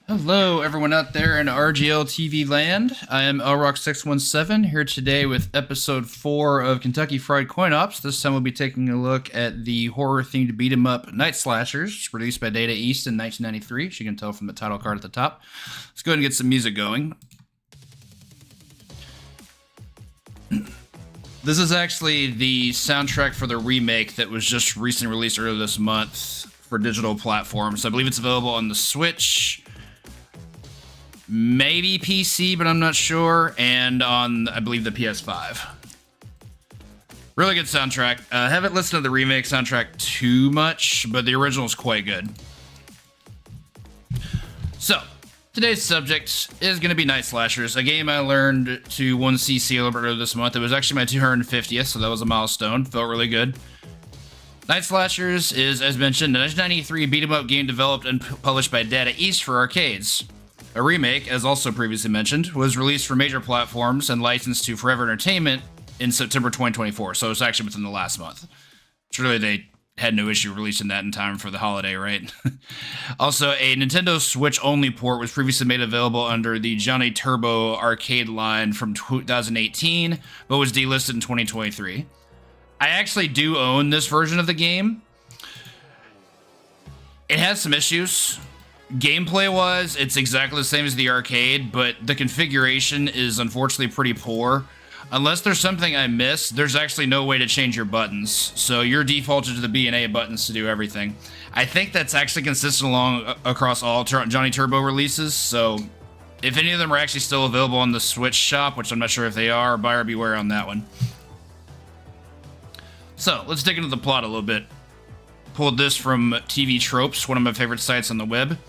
Hello, everyone out there in RGL TV land. I am LRock617 here today with episode 4 of Kentucky Fried Coin Ops. This time we'll be taking a look at the horror-themed beat-em-up Night Slashers, released by Data East in 1993, as you can tell from the title card at the top. Let's go ahead and get some music going. This is actually the soundtrack for the remake that was just recently released earlier this month for digital platforms. I believe it's available on the Switch, maybe PC, but I'm not sure, and on, I believe, the PS5. Really good soundtrack. I haven't listened to the remake soundtrack too much, but the original is quite good. So, today's subject is going to be Night Slashers, a game I learned to 1cc earlier this month. It was actually my 250th, so that was a milestone. Felt really good. Night Slashers is, as mentioned, a 1993 beat-em-up game developed and published by Data East for arcades. A remake, as also previously mentioned, was released for major platforms and licensed to Forever Entertainment in September 2024, so it's actually within the last month. Surely they had no issue releasing that in time for the holiday, right? Also, a Nintendo Switch-only port was previously made available under the Johnny Turbo arcade line from 2018, but was delisted in 2023. I actually do own this version of the game. It has some issues. Gameplay-wise, it's exactly the same as the arcade, but the configuration is unfortunately pretty poor. Unless there's something I missed, there's actually no way to change your buttons, so you're defaulted to the B and A buttons to do everything. I think that's actually consistent across all Johnny Turbo releases, so if any of them are actually still available on the Switch shop, which I'm not sure if they are, buyer beware on that one. So, let's dig into the plot a little bit. Pulled this from TV Tropes, one of my favorite sites on the web.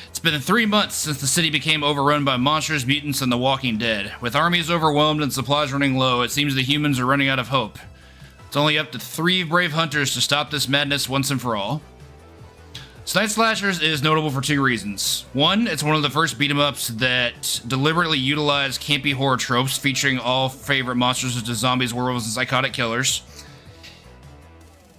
It's been 3 months since the city became overrun by monsters, mutants, and the Walking Dead. With armies overwhelmed and supplies running low, it seems the humans are running out of hope. It's only up to 3 brave hunters to stop this madness once and for all. Night Slashers is notable for 2 reasons. One, it's one of the first beat-em-ups that deliberately utilized campy horror tropes featuring all favorite monsters such as zombies, werewolves, and psychotic killers.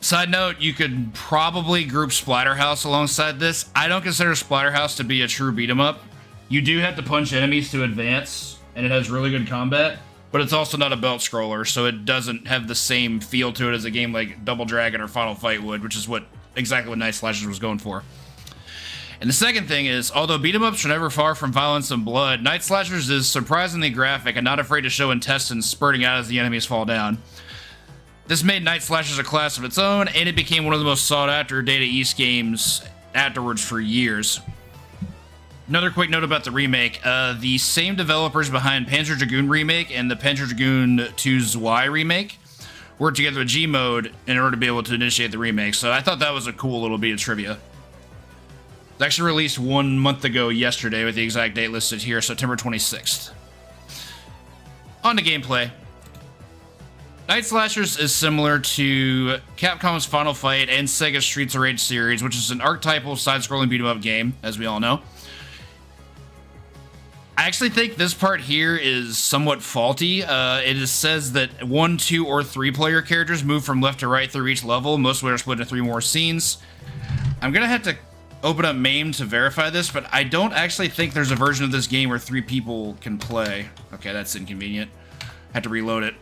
Side note, you could probably group Splatterhouse alongside this. I don't consider Splatterhouse to be a true beat-em-up. You do have to punch enemies to advance, and it has really good combat, but it's also not a belt scroller, so it doesn't have the same feel to it as a game like Double Dragon or Final Fight would, which is exactly what Night Slashers was going for. And the second thing is, although beat-em-ups are never far from violence and blood, Night Slashers is surprisingly graphic and not afraid to show intestines spurting out as the enemies fall down. This made Night Slashers a class of its own, and it became one of the most sought-after Data East games afterwards for years. Another quick note about the remake. The same developers behind Panzer Dragoon Remake and the Panzer Dragoon 2 Zwei Remake worked together with Gmod in order to be able to initiate the remake, so I thought that was a cool little bit of trivia. It's actually released 1 month ago yesterday with the exact date listed here, September 26th. On to gameplay. Night Slashers is similar to Capcom's Final Fight and Sega's Streets of Rage series, which is an archetypal side-scrolling beat-em-up game, as we all know. I actually think this part here is somewhat faulty. It says that 1, 2, or 3 player characters move from left to right through each level, most of which are split into 3 more scenes. I'm gonna have to open up MAME to verify this, but I don't actually think there's a version of this game where 3 people can play. Okay, that's inconvenient. Have to reload it.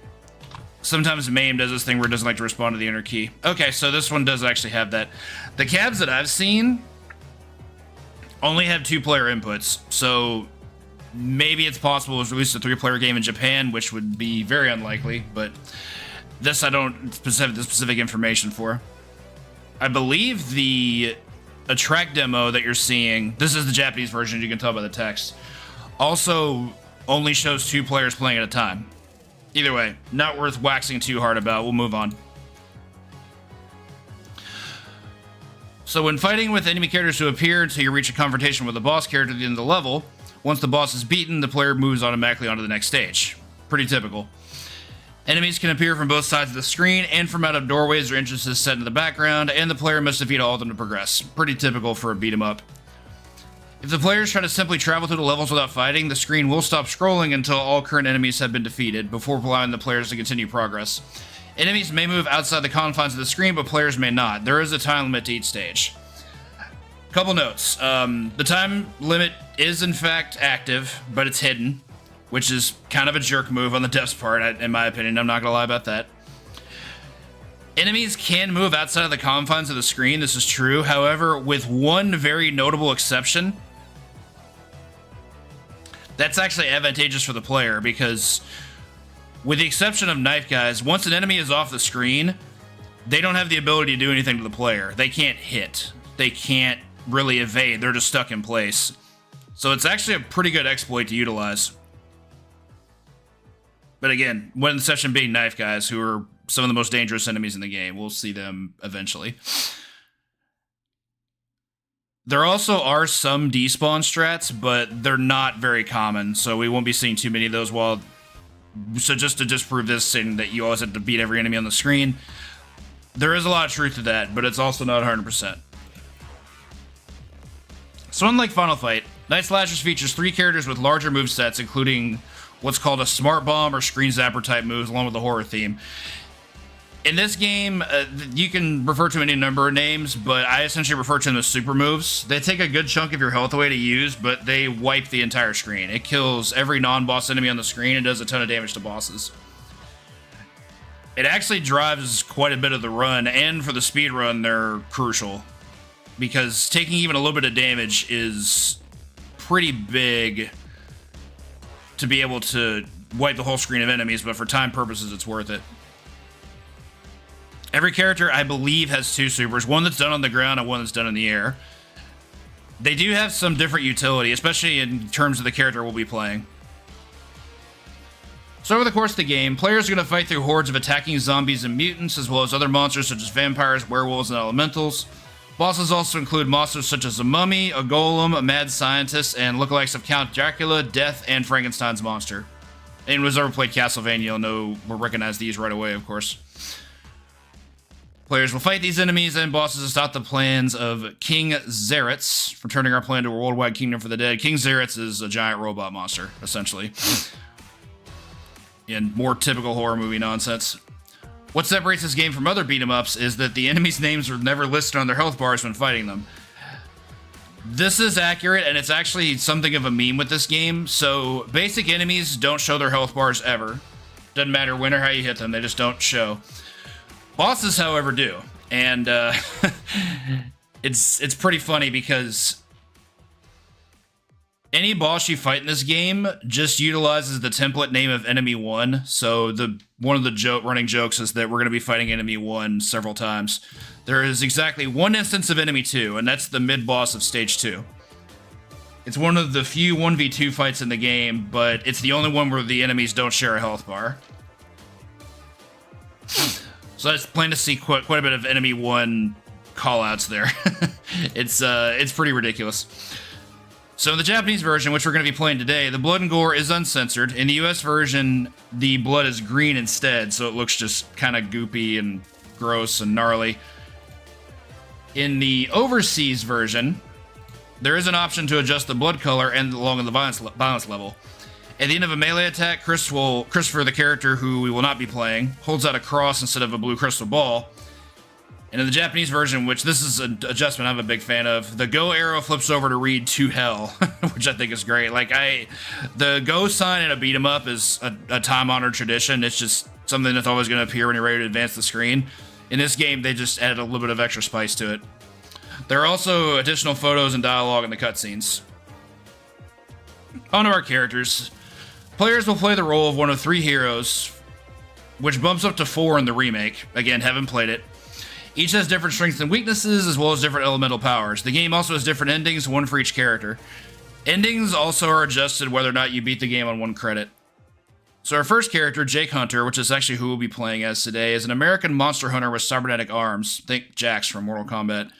Sometimes MAME does this thing where it doesn't like to respond to the enter key. Okay, so this one does actually have that. The cabs that I've seen only have 2-player inputs, so maybe it's possible it was released a 3-player game in Japan, which would be very unlikely, but this I don't have the specific information for. I believe the track demo that you're seeing, this is the Japanese version, you can tell by the text, also only shows 2 players playing at a time. Either way, not worth waxing too hard about. We'll move on. So when fighting with enemy characters who appear until you reach a confrontation with the boss character at the end of the level, once the boss is beaten, the player moves automatically onto the next stage. Pretty typical. Enemies can appear from both sides of the screen and from out of doorways or entrances set in the background, and the player must defeat all of them to progress. Pretty typical for a beat 'em up. If the players try to simply travel through the levels without fighting, the screen will stop scrolling until all current enemies have been defeated, before allowing the players to continue progress. Enemies may move outside the confines of the screen, but players may not. There is a time limit to each stage. Couple notes. The time limit is in fact active, but it's hidden, which is kind of a jerk move on the dev's part, in my opinion. I'm not gonna lie about that. Enemies can move outside of the confines of the screen, this is true. However, with one very notable exception, that's actually advantageous for the player, because with the exception of knife guys, once an enemy is off the screen, they don't have the ability to do anything to the player. They can't hit. They can't really evade. They're just stuck in place. So it's actually a pretty good exploit to utilize. But again, one exception being knife guys, who are some of the most dangerous enemies in the game. We'll see them eventually. There also are some despawn strats, but they're not very common, so we won't be seeing too many of those. So just to disprove this, saying that you always have to beat every enemy on the screen, there is a lot of truth to that, but it's also not 100%. So unlike Final Fight, Night Slashers features 3 characters with larger movesets, including what's called a smart bomb or screen zapper type moves, along with the horror theme. In this game, you can refer to any number of names, but I essentially refer to them as super moves. They take a good chunk of your health away to use, but they wipe the entire screen. It kills every non-boss enemy on the screen and does a ton of damage to bosses. It actually drives quite a bit of the run, and for the speed run, they're crucial, because taking even a little bit of damage is pretty big to be able to wipe the whole screen of enemies, but for time purposes, it's worth it. Every character, I believe, has 2 supers, one that's done on the ground and one that's done in the air. They do have some different utility, especially in terms of the character we'll be playing. So over the course of the game, players are going to fight through hordes of attacking zombies and mutants, as well as other monsters such as vampires, werewolves, and elementals. Bosses also include monsters such as a mummy, a golem, a mad scientist, and lookalikes of Count Dracula, Death, and Frankenstein's monster. Anyone who's ever played Castlevania will recognize these right away, of course. Players will fight these enemies and bosses to stop the plans of King Xerath from turning our planet to a worldwide kingdom for the dead. King Xerath is a giant robot monster, essentially. In more typical horror movie nonsense. What separates this game from other beat-em-ups is that the enemies' names are never listed on their health bars when fighting them. This is accurate, and it's actually something of a meme with this game. So basic enemies don't show their health bars ever. Doesn't matter when or how you hit them, they just don't show. Bosses, however, do, and it's pretty funny because any boss you fight in this game just utilizes the template name of Enemy 1. So one of the running jokes is that we're going to be fighting Enemy 1 several times. There is exactly one instance of Enemy 2, and that's the mid-boss of Stage 2. It's one of the few 1v2 fights in the game, but it's the only one where the enemies don't share a health bar. So I was planning to see quite a bit of Enemy 1 callouts there. It's pretty ridiculous. So in the Japanese version, which we're going to be playing today, the blood and gore is uncensored. In the US version, the blood is green instead, so it looks just kind of goopy and gross and gnarly. In the overseas version, there is an option to adjust the blood color and along with the violence level. At the end of a melee attack, Christopher, the character who we will not be playing, holds out a cross instead of a blue crystal ball. And in the Japanese version, which this is an adjustment I'm a big fan of, the go arrow flips over to read to hell, which I think is great. Like, the go sign in a beat 'em up is a time-honored tradition. It's just something that's always going to appear when you're ready to advance the screen. In this game, they just added a little bit of extra spice to it. There are also additional photos and dialogue in the cutscenes. On to our characters. Players will play the role of one of 3 heroes, which bumps up to 4 in the remake. Again, haven't played it. Each has different strengths and weaknesses, as well as different elemental powers. The game also has different endings, one for each character. Endings also are adjusted whether or not you beat the game on 1 credit. So our first character, Jake Hunter, which is actually who we'll be playing as today, is an American monster hunter with cybernetic arms. Think Jax from Mortal Kombat.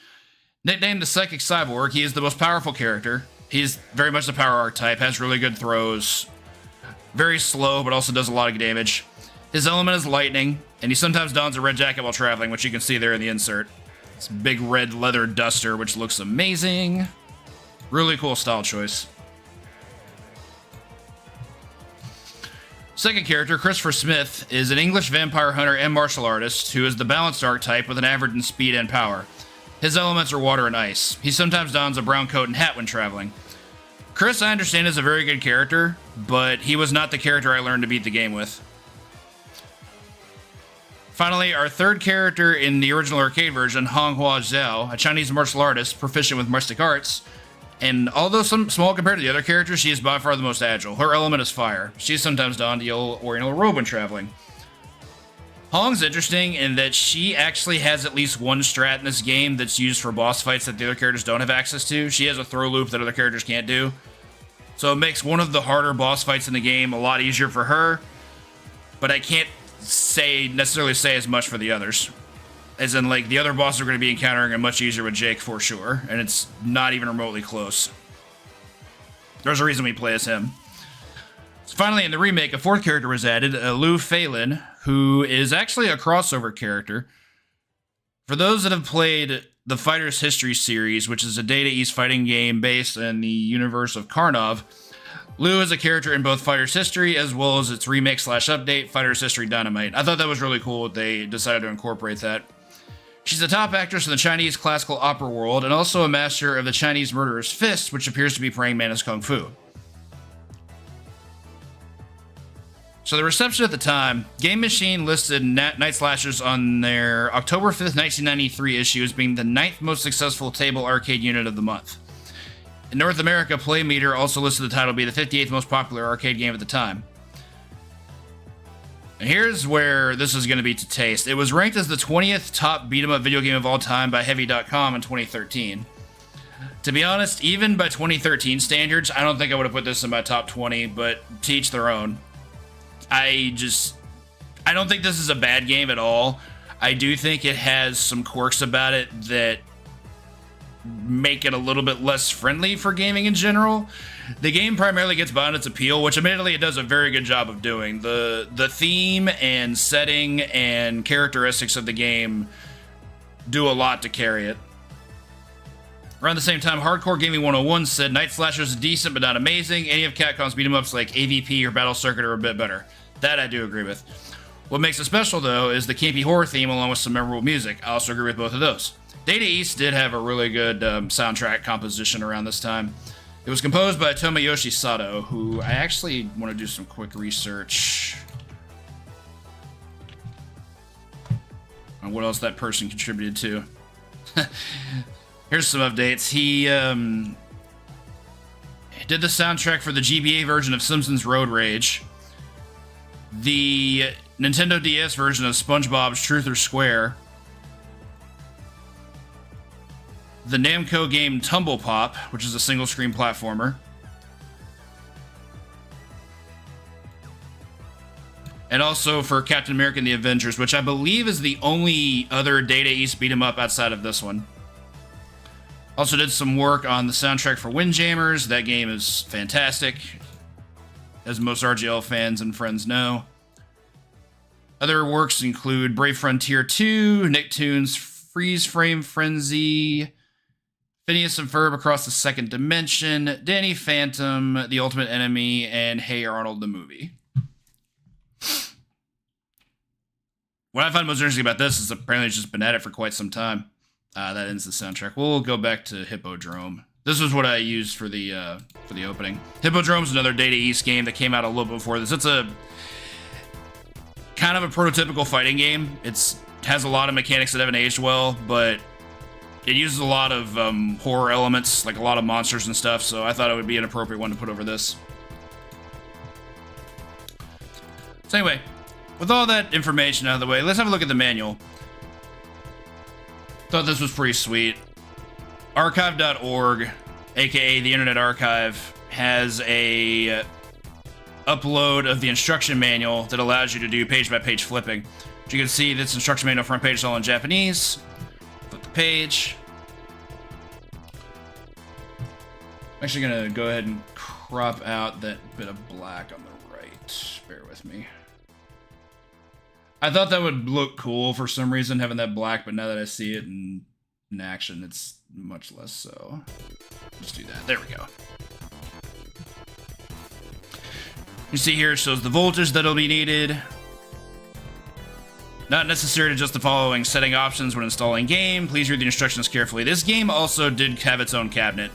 Nicknamed the Psychic Cyborg, he is the most powerful character. He's very much the power archetype, has really good throws. Very slow, but also does a lot of damage. His element is lightning, and he sometimes dons a red jacket while traveling, which you can see there in the insert. It's a big red leather duster, which looks amazing. Really cool style choice. Second character, Christopher Smith, is an English vampire hunter and martial artist who is the balanced archetype with an average in speed and power. His elements are water and ice. He sometimes dons a brown coat and hat when traveling. Chris, I understand, is a very good character, but he was not the character I learned to beat the game with. Finally, our third character in the original arcade version, Honghua Zhao, a Chinese martial artist proficient with mystic arts, and although small compared to the other characters, she is by far the most agile. Her element is fire. She's sometimes donned a yellow oriental robe when traveling. Hong's interesting in that she actually has at least one strat in this game that's used for boss fights that the other characters don't have access to. She has a throw loop that other characters can't do. So it makes one of the harder boss fights in the game a lot easier for her, but I can't necessarily say as much for the others. As in, like, the other bosses are going to be encountering it much easier with Jake for sure, and it's not even remotely close. There's a reason we play as him. So finally, in the remake, a 4th character was added, Liu Feilin, who is actually a crossover character. For those that have played the Fighter's History series, which is a Data East fighting game based in the universe of Karnov, Liu is a character in both Fighter's History as well as its remake/update, Fighter's History Dynamite. I thought that was really cool that they decided to incorporate that. She's a top actress in the Chinese classical opera world and also a master of the Chinese murderer's fist, which appears to be praying mantis kung fu. So the reception at the time, Game Machine listed Night Slashers on their October 5th, 1993 issue as being the 9th most successful table arcade unit of the month. In North America, Playmeter also listed the title to be the 58th most popular arcade game at the time. And here's where this is going to be to taste. It was ranked as the 20th top beat-em-up video game of all time by Heavy.com in 2013. To be honest, even by 2013 standards, I don't think I would have put this in my top 20, but to each their own. I don't think this is a bad game at all. I do think it has some quirks about it that make it a little bit less friendly for gaming in general. The game primarily gets by on its appeal, which admittedly it does a very good job of doing. The theme and setting and characteristics of the game do a lot to carry it. Around the same time, Hardcore Gaming 101 said Night Slashers is decent but not amazing. Any of Capcom's beat-em-ups like AVP or Battle Circuit are a bit better. That I do agree with. What makes it special, though, is the campy horror theme along with some memorable music. I also agree with both of those. Data East did have a really good soundtrack composition around this time. It was composed by Tomoyoshi Sato, who I actually want to do some quick research on what else that person contributed to. Here's some updates. He did the soundtrack for the GBA version of Simpsons Road Rage, the Nintendo DS version of SpongeBob's Truth or Square, the Namco game Tumble Pop, which is a single-screen platformer, and also for Captain America and the Avengers, which I believe is the only other Data East beat-em-up outside of this one. Also did some work on the soundtrack for Windjammers. That game is fantastic, as most RGL fans and friends know. Other works include Brave Frontier 2, Nicktoons Freeze Frame Frenzy, Phineas and Ferb Across the Second Dimension, Danny Phantom, The Ultimate Enemy, and Hey Arnold the Movie. what I find most interesting about this is apparently it's just been at it for quite some time. That ends the soundtrack. We'll go back to Hippodrome. This was what I used for the opening. Hippodrome's another Data East game that came out a little bit before this. It's a kind of a prototypical fighting game. It has a lot of mechanics that haven't aged well, but it uses a lot of horror elements, like a lot of monsters and stuff, so I thought it would be an appropriate one to put over this. So anyway, with all that information out of the way, let's have a look at the manual. Thought this was pretty sweet. Archive.org, aka the Internet Archive, has a upload of the instruction manual that allows you to do page-by-page flipping. As you can see, this instruction manual front page is all in Japanese. Flip the page. I'm actually going to go ahead and crop out that bit of black on the right. Bear with me. I thought that would look cool for some reason, having that black, but now that I see it in action, it's much less so. Let's do that. There we go. You see here, it shows the voltage that'll be needed. Not necessary to just the following setting options when installing game. Please read the instructions carefully. This game also did have its own cabinet.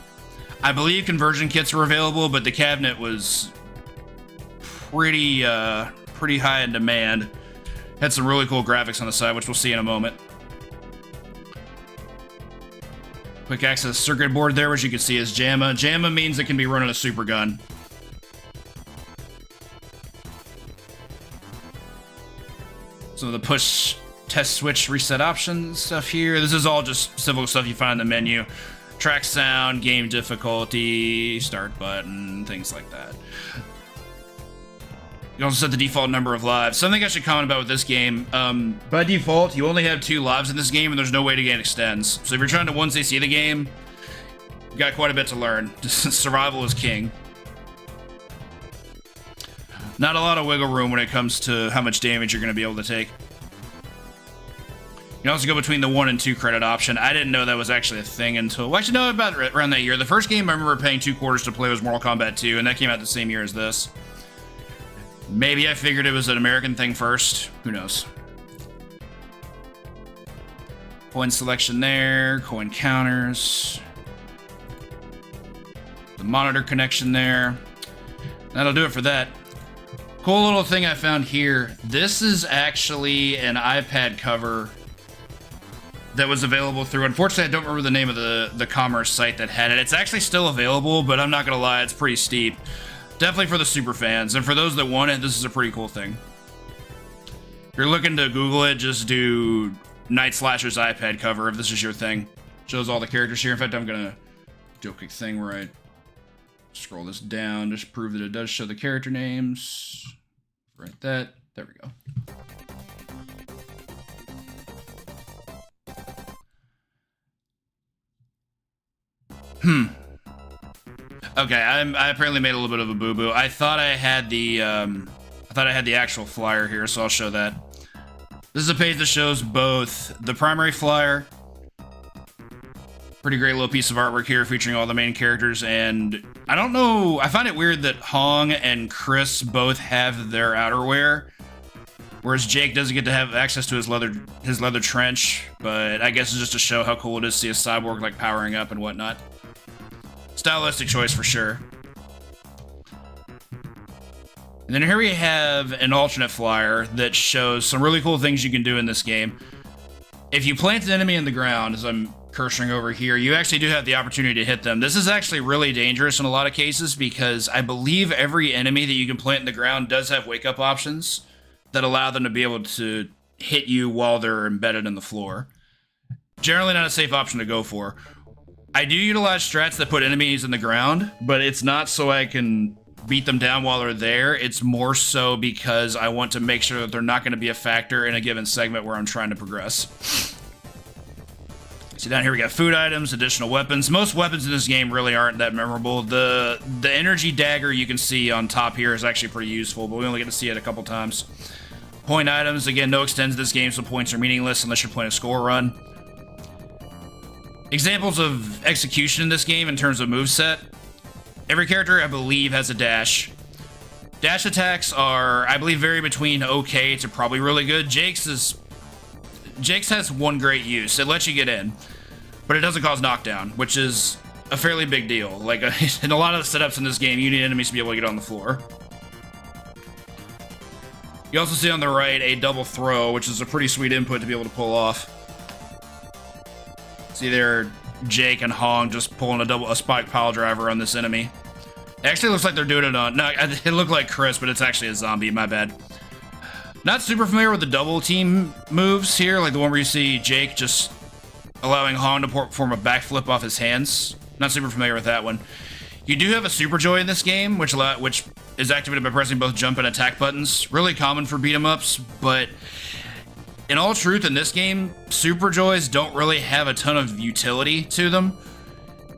I believe conversion kits were available, but the cabinet was pretty high in demand. Had some really cool graphics on the side, which we'll see in a moment. Quick access circuit board there, which you can see is JAMA. JAMA means it can be run on a super gun. Some of the push test switch reset options stuff here. This is all just simple stuff you find in the menu. Track sound, game difficulty, start button, things like that. You can also set the default number of lives. Something I should comment about with this game, by default, you only have 2 lives in this game, and there's no way to gain extends. So if you're trying to 1CC the game, you've got quite a bit to learn. Survival is king. Not a lot of wiggle room when it comes to how much damage you're going to be able to take. You can also go between the 1 and 2 credit option. I didn't know that was actually a thing until... Well, actually, no, about around that year. The first game I remember paying 2 quarters to play was Mortal Kombat 2, and that came out the same year as this. Maybe I figured it was an American thing first. Who knows? Coin selection there. Coin counters. The monitor connection there. That'll do it for that. Cool little thing I found here. This is actually an iPad cover that was available through... Unfortunately, I don't remember the name of the commerce site that had it. It's actually still available, but I'm not going to lie, it's pretty steep. Definitely for the super fans, and for those that want it, this is a pretty cool thing. If you're looking to Google it, just do Night Slasher's iPad cover if this is your thing. Shows all the characters here. In fact, I'm gonna do a quick thing where I scroll this down, just prove that it does show the character names. Right, that. There we go. Okay, I apparently made a little bit of a boo-boo. I thought I had the actual flyer here, so I'll show that. This is a page that shows both the primary flyer, pretty great little piece of artwork here featuring all the main characters, and I don't know, I find it weird that Hong and Chris both have their outerwear, whereas Jake doesn't get to have access to his leather trench, but I guess it's just to show how cool it is to see a cyborg like powering up and whatnot. Stylistic choice for sure. And then here we have an alternate flyer that shows some really cool things you can do in this game. If you plant an enemy in the ground, as I'm cursoring over here, you actually do have the opportunity to hit them. This is actually really dangerous in a lot of cases because I believe every enemy that you can plant in the ground does have wake-up options that allow them to be able to hit you while they're embedded in the floor. Generally not a safe option to go for. I do utilize strats that put enemies in the ground, but it's not so I can beat them down while they're there. It's more so because I want to make sure that they're not going to be a factor in a given segment where I'm trying to progress. So down here we got food items, additional weapons. Most weapons in this game really aren't that memorable. The energy dagger you can see on top here is actually pretty useful, but we only get to see it a couple times. Point items, again, no extends to this game, so points are meaningless unless you're playing a score run. Examples of execution in this game in terms of moveset. Every character, I believe, has a dash. Dash attacks are, I believe, vary between okay to probably really good. Jake's is Jake's has one great use. It lets you get in, but it doesn't cause knockdown, which is a fairly big deal. Like, in a lot of the setups in this game, you need enemies to be able to get on the floor. You also see on the right a double throw, which is a pretty sweet input to be able to pull off. See there, Jake and Hong just pulling a spike pile driver on this enemy. It actually looks like they're doing it on... No, it looked like Chris, but it's actually a zombie, my bad. Not super familiar with the double team moves here, like the one where you see Jake just allowing Hong to perform a backflip off his hands. Not super familiar with that one. You do have a Super Joy in this game, which is activated by pressing both jump and attack buttons. Really common for beat-em-ups, but in all truth, in this game, Super Joys don't really have a ton of utility to them.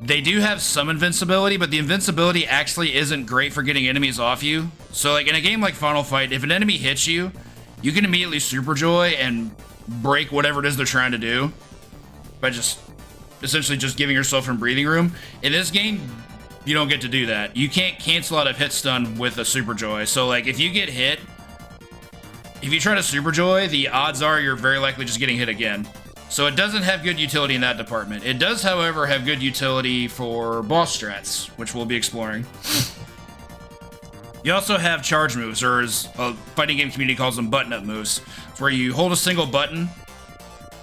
They do have some invincibility, but the invincibility actually isn't great for getting enemies off you. So, like, in a game like Final Fight, if an enemy hits you, you can immediately Super Joy and break whatever it is they're trying to do by just essentially just giving yourself some breathing room. In this game, you don't get to do that. You can't cancel out a hit stun with a Super Joy. So, like, if you get hit, if you try to Super Joy, the odds are you're very likely just getting hit again. So it doesn't have good utility in that department. It does, however, have good utility for boss strats, which we'll be exploring. You also have charge moves, or as a fighting game community calls them, button-up moves. It's where you hold a single button,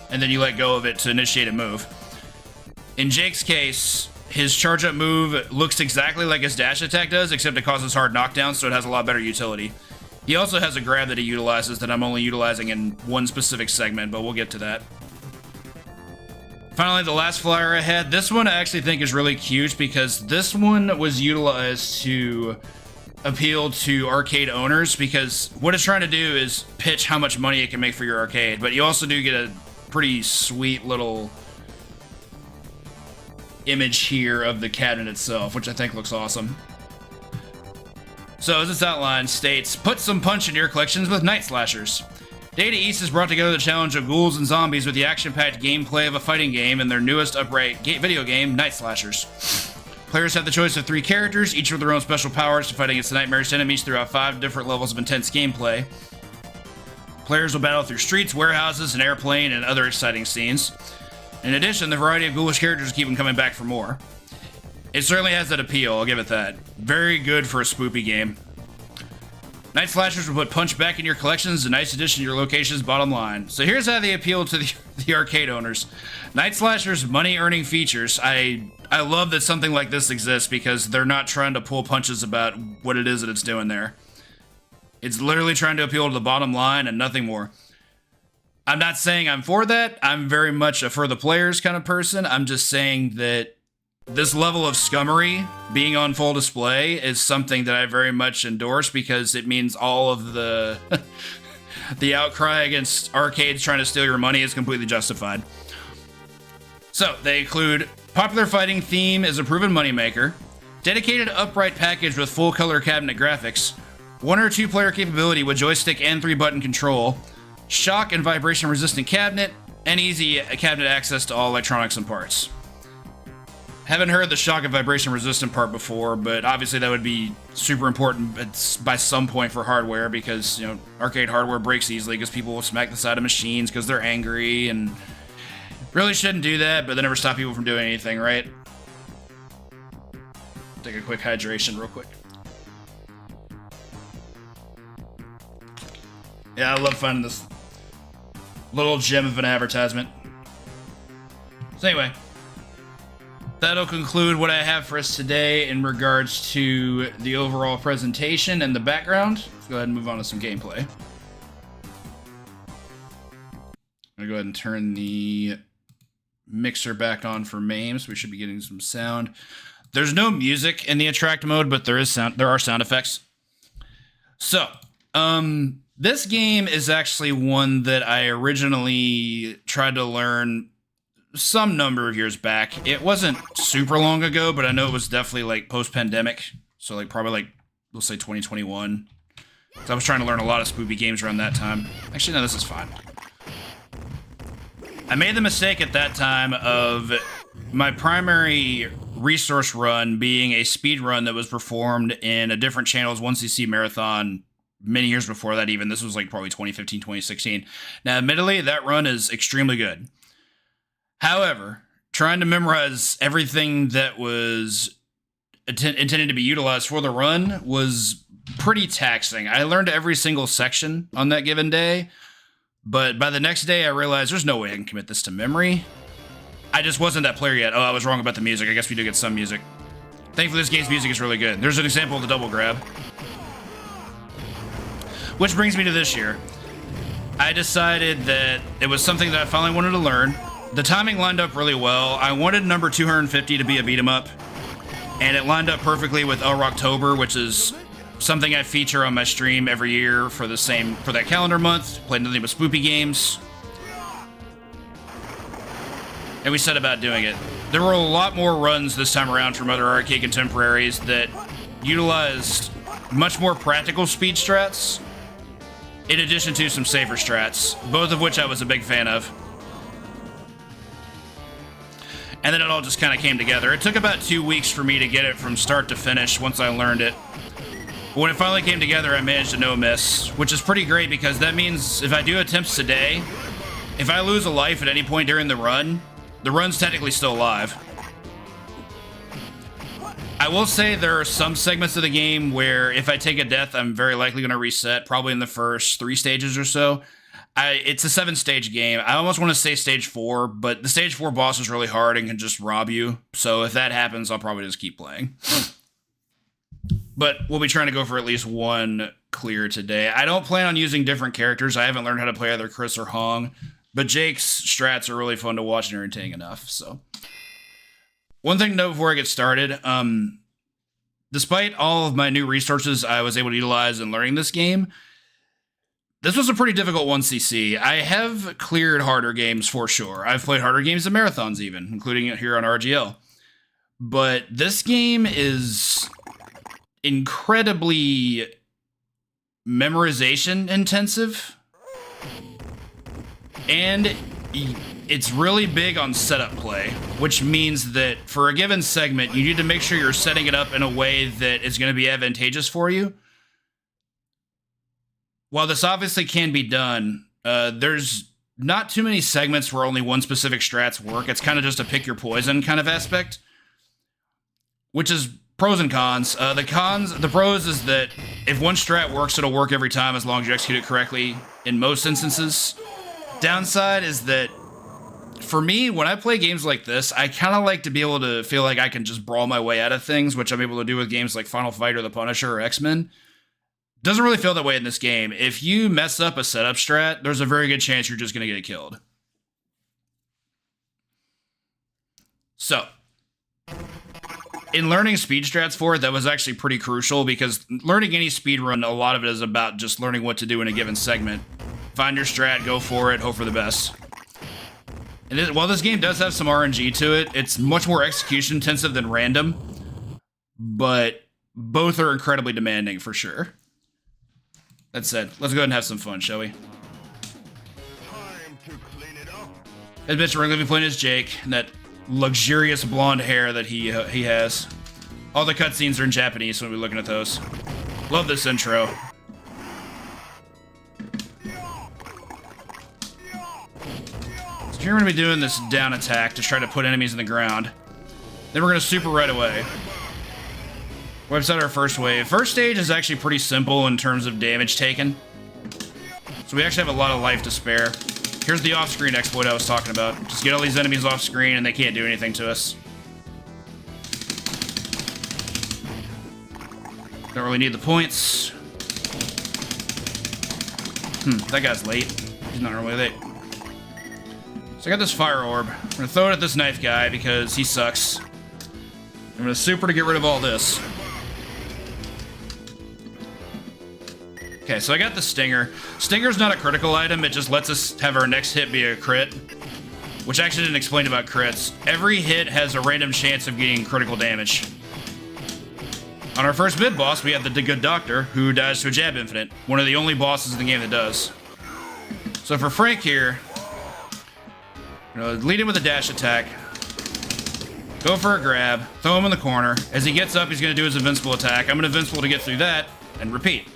and then you let go of it to initiate a move. In Jake's case, his charge-up move looks exactly like his dash attack does, except it causes hard knockdowns, so it has a lot better utility. He also has a grab that he utilizes that I'm only utilizing in one specific segment, but we'll get to that. Finally, the last flyer I had. This one I actually think is really cute because this one was utilized to appeal to arcade owners, because what it's trying to do is pitch how much money it can make for your arcade, but you also do get a pretty sweet little image here of the cabinet itself, which I think looks awesome. So, as its outline states, put some punch in your collections with Night Slashers. Data East has brought together the challenge of ghouls and zombies with the action-packed gameplay of a fighting game in their newest upright video game, Night Slashers. Players have the choice of 3 characters, each with their own special powers to fight against the nightmarish enemies throughout 5 different levels of intense gameplay. Players will battle through streets, warehouses, an airplane, and other exciting scenes. In addition, the variety of ghoulish characters keep them coming back for more. It certainly has that appeal, I'll give it that. Very good for a spoopy game. Night Slashers will put punch back in your collections, a nice addition to your location's bottom line. So here's how they appeal to the arcade owners. Night Slashers' money-earning features. I love that something like this exists because they're not trying to pull punches about what it is that it's doing there. It's literally trying to appeal to the bottom line and nothing more. I'm not saying I'm for that. I'm very much a for the players kind of person. I'm just saying that this level of scummery being on full display is something that I very much endorse because it means all of the the outcry against arcades trying to steal your money is completely justified. So, they include popular fighting theme is a proven moneymaker, dedicated upright package with full color cabinet graphics, 1 or 2 player capability with joystick and 3-button control, shock and vibration resistant cabinet, and easy cabinet access to all electronics and parts. Haven't heard the shock and vibration resistant part before, but obviously that would be super important by some point for hardware because, you know, arcade hardware breaks easily because people will smack the side of machines because they're angry and really shouldn't do that, but they never stop people from doing anything, right? Take a quick hydration real quick. Yeah, I love finding this little gem of an advertisement. So anyway, that'll conclude what I have for us today in regards to the overall presentation and the background. Let's go ahead and move on to some gameplay. I'm gonna go ahead and turn the mixer back on for MAME, so we should be getting some sound. There's no music in the attract mode, but there are sound effects. So, this game is actually one that I originally tried to learn some number of years back. It wasn't super long ago, but I know it was definitely like post-pandemic. So like probably like, we'll say 2021. So I was trying to learn a lot of spoopy games around that time. Actually, no, this is fine. I made the mistake at that time of my primary resource run being a speed run that was performed in a different channel's 1cc marathon many years before that even. This was like probably 2015, 2016. Now, admittedly, that run is extremely good. However, trying to memorize everything that was intended to be utilized for the run was pretty taxing. I learned every single section on that given day, but by the next day I realized there's no way I can commit this to memory. I just wasn't that player yet. Oh, I was wrong about the music. I guess we do get some music. Thankfully, this game's music is really good. There's an example of the double grab. Which brings me to this year. I decided that it was something that I finally wanted to learn. The timing lined up really well. I wanted number 250 to be a beat 'em up, and it lined up perfectly with LRock617's, which is something I feature on my stream every year for that calendar month. Played nothing but spoopy games. And we set about doing it. There were a lot more runs this time around from other arcade contemporaries that utilized much more practical speed strats, in addition to some safer strats, both of which I was a big fan of. And then it all just kind of came together. It took about 2 weeks for me to get it from start to finish once I learned it. But when it finally came together, I managed to no miss, which is pretty great because that means if I do attempts today, if I lose a life at any point during the run's technically still alive. I will say there are some segments of the game where if I take a death, I'm very likely going to reset, probably in the first 3 stages or so. It's a 7-stage game. I almost want to say stage 4, but the stage 4 boss is really hard and can just rob you. So if that happens, I'll probably just keep playing. But we'll be trying to go for at least 1 clear today. I don't plan on using different characters. I haven't learned how to play either Chris or Hong. But Jake's strats are really fun to watch and entertaining enough, so. One thing to note before I get started, despite all of my new resources I was able to utilize in learning this game, this was a pretty difficult 1cc. I have cleared harder games for sure. I've played harder games than marathons even, including it here on RGL. But this game is incredibly memorization intensive. And it's really big on setup play, which means that for a given segment, you need to make sure you're setting it up in a way that is going to be advantageous for you. While this obviously can be done, there's not too many segments where only one specific strats work. It's kind of just a pick your poison kind of aspect, which is pros and cons. The pros is that if one strat works, it'll work every time as long as you execute it correctly in most instances. Downside is that for me, when I play games like this, I kind of like to be able to feel like I can just brawl my way out of things, which I'm able to do with games like Final Fight or The Punisher or X-Men. Doesn't really feel that way in this game. If you mess up a setup strat, there's a very good chance you're just going to get killed. So, in learning speed strats for it, that was actually pretty crucial because learning any speed run, a lot of it is about just learning what to do in a given segment. Find your strat, go for it, hope for the best. And while this game does have some RNG to it, it's much more execution intensive than random, but both are incredibly demanding for sure. That said, let's go ahead and have some fun, shall we? Admit we're going to be playing as Jake, and that luxurious blonde hair that he has. All the cutscenes are in Japanese, so we'll be looking at those. Love this intro. Here we're going to be doing this down attack to try to put enemies in the ground. Then we're going to super right away. Wipes out our first wave. First stage is actually pretty simple in terms of damage taken. So we actually have a lot of life to spare. Here's the off-screen exploit I was talking about. Just get all these enemies off-screen and they can't do anything to us. Don't really need the points. That guy's late. He's not really late. So I got this fire orb. I'm gonna throw it at this knife guy because he sucks. I'm gonna super to get rid of all this. Okay, so I got the stinger. Stinger's not a critical item, it just lets us have our next hit be a crit. Which I actually didn't explain about crits. Every hit has a random chance of getting critical damage. On our first mid boss, we have the Good Doctor, who dies to a jab infinite. One of the only bosses in the game that does. So for Frank here, lead him with a dash attack. Go for a grab. Throw him in the corner. As he gets up, he's going to do his invincible attack. I'm going to invincible to get through that, and repeat.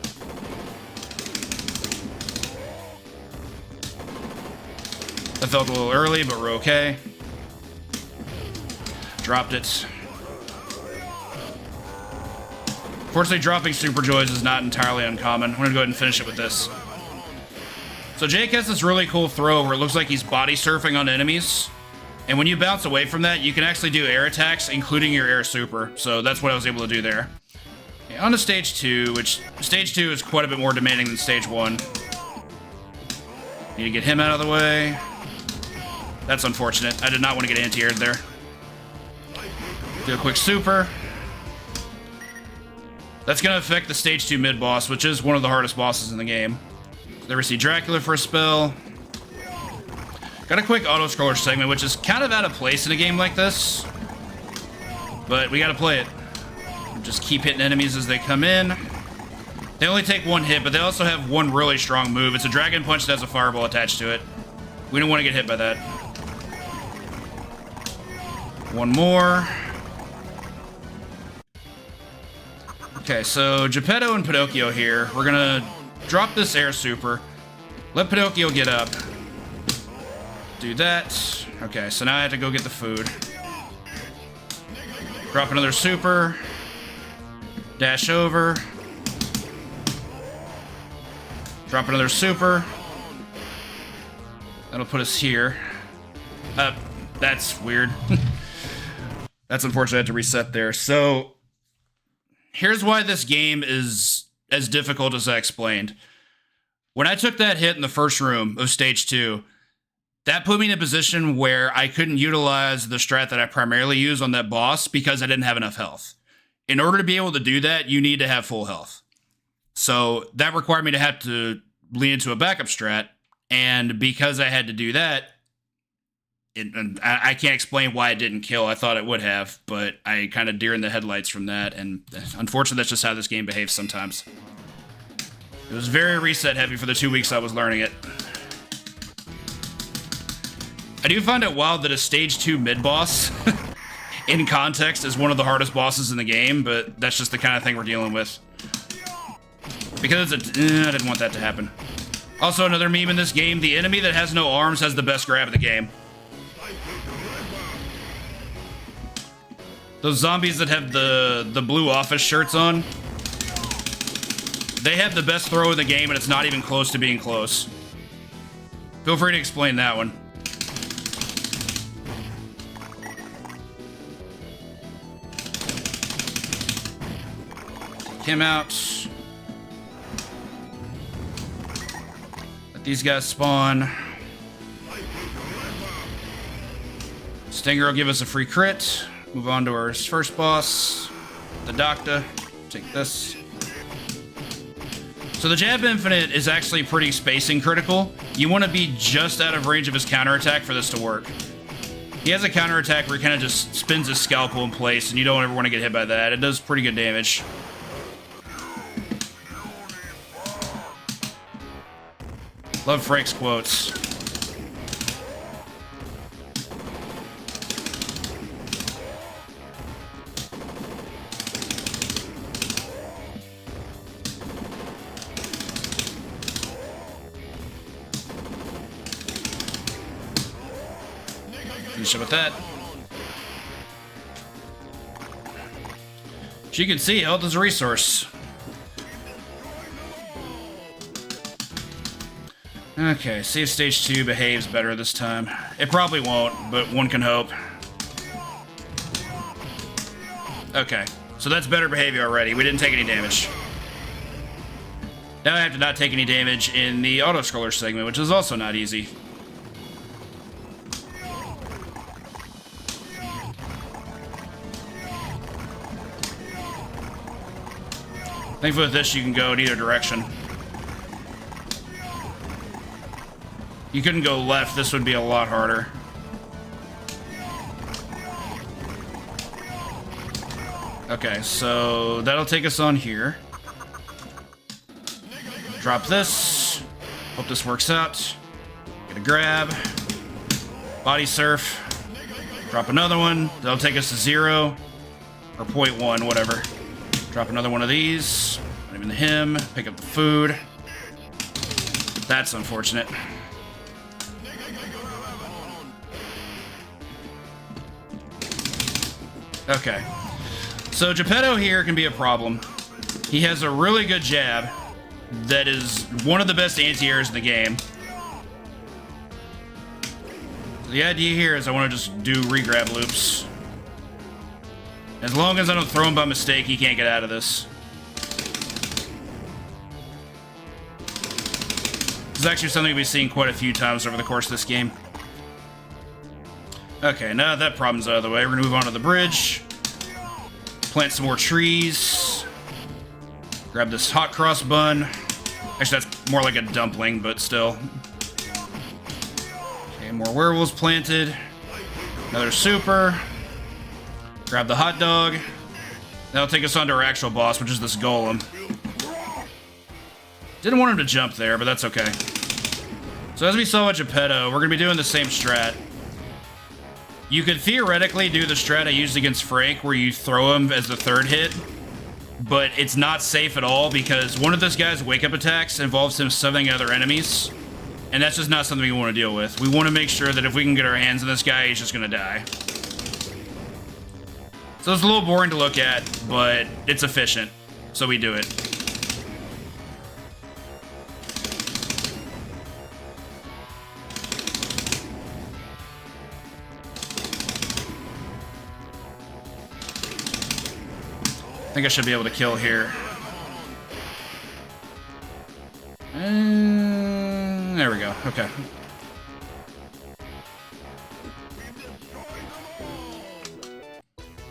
That felt a little early, but we're okay. Dropped it. Fortunately, dropping Super Joys is not entirely uncommon. I'm gonna go ahead and finish it with this. So Jake has this really cool throw where it looks like he's body surfing on enemies. And when you bounce away from that, you can actually do air attacks, including your air super. So that's what I was able to do there. Okay, on to stage 2, which stage 2 is quite a bit more demanding than stage 1. Need to get him out of the way. That's unfortunate. I did not want to get anti-aired there. Do a quick super. That's going to affect the stage 2 mid-boss, which is one of the hardest bosses in the game. There we see Dracula for a spell. Got a quick auto-scroller segment, which is kind of out of place in a game like this. But we got to play it. Just keep hitting enemies as they come in. They only take one hit, but they also have one really strong move. It's a Dragon Punch that has a fireball attached to it. We don't want to get hit by that. One more. Okay, so Geppetto and Pinocchio here. We're gonna drop this air super. Let Pinocchio get up. Do that. Okay, so now I have to go get the food. Drop another super. Dash over. Drop another super. That'll put us here. That's weird. That's unfortunate. I had to reset there. So, here's why this game is as difficult as I explained. When I took that hit in the first room of stage 2, that put me in a position where I couldn't utilize the strat that I primarily use on that boss because I didn't have enough health. In order to be able to do that, you need to have full health. So that required me to have to lean into a backup strat, and because I had to do that, I can't explain why it didn't kill. I thought it would have, but I kind of deer in the headlights from that, and unfortunately that's just how this game behaves sometimes. It was very reset heavy for the 2 weeks I was learning it. I do find it wild that a stage 2 mid-boss in context is one of the hardest bosses in the game, but that's just the kind of thing we're dealing with. Because I didn't want that to happen. Also, another meme in this game, the enemy that has no arms has the best grab of the game. Those zombies that have the blue office shirts on, they have the best throw in the game, and it's not even close to being close. Feel free to explain that one. Take him out. Let these guys spawn. Stinger will give us a free crit. Move on to our first boss, the Doctor. Take this. So the Jab Infinite is actually pretty spacing critical. You want to be just out of range of his counterattack for this to work. He has a counterattack where he kind of just spins his scalpel in place, and you don't ever want to get hit by that. It does pretty good damage. Love Frank's quotes. Finish it with that. As you can see, health is a resource. Okay, see if stage 2 behaves better this time. It probably won't, but one can hope. Okay, so that's better behavior already. We didn't take any damage. Now I have to not take any damage in the auto-scroller segment, which is also not easy. Thankfully with this you can go in either direction. You couldn't go left, this would be a lot harder. Okay, so that'll take us on here. Drop this. Hope this works out. Get a grab. Body surf. Drop another one. That'll take us to 0. Or 0.1, whatever. Drop another one of these. Not even him. Pick up the food. That's unfortunate. Okay. So Geppetto here can be a problem. He has a really good jab that is one of the best anti-airs in the game. So the idea here is I want to just do re-grab loops. As long as I don't throw him by mistake, he can't get out of this. This is actually something we've seen quite a few times over the course of this game. Okay, now that problem's out of the way, we're gonna move on to the bridge. Plant some more trees. Grab this hot cross bun. Actually, that's more like a dumpling, but still. Okay, more werewolves planted. Another super. Grab the hot dog. That'll take us on to our actual boss, which is this golem. Didn't want him to jump there, but that's okay. So as we saw with Geppetto, we're going to be doing the same strat. You could theoretically do the strat I used against Frank, where you throw him as the third hit, but it's not safe at all because one of this guy's wake-up attacks involves him summoning other enemies, and that's just not something we want to deal with. We want to make sure that if we can get our hands on this guy, he's just going to die. So it's a little boring to look at, but it's efficient, so we do it. I think I should be able to kill here. There we go. Okay.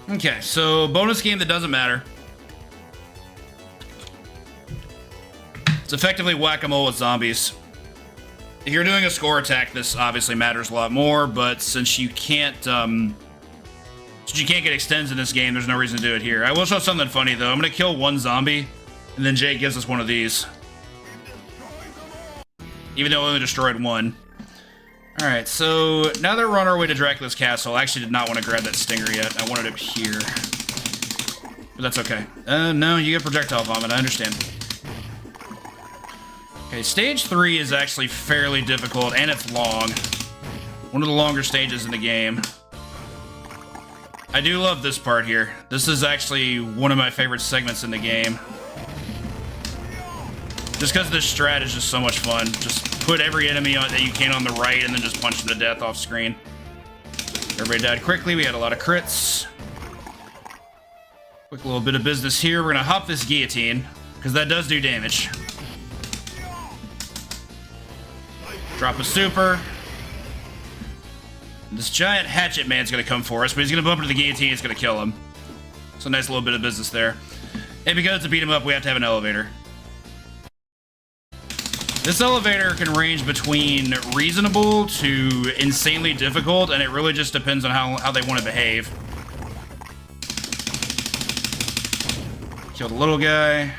Okay, so bonus game that doesn't matter. It's effectively whack-a-mole with zombies. If you're doing a score attack, this obviously matters a lot more, but since you can't get extends in this game, there's no reason to do it here. I will show something funny, though. I'm going to kill one zombie, and then Jake gives us one of these. Even though I only destroyed one. Alright, so now that we're on our way to Dracula's castle, I actually did not want to grab that stinger yet. I wanted it here. But that's okay. No, you get projectile vomit, I understand. Okay, stage 3 is actually fairly difficult, and it's long. One of the longer stages in the game. I do love this part here. This is actually one of my favorite segments in the game. Just because this strat is just so much fun. Just put every enemy that you can on the right and then just punch them to death off screen. Everybody died quickly. We had a lot of crits. Quick little bit of business here. We're going to hop this guillotine because that does do damage. Drop a super. This giant hatchet man's going to come for us, but he's going to bump into the guillotine. It's going to kill him. So nice little bit of business there. And because to beat him up, we have to have an elevator. This elevator can range between reasonable to insanely difficult, and it really just depends on how they want to behave. Kill the little guy.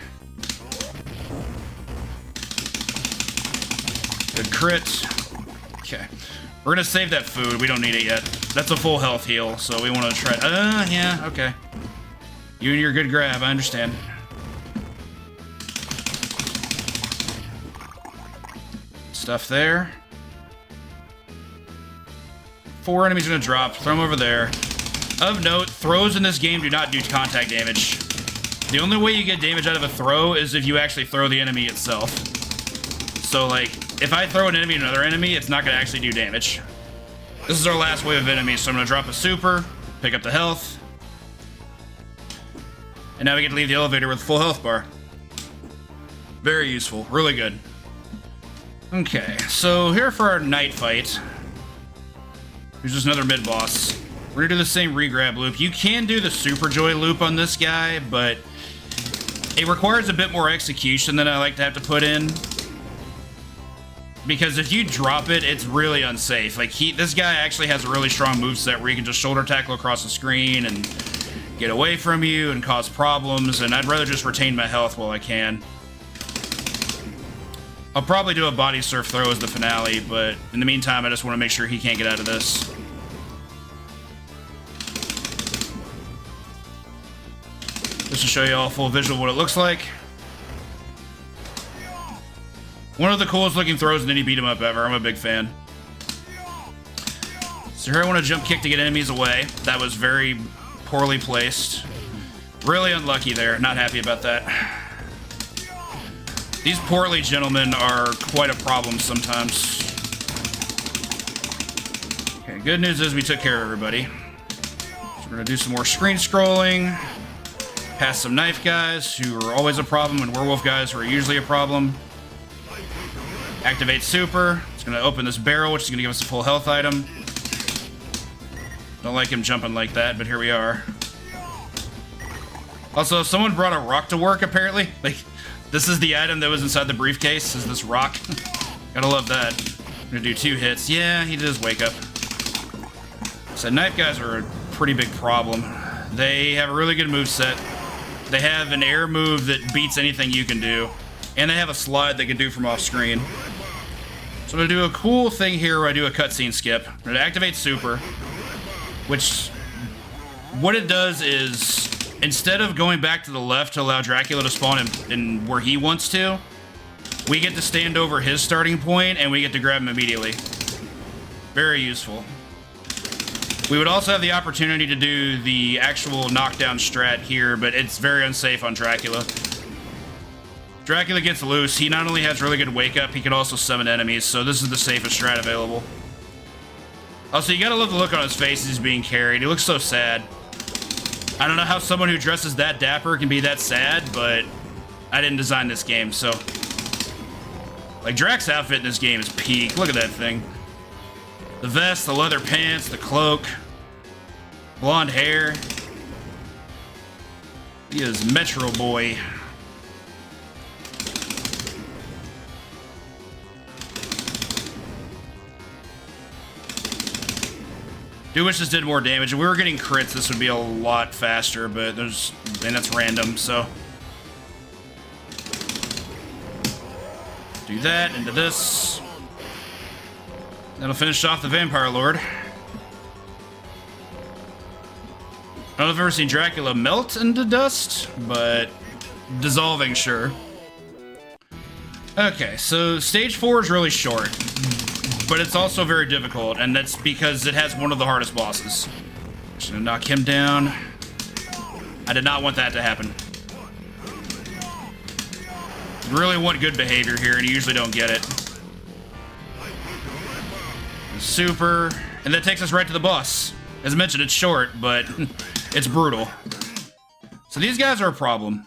Good crit. Okay. We're gonna save that food. We don't need it yet. That's a full health heal, so we want to try. Yeah, okay. You and your good grab, I understand. Stuff there. 4 enemies gonna drop. Throw them over there. Of note, throws in this game do not do contact damage. The only way you get damage out of a throw is if you actually throw the enemy itself. So, like, if I throw an enemy at another enemy, it's not gonna actually do damage. This is our last wave of enemies, so I'm gonna drop a super, pick up the health. And now we get to leave the elevator with a full health bar. Very useful. Really good. Okay, so here for our night fight. Here's just another mid-boss. We're gonna do the same re-grab loop. You can do the Super Joy loop on this guy, but it requires a bit more execution than I like to have to put in. Because if you drop it, it's really unsafe. Like, this guy actually has a really strong moveset where he can just shoulder tackle across the screen and get away from you and cause problems, and I'd rather just retain my health while I can. I'll probably do a body surf throw as the finale, but in the meantime, I just want to make sure he can't get out of this. Just to show you all a full visual of what it looks like. One of the coolest looking throws in any beat 'em up ever. I'm a big fan. So here I want to jump kick to get enemies away. That was very Poorly placed. Really unlucky there. Not happy about that. These poorly gentlemen are quite a problem sometimes. Okay, good news is we took care of everybody. So we're gonna do some more screen scrolling. Pass some knife guys, who are always a problem, and werewolf guys, who are usually a problem. Activate super. It's gonna open this barrel, which is gonna give us a full health item. Don't like him jumping like that, but here we are. Also, someone brought a rock to work, apparently. Like, this is the item that was inside the briefcase, is this rock. Gotta love that. I'm gonna do 2 hits. Yeah, he does wake up. So knife guys are a pretty big problem. They have a really good moveset. They have an air move that beats anything you can do. And they have a slide they can do from off screen. So I'm gonna do a cool thing here where I do a cutscene skip. I'm gonna activate super, which, what it does is, instead of going back to the left to allow Dracula to spawn in where he wants to, we get to stand over his starting point and we get to grab him immediately. Very useful. We would also have the opportunity to do the actual knockdown strat here, but it's very unsafe on Dracula. Dracula gets loose. He not only has really good wake up, he can also summon enemies, so this is the safest strat available. Also, you gotta love the look on his face as he's being carried. He looks so sad. I don't know how someone who dresses that dapper can be that sad, but I didn't design this game, so... Like, Drax's outfit in this game is peak. Look at that thing. The vest, the leather pants, the cloak, blonde hair. He is Metro Boy. Do wish this did more damage. If we were getting crits, this would be a lot faster, but there's, and that's random, so. Do that, into this. That'll finish off the Vampire Lord. I don't know if I've ever seen Dracula melt into dust, but dissolving, sure. Okay, so stage 4 is really short, but it's also very difficult, and that's because it has one of the hardest bosses. Just gonna knock him down. I did not want that to happen. You really want good behavior here, and you usually don't get it. Super, and that takes us right to the boss. As I mentioned, it's short, but it's brutal. So these guys are a problem.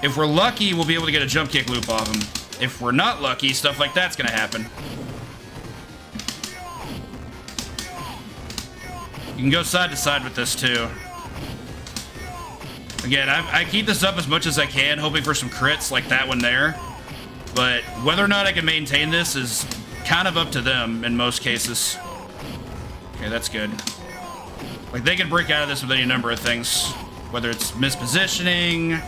If we're lucky, we'll be able to get a jump kick loop off them. If we're not lucky, stuff like that's gonna happen. You can go side to side with this too. Again, I keep this up as much as I can, hoping for some crits like that one there. But whether or not I can maintain this is kind of up to them in most cases. Okay, that's good. Like, they can break out of this with any number of things. Whether it's mispositioning.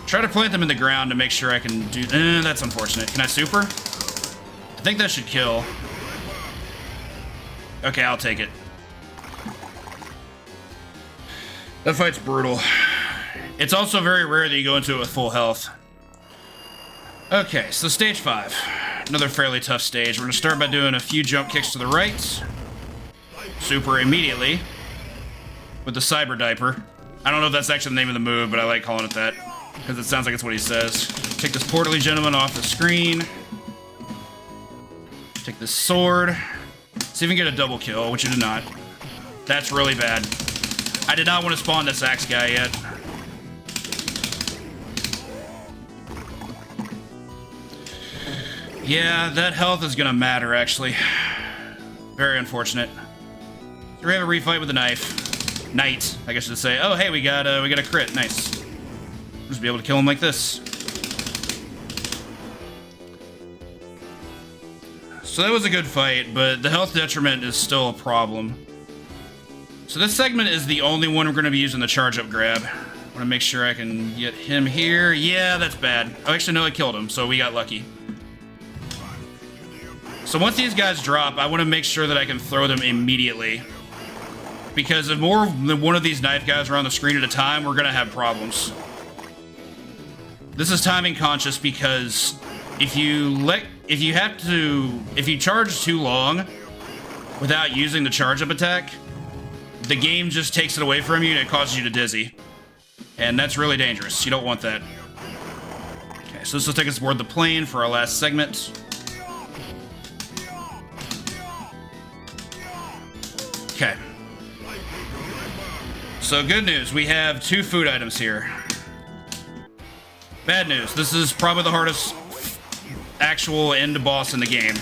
Try to plant them in the ground to make sure I can do... that's unfortunate. Can I super? I think that should kill. Okay, I'll take it. That fight's brutal. It's also very rare that you go into it with full health. Okay, so stage 5. Another fairly tough stage. We're gonna start by doing a few jump kicks to the right. Super immediately. With the cyber diaper. I don't know if that's actually the name of the move, but I like calling it that. Because it sounds like it's what he says. Take this portly gentleman off the screen. Take this sword. See if we can get a double kill, which you did not. That's really bad. I did not want to spawn this axe guy yet. Yeah, that health is gonna matter, actually. Very unfortunate. So we have a refight with a knife. Knight, I guess I should say. Oh, hey, we got a crit. Nice. Just be able to kill him like this. So that was a good fight, but the health detriment is still a problem. So this segment is the only one we're going to be using the charge up grab. I want to make sure I can get him here. Yeah, that's bad. Oh, actually, no, I killed him, so we got lucky. So once these guys drop, I want to make sure that I can throw them immediately. Because if more than one of these knife guys are on the screen at a time, we're going to have problems. This is timing conscious because if you charge too long, without using the charge up attack, the game just takes it away from you and it causes you to dizzy. And that's really dangerous. You don't want that. Okay, so this will take us aboard the plane for our last segment. Okay. So good news, we have 2 food items here. Bad news, this is probably the hardest actual end boss in the game.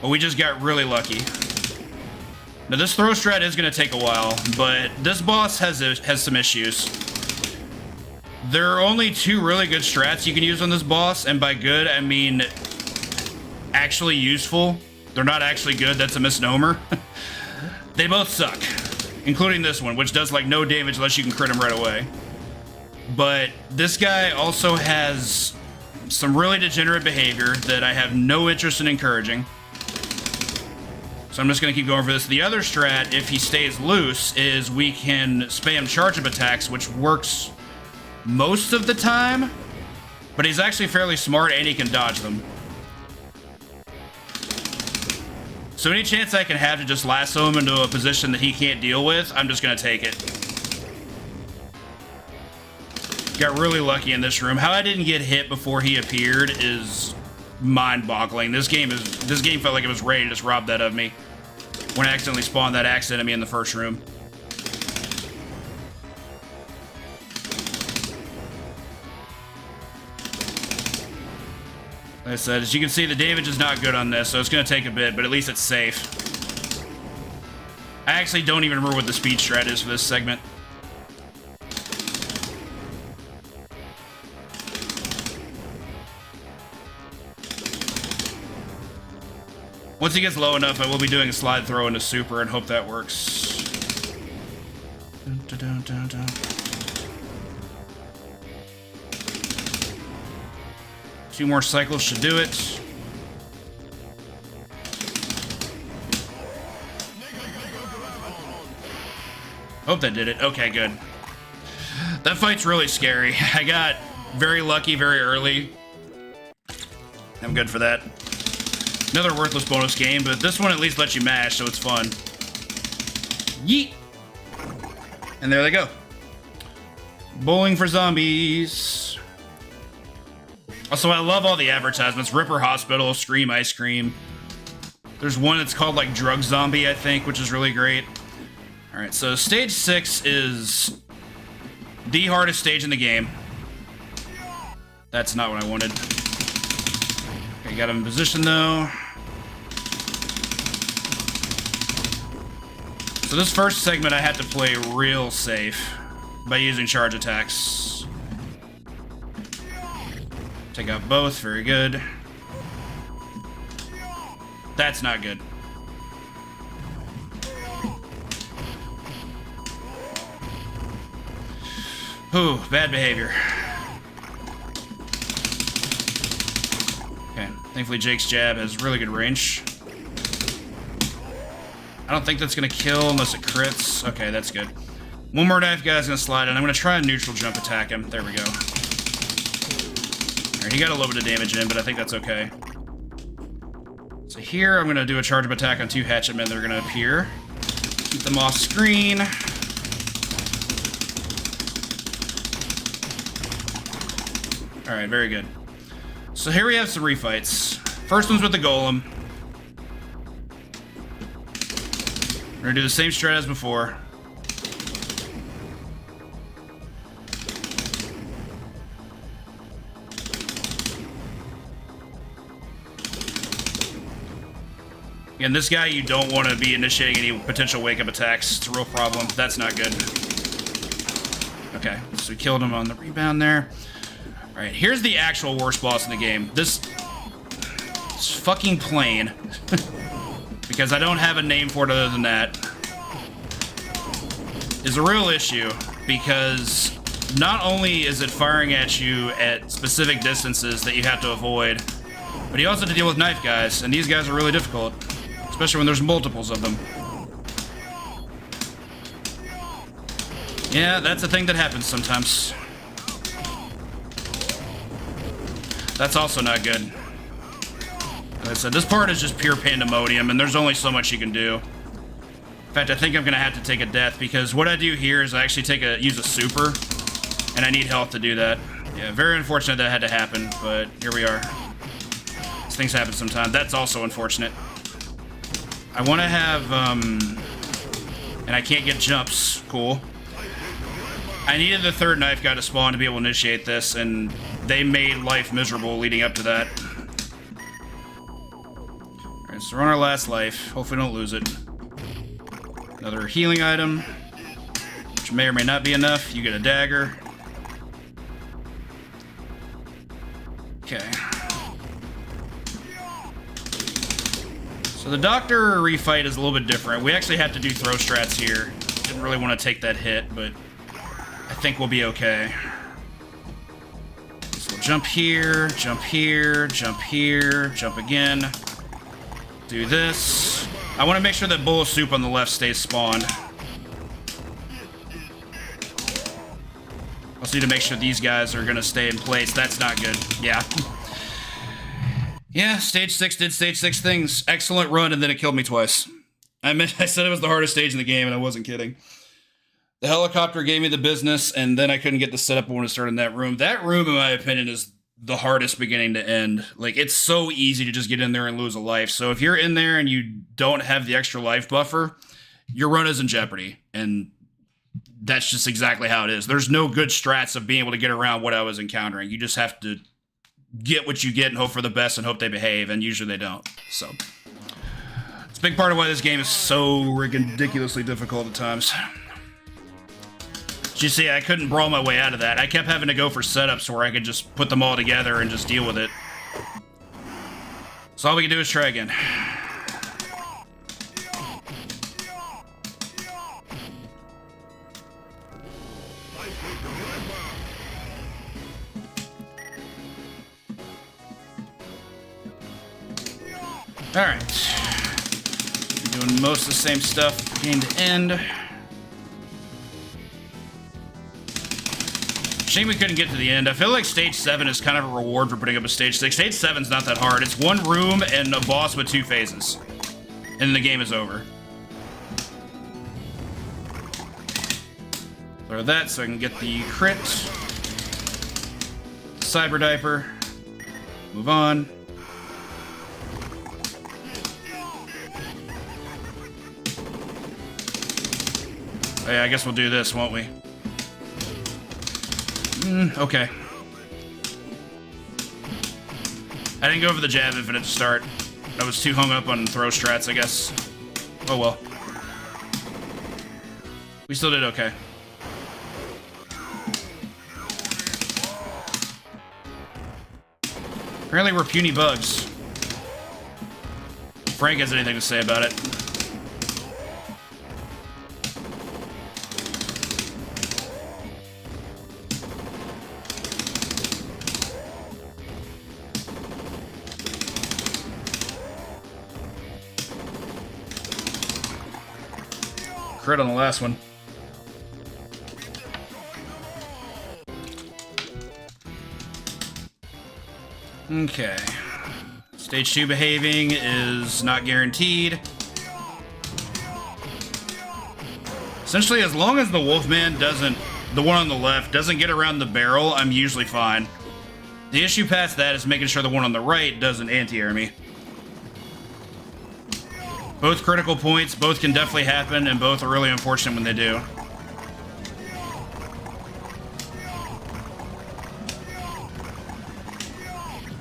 But we just got really lucky. Now this throw strat is going to take a while, but this boss has some issues. There are only 2 really good strats you can use on this boss, and by good, I mean actually useful. They're not actually good, that's a misnomer. They both suck, including this one, which does like no damage unless you can crit him right away. But this guy also has some really degenerate behavior that I have no interest in encouraging. So I'm just going to keep going over this. The other strat, if he stays loose, is we can spam charge-up attacks, which works most of the time, but he's actually fairly smart and he can dodge them. So any chance I can have to just lasso him into a position that he can't deal with, I'm just going to take it. Got really lucky in this room. How I didn't get hit before he appeared is mind-boggling. This game felt like it was ready to just rob that of me when I accidentally spawned that axe enemy in the first room. Like I said, as you can see, the damage is not good on this, so it's going to take a bit, but at least it's safe. I actually don't even remember what the speed strat is for this segment. Once he gets low enough, I will be doing a slide throw into super and hope that works. Dun, dun, dun, dun. Two more cycles should do it. Hope that did it. Okay, good. That fight's really scary. I got very lucky very early. I'm good for that. Another worthless bonus game, but this one at least lets you mash, so it's fun. Yeet! And there they go. Bowling for zombies. Also, I love all the advertisements. Ripper Hospital, Scream Ice Cream. There's one that's called, like, Drug Zombie, I think, which is really great. Alright, so stage 6 is the hardest stage in the game. That's not what I wanted. Okay, got him in position, though. So this first segment I had to play real safe by using charge attacks. Take out both, very good. That's not good. Ooh, bad behavior. Okay, thankfully Jake's jab has really good range. I don't think that's gonna kill unless it crits. Okay, that's good. One more knife guy's gonna slide in. I'm gonna try a neutral jump attack him. There we go. Alright, he got a little bit of damage in, but I think that's okay. So here, I'm gonna do a charge-up attack on 2 hatchet men that are gonna appear. Keep them off screen. Alright, very good. So here we have some refights. First one's with the golem. We're gonna do the same strat as before. Again, this guy, you don't want to be initiating any potential wake-up attacks. It's a real problem. That's not good. Okay, so we killed him on the rebound there. Alright, here's the actual worst boss in the game. This is fucking plain. Because I don't have a name for it other than that. Is a real issue, because not only is it firing at you at specific distances that you have to avoid, but you also have to deal with knife guys, and these guys are really difficult. Especially when there's multiples of them. Yeah, that's a thing that happens sometimes. That's also not good. Like I said, this part is just pure pandemonium, and there's only so much you can do. In fact, I think I'm gonna have to take a death, because what I do here is I actually use a super, and I need health to do that. Yeah, very unfortunate that had to happen, but here we are. These things happen sometimes. That's also unfortunate. I want to have, and I can't get jumps. Cool. I needed the third knife guy to spawn to be able to initiate this, and they made life miserable leading up to that. Alright, so we're on our last life. Hopefully we don't lose it. Another healing item, which may or may not be enough. You get a dagger. Okay. So the doctor refight is a little bit different. We actually have to do throw strats here. Didn't really want to take that hit, but I think we'll be okay. So we'll jump here, jump here, jump here, jump again. Do this. I want to make sure that bowl of soup on the left stays spawned. Also need to make sure these guys are going to stay in place. That's not good. Yeah. Yeah, stage 6 did stage 6 things. Excellent run, and then it killed me twice. I said it was the hardest stage in the game, and I wasn't kidding. The helicopter gave me the business, and then I couldn't get the setup when I started in that room. That room, in my opinion, is the hardest beginning to end. Like, it's so easy to just get in there and lose a life. So if you're in there and you don't have the extra life buffer, your run is in jeopardy. And that's just exactly how it is. There's no good strats of being able to get around what I was encountering. You just have to get what you get and hope for the best and hope they behave, and usually they don't. So it's a big part of why this game is so ridiculously difficult at times. As you see, I couldn't brawl my way out of that. I kept having to go for setups where I could just put them all together and just deal with it. So all we can do is try again. Alright. Doing most of the same stuff beginning to end. Shame we couldn't get to the end. I feel like stage 7 is kind of a reward for putting up a stage 6. Stage 7's not that hard. It's one room and a boss with 2 phases. And the game is over. Throw that so I can get the crit. Cyber diaper. Move on. Oh yeah, I guess we'll do this, won't we? Okay. I didn't go for the jab infinite to start. I was too hung up on throw strats, I guess. Oh well. We still did okay. Apparently we're puny bugs. Frank has anything to say about it. Crit on the last one. Okay. Stage 2 behaving is not guaranteed. Essentially, as long as the Wolfman doesn't, the one on the left, doesn't get around the barrel, I'm usually fine. The issue past that is making sure the one on the right doesn't anti-air me. Both critical points, both can definitely happen, and both are really unfortunate when they do.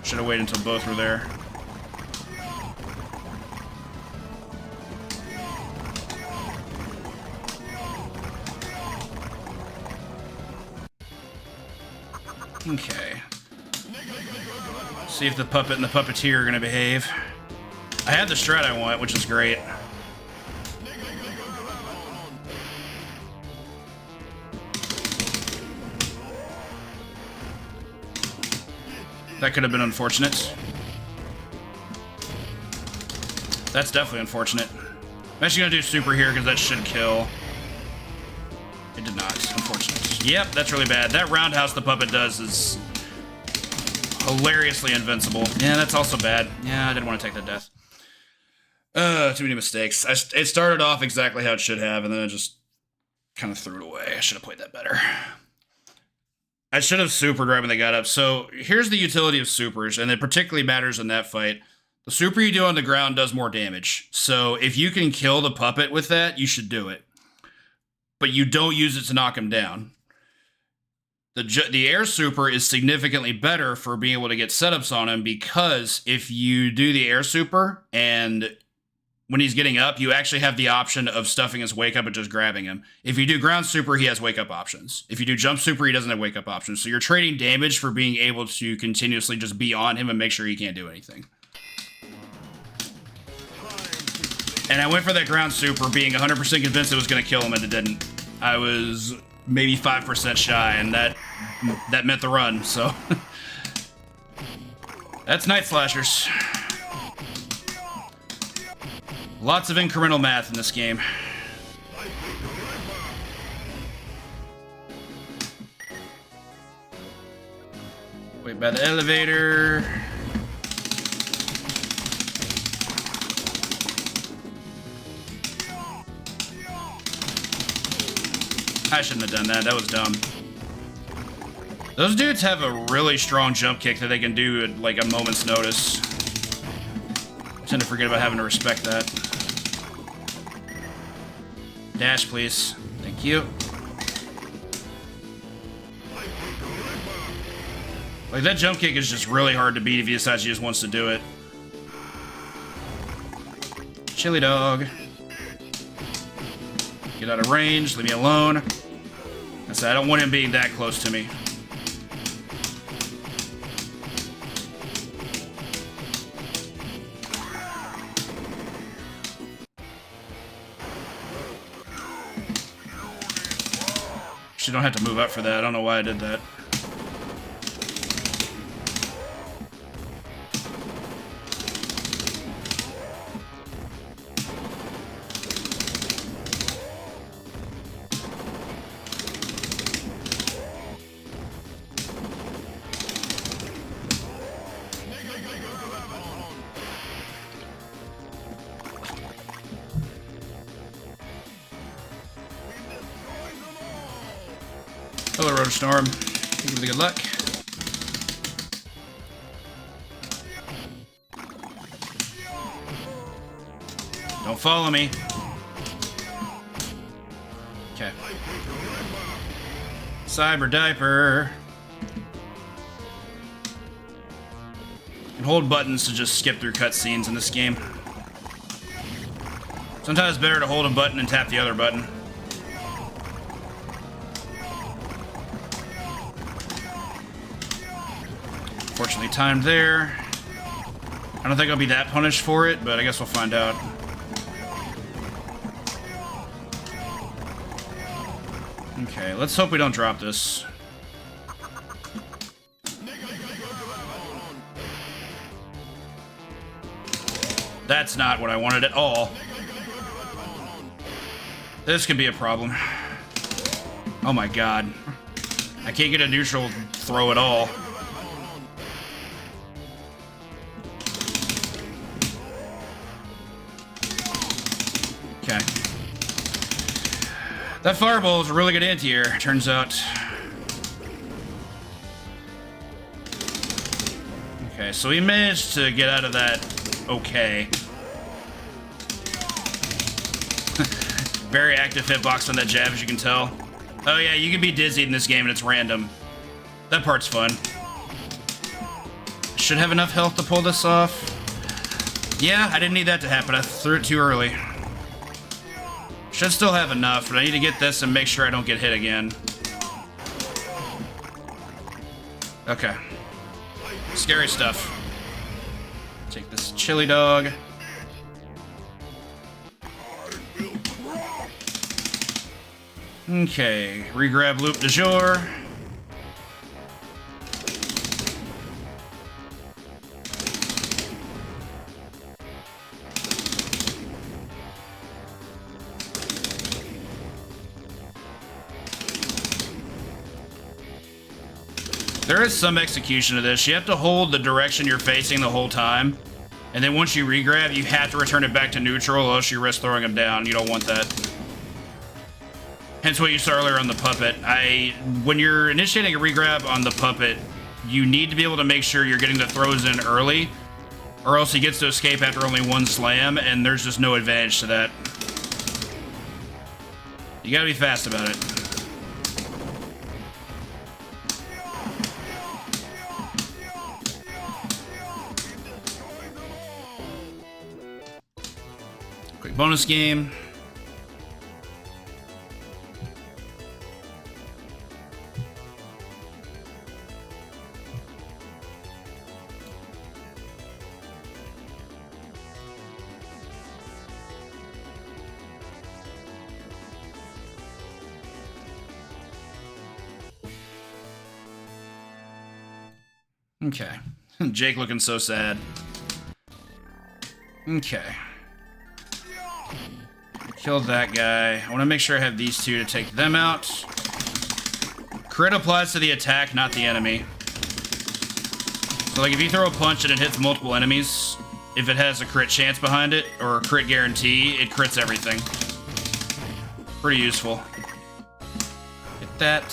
Should have waited until both were there. Okay. See if the puppet and the puppeteer are going to behave. I had the strat I want, which is great. That could have been unfortunate. That's definitely unfortunate. I'm actually gonna do super here because that should kill. It did not, unfortunate. Yep, that's really bad. That roundhouse the puppet does is hilariously invincible. Yeah, that's also bad. Yeah, I didn't want to take that death. Too many mistakes. It started off exactly how it should have, and then I just kind of threw it away. I should have played that better. I should have supered right when they got up. So here's the utility of supers, and it particularly matters in that fight. The super you do on the ground does more damage. So if you can kill the puppet with that, you should do it. But you don't use it to knock him down. The air super is significantly better for being able to get setups on him, because if you do the air super and when he's getting up, you actually have the option of stuffing his wake up and just grabbing him. If you do ground super, he has wake up options. If you do jump super, he doesn't have wake up options. So you're trading damage for being able to continuously just be on him and make sure he can't do anything. And I went for that ground super, being 100% convinced it was going to kill him, and it didn't. I was maybe 5% shy, and that meant the run, so. That's Night Slashers. Lots of incremental math in this game. Wait by the elevator. I shouldn't have done that. That was dumb. Those dudes have a really strong jump kick that they can do at like a moment's notice. I tend to forget about having to respect that. Dash, please. Thank you. Like, that jump kick is just really hard to beat if he decides he just wants to do it. Chili dog. Get out of range. Leave me alone. I said I don't want him being that close to me. You don't have to move up for that. I don't know why I did that. Hello, Rotor Storm. Thank you for the good luck. Don't follow me. Okay. Cyber Diaper. And hold buttons to just skip through cutscenes in this game. Sometimes it's better to hold a button and tap the other button. Fortunately timed there. I don't think I'll be that punished for it, but I guess we'll find out. Okay, let's hope we don't drop this. That's not what I wanted at all. This could be a problem. Oh my god. I can't get a neutral throw at all. Okay. That fireball is a really good anti-air, turns out. Okay, so we managed to get out of that okay. Very active hitbox on that jab, as you can tell. Oh yeah, you can be dizzied in this game and it's random. That part's fun. Should have enough health to pull this off. Yeah, I didn't need that to happen. I threw it too early. Should still have enough, but I need to get this and make sure I don't get hit again. Okay. Scary stuff. Take this chili dog. Okay, regrab loop de jour. There is some execution of this. You have to hold the direction you're facing the whole time. And then once you regrab, you have to return it back to neutral, or else you risk throwing them down. You don't want that. Hence what you saw earlier on the puppet. When you're initiating a regrab on the puppet, you need to be able to make sure you're getting the throws in early, or else he gets to escape after only one slam, and there's just no advantage to that. You gotta be fast about it. Quick bonus game. Okay. Jake looking so sad. Okay. Killed that guy. I want to make sure I have these two to take them out. Crit applies to the attack, not the enemy. So, like, if you throw a punch and it hits multiple enemies, if it has a crit chance behind it, or a crit guarantee, it crits everything. Pretty useful. Hit that.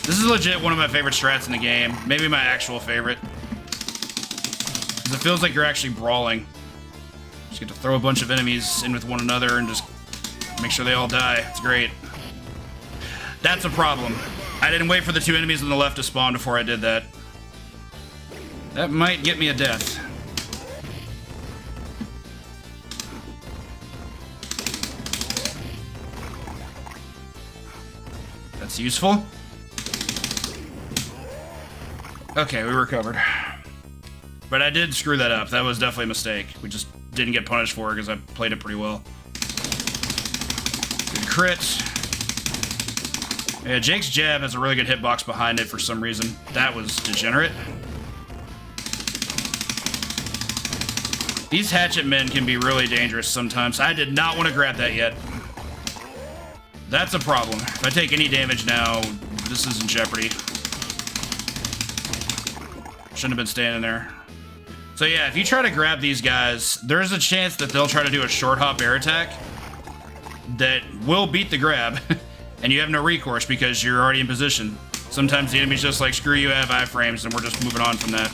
This is legit one of my favorite strats in the game. Maybe my actual favorite. Because it feels like you're actually brawling. Just get to throw a bunch of enemies in with one another and just make sure they all die. It's great. That's a problem. I didn't wait for the two enemies on the left to spawn before I did that. That might get me a death. That's useful. Okay, we recovered. But I did screw that up. That was definitely a mistake. We just didn't get punished for it because I played it pretty well. Good crit. Yeah, Jake's jab has a really good hitbox behind it for some reason. That was degenerate. These hatchet men can be really dangerous sometimes. I did not want to grab that yet. That's a problem. If I take any damage now, this is in jeopardy. Shouldn't have been standing there. So yeah, if you try to grab these guys, there's a chance that they'll try to do a short hop air attack that will beat the grab, and you have no recourse because you're already in position. Sometimes the enemy's just like, screw you, I have iframes, and we're just moving on from that.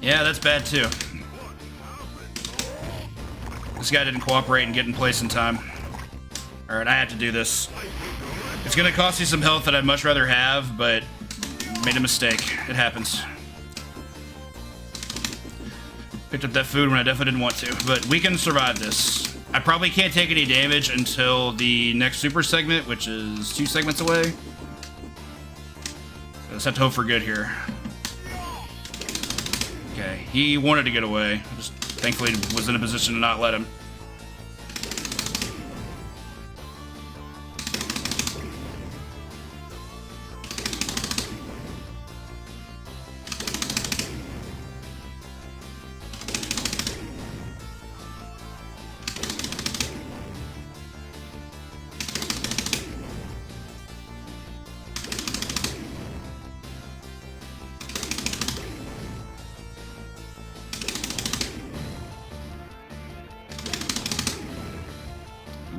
Yeah, that's bad too. This guy didn't cooperate and get in place in time. Alright, I have to do this. It's gonna cost you some health that I'd much rather have, but made a mistake. It happens. Picked up that food when I definitely didn't want to, but we can survive this. I probably can't take any damage until the next super segment, which is 2 segments away. I just have to hope for good here. Okay, he wanted to get away. I just thankfully was in a position to not let him.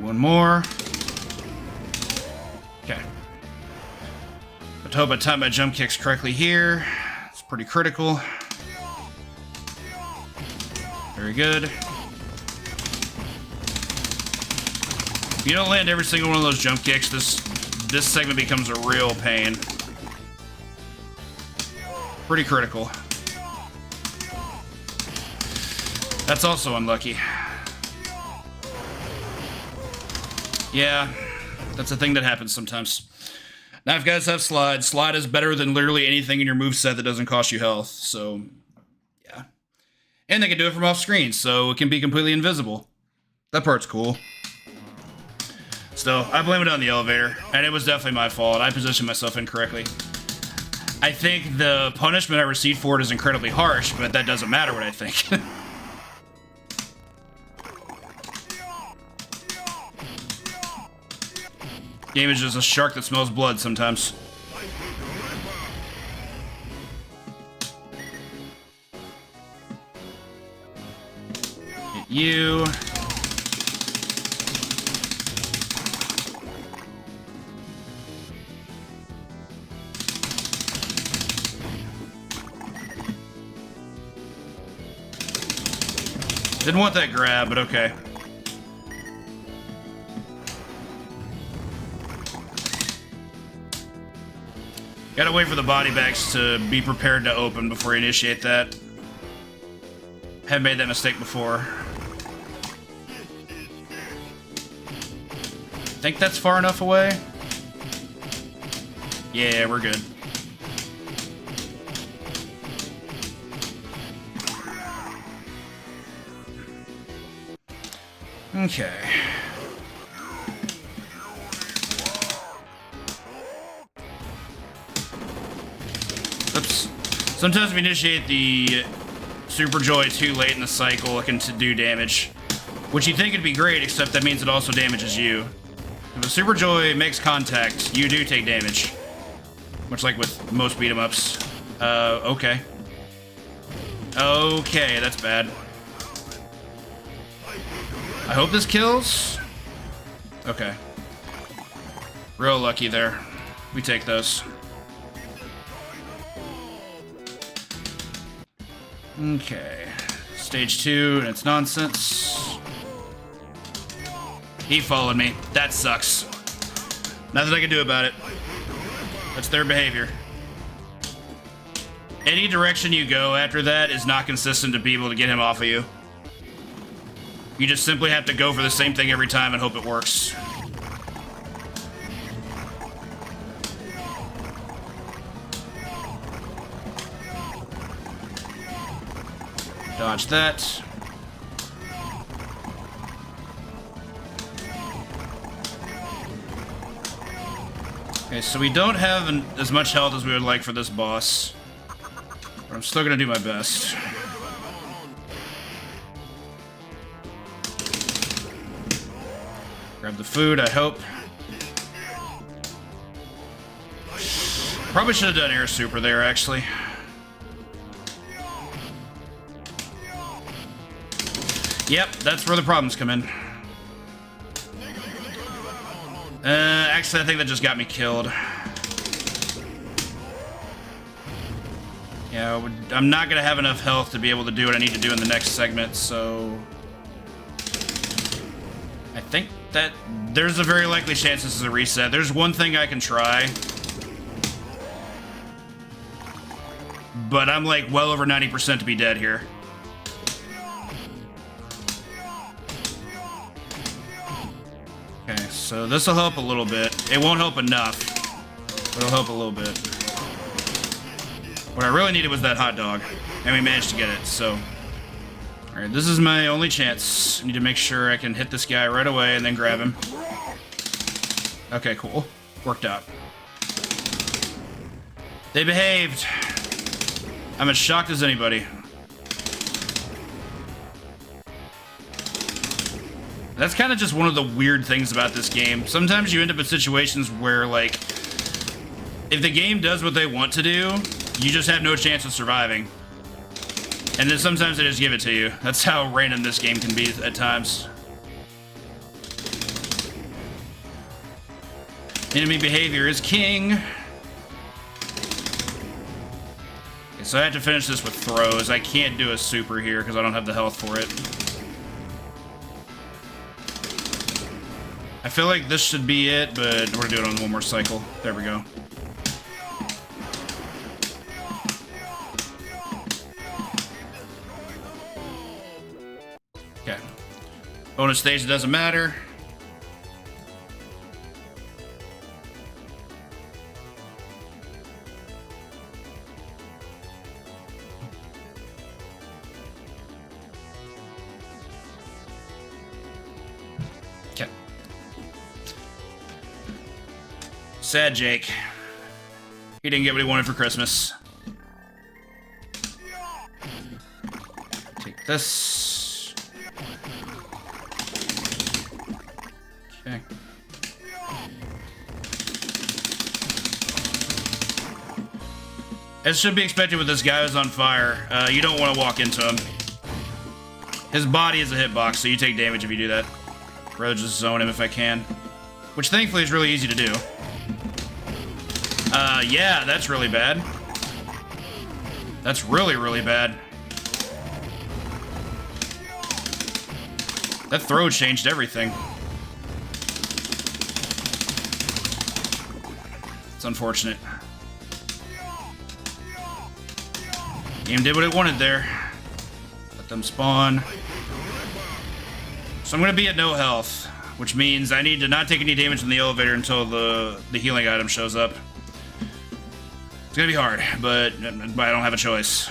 One more. Okay. I hope I timed my jump kicks correctly here. It's pretty critical. Very good. If you don't land every single one of those jump kicks, this segment becomes a real pain. Pretty critical. That's also unlucky. Yeah, that's a thing that happens sometimes. Now, if guys have slide, slide is better than literally anything in your moveset that doesn't cost you health, so yeah. And they can do it from off screen, so it can be completely invisible. That part's cool. Still, I blame it on the elevator, and it was definitely my fault. I positioned myself incorrectly. I think the punishment I received for it is incredibly harsh, but that doesn't matter what I think. Game is just a shark that smells blood sometimes. Hit you. Didn't want that grab, but okay. Gotta wait for the body bags to be prepared to open before you initiate that. Have made that mistake before. Think that's far enough away? Yeah, we're good. Okay. Oops. Sometimes if you initiate the Super Joy too late in the cycle, it can do damage. Which you'd think would be great, except that means it also damages you. If a Super Joy makes contact, you do take damage. Much like with most beat-em-ups. Okay. Okay, that's bad. I hope this kills. Okay. Real lucky there. We take those. Okay. Stage 2, and it's nonsense. He followed me. That sucks. Nothing I can do about it. That's their behavior. Any direction you go after that is not consistent to be able to get him off of you. You just simply have to go for the same thing every time and hope it works. Dodge that. Okay, so we don't have as much health as we would like for this boss. But I'm still gonna do my best. Grab the food, I hope. Probably should have done air super there, actually. Yep, that's where the problems come in. Actually, I think that just got me killed. Yeah, I'm not gonna have enough health to be able to do what I need to do in the next segment, so... I think that there's a very likely chance this is a reset. There's one thing I can try. But I'm like well over 90% to be dead here. Okay, so this will help a little bit. It won't help enough, but it'll help a little bit. What I really needed was that hot dog, and we managed to get it, so... Alright, this is my only chance. I need to make sure I can hit this guy right away and then grab him. Okay, cool. Worked out. They behaved. I'm as shocked as anybody. That's kind of just one of the weird things about this game. Sometimes you end up in situations where, like, if the game does what they want to do, you just have no chance of surviving. And then sometimes they just give it to you. That's how random this game can be at times. Enemy behavior is king. Okay, so I have to finish this with throws. I can't do a super here because I don't have the health for it. I feel like this should be it, but we're gonna do it on one more cycle. There we go. Okay. Bonus stage, it doesn't matter. Okay. Sad Jake. He didn't get what he wanted for Christmas. Take this. Okay. As should be expected with this guy who's on fire, you don't want to walk into him. His body is a hitbox, so you take damage if you do that. I'd rather just zone him if I can. Which thankfully is really easy to do. Yeah, that's really bad. That's really, really bad. That throw changed everything. It's unfortunate. Game did what it wanted there. Let them spawn. So I'm gonna be at no health, which means I need to not take any damage from the elevator until the healing item shows up. It's gonna be hard, but I don't have a choice.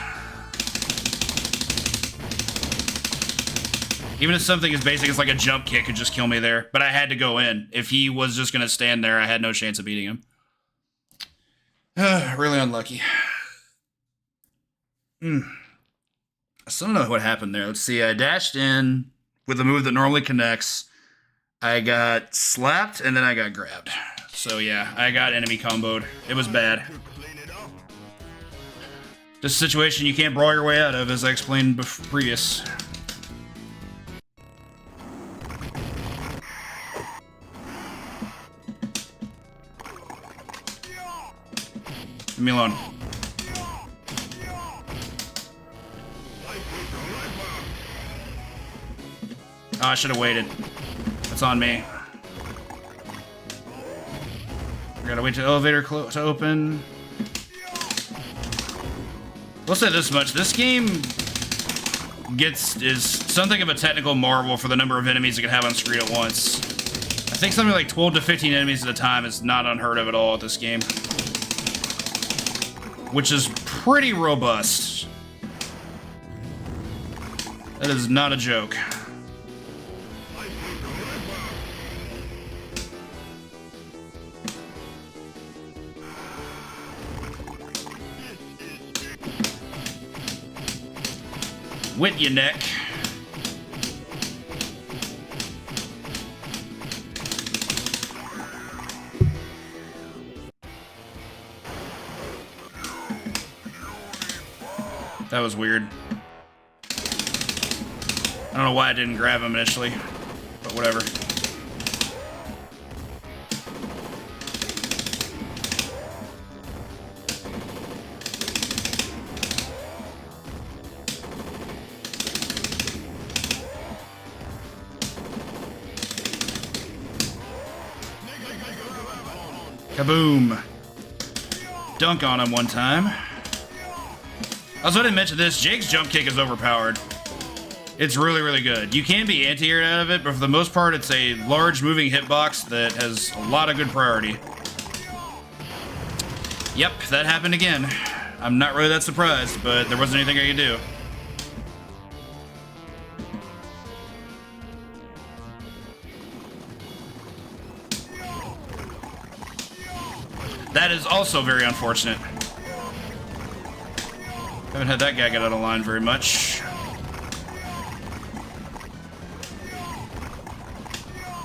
Even if something as basic as like a jump kick could just kill me there, but I had to go in. If he was just gonna stand there, I had no chance of beating him. Really unlucky. I still don't know what happened there. Let's see, I dashed in with a move that normally connects. I got slapped, and then I got grabbed. So yeah, I got enemy comboed. It was bad. This situation you can't brawl your way out of, as I explained previous. Leave me alone. Oh, I should have waited. That's on me. We gotta wait till the elevator to open. We'll say this much. This game is something of a technical marvel for the number of enemies it can have on screen at once. I think something like 12 to 15 enemies at a time is not unheard of at all at this game. Which is pretty robust. That is not a joke. Wit your neck. That was weird. I don't know why I didn't grab him initially, but whatever. Kaboom. Dunk on him one time. I also didn't mention this, Jake's jump kick is overpowered. It's really, really good. You can be anti-aired out of it, but for the most part, it's a large moving hitbox that has a lot of good priority. Yep, that happened again. I'm not really that surprised, but there wasn't anything I could do. That is also very unfortunate. Haven't had that guy get out of line very much.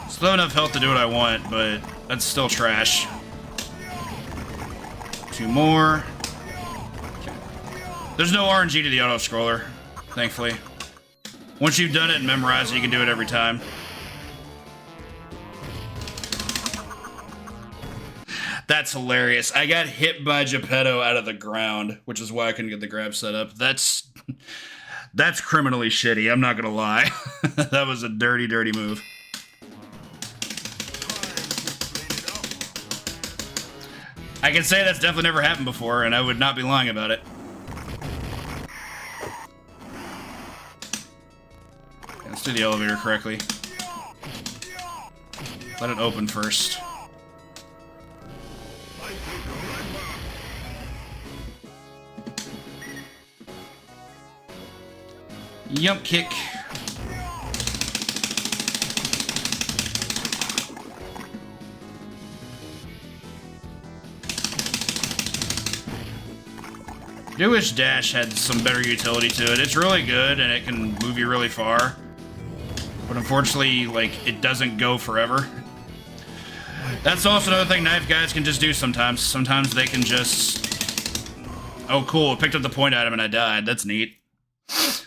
It's low enough health to do what I want, but that's still trash. Two more. Okay. There's no RNG to the auto-scroller, thankfully. Once you've done it and memorized it, you can do it every time. That's hilarious. I got hit by Geppetto out of the ground, which is why I couldn't get the grab set up. That's criminally shitty, I'm not gonna lie. That was a dirty, dirty move. I can say that's definitely never happened before, and I would not be lying about it. Let's do the elevator correctly. Let it open first. Jump kick. I wish dash had some better utility to it. It's really good and it can move you really far. But unfortunately, like, it doesn't go forever. That's also another thing knife guys can just do sometimes. Sometimes they can just... Oh, cool. I picked up the point item and I died. That's neat. I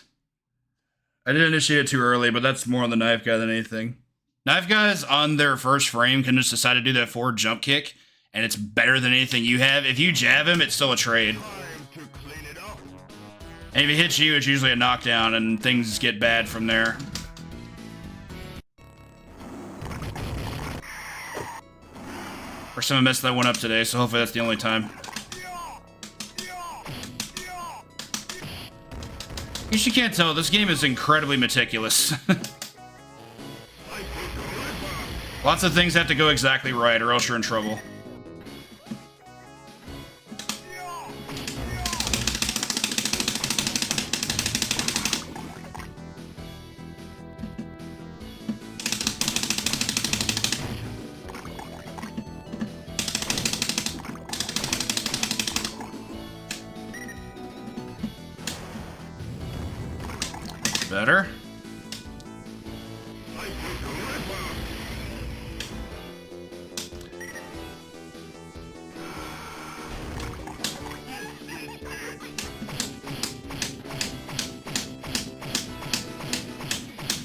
didn't initiate it too early, but that's more on the knife guy than anything. Knife guys on their first frame can just decide to do that forward jump kick, and it's better than anything you have. If you jab him, it's still a trade. And if he hits you, it's usually a knockdown, and things get bad from there. Or someone messed that one up today, so hopefully that's the only time. You can't tell, this game is incredibly meticulous. Lots of things have to go exactly right, or else you're in trouble. Better.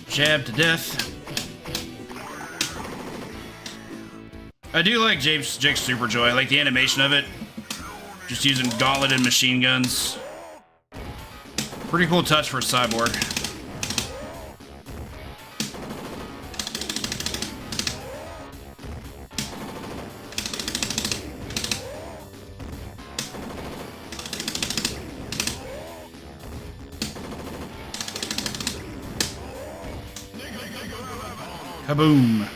Jab to death. I do like Jake's Superjoy. I like the animation of it. Just using gauntlet and machine guns. Pretty cool touch for a cyborg. Kaboom.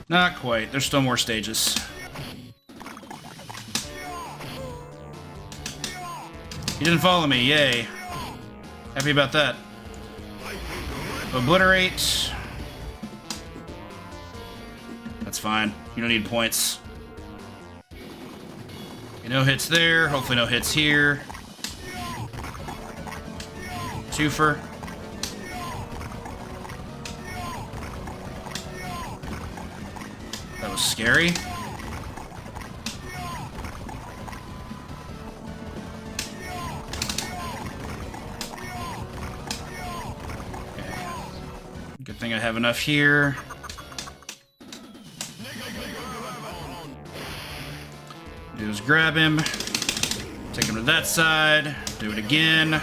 Not quite. There's still more stages. He didn't follow me. Yay. Happy about that. Obliterate. That's fine. You don't need points. No hits there. Hopefully no hits here. Twofer. That was scary. Okay. Good thing I have enough here. Do is grab him, take him to that side, do it again.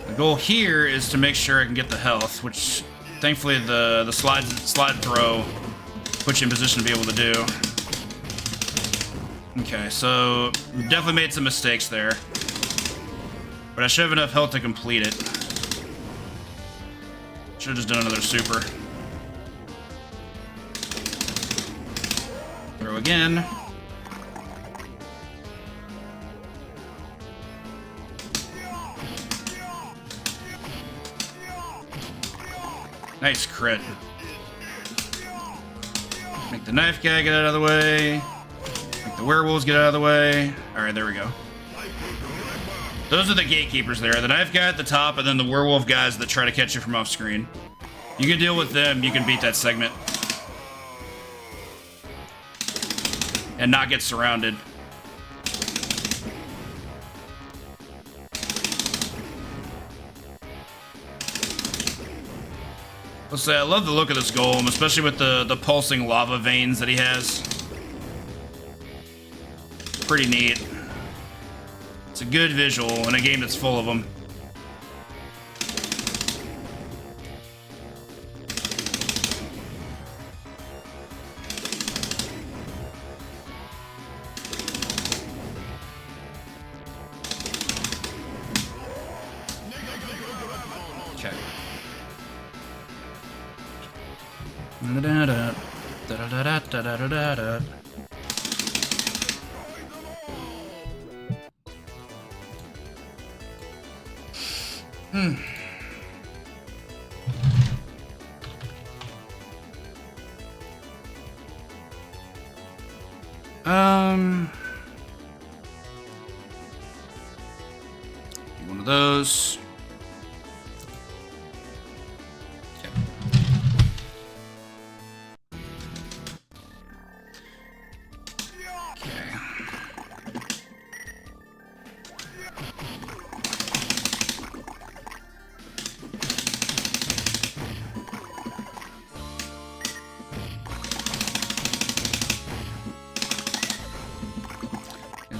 The goal here is to make sure I can get the health, which thankfully the slide throw puts you in position to be able to do. Okay, so definitely made some mistakes there, but I should have enough health to complete it. Should have just done another super. Throw again. Nice crit. Make the knife guy get out of the way. Make the werewolves get out of the way. Alright, there we go. Those are the gatekeepers there. The knife guy at the top, and then the werewolf guys that try to catch you from off screen. You can deal with them, you can beat that segment. And not get surrounded. Let's say I love the look of this golem, especially with the pulsing lava veins that he has. Pretty neat. It's a good visual in a game that's full of them. Okay. One of those. Okay.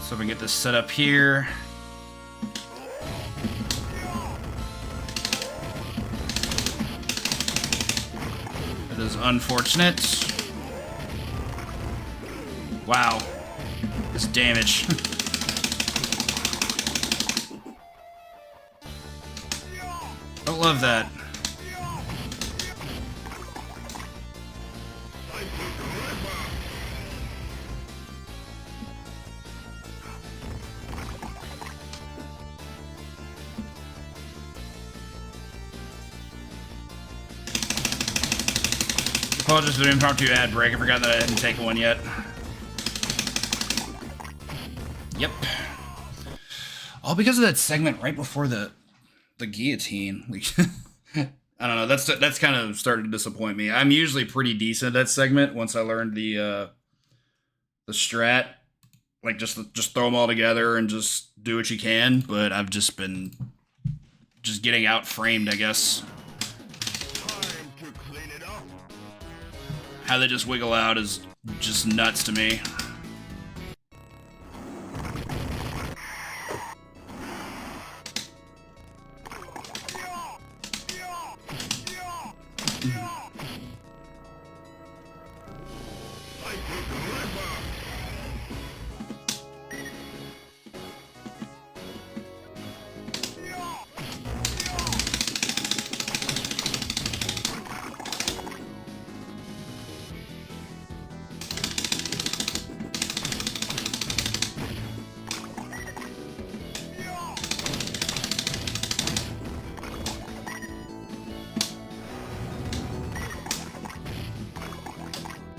So we get this set up here. That is unfortunate. Wow. This damage. Don't love that. Apologies for the impromptu ad break. I forgot that I hadn't taken one yet. Yep. All because of that segment right before the guillotine. I don't know. That's kind of started to disappoint me. I'm usually pretty decent at that segment once I learned the strat. Like just throw them all together and just do what you can. But I've just been getting out framed, I guess. How they just wiggle out is just nuts to me.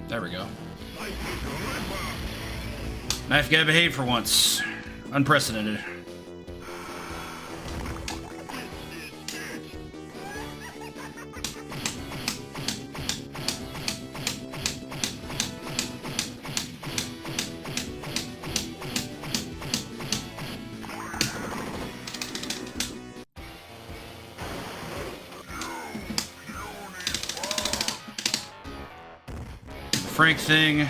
There we go. Knife guy behaved for once. Unprecedented. Frank thing.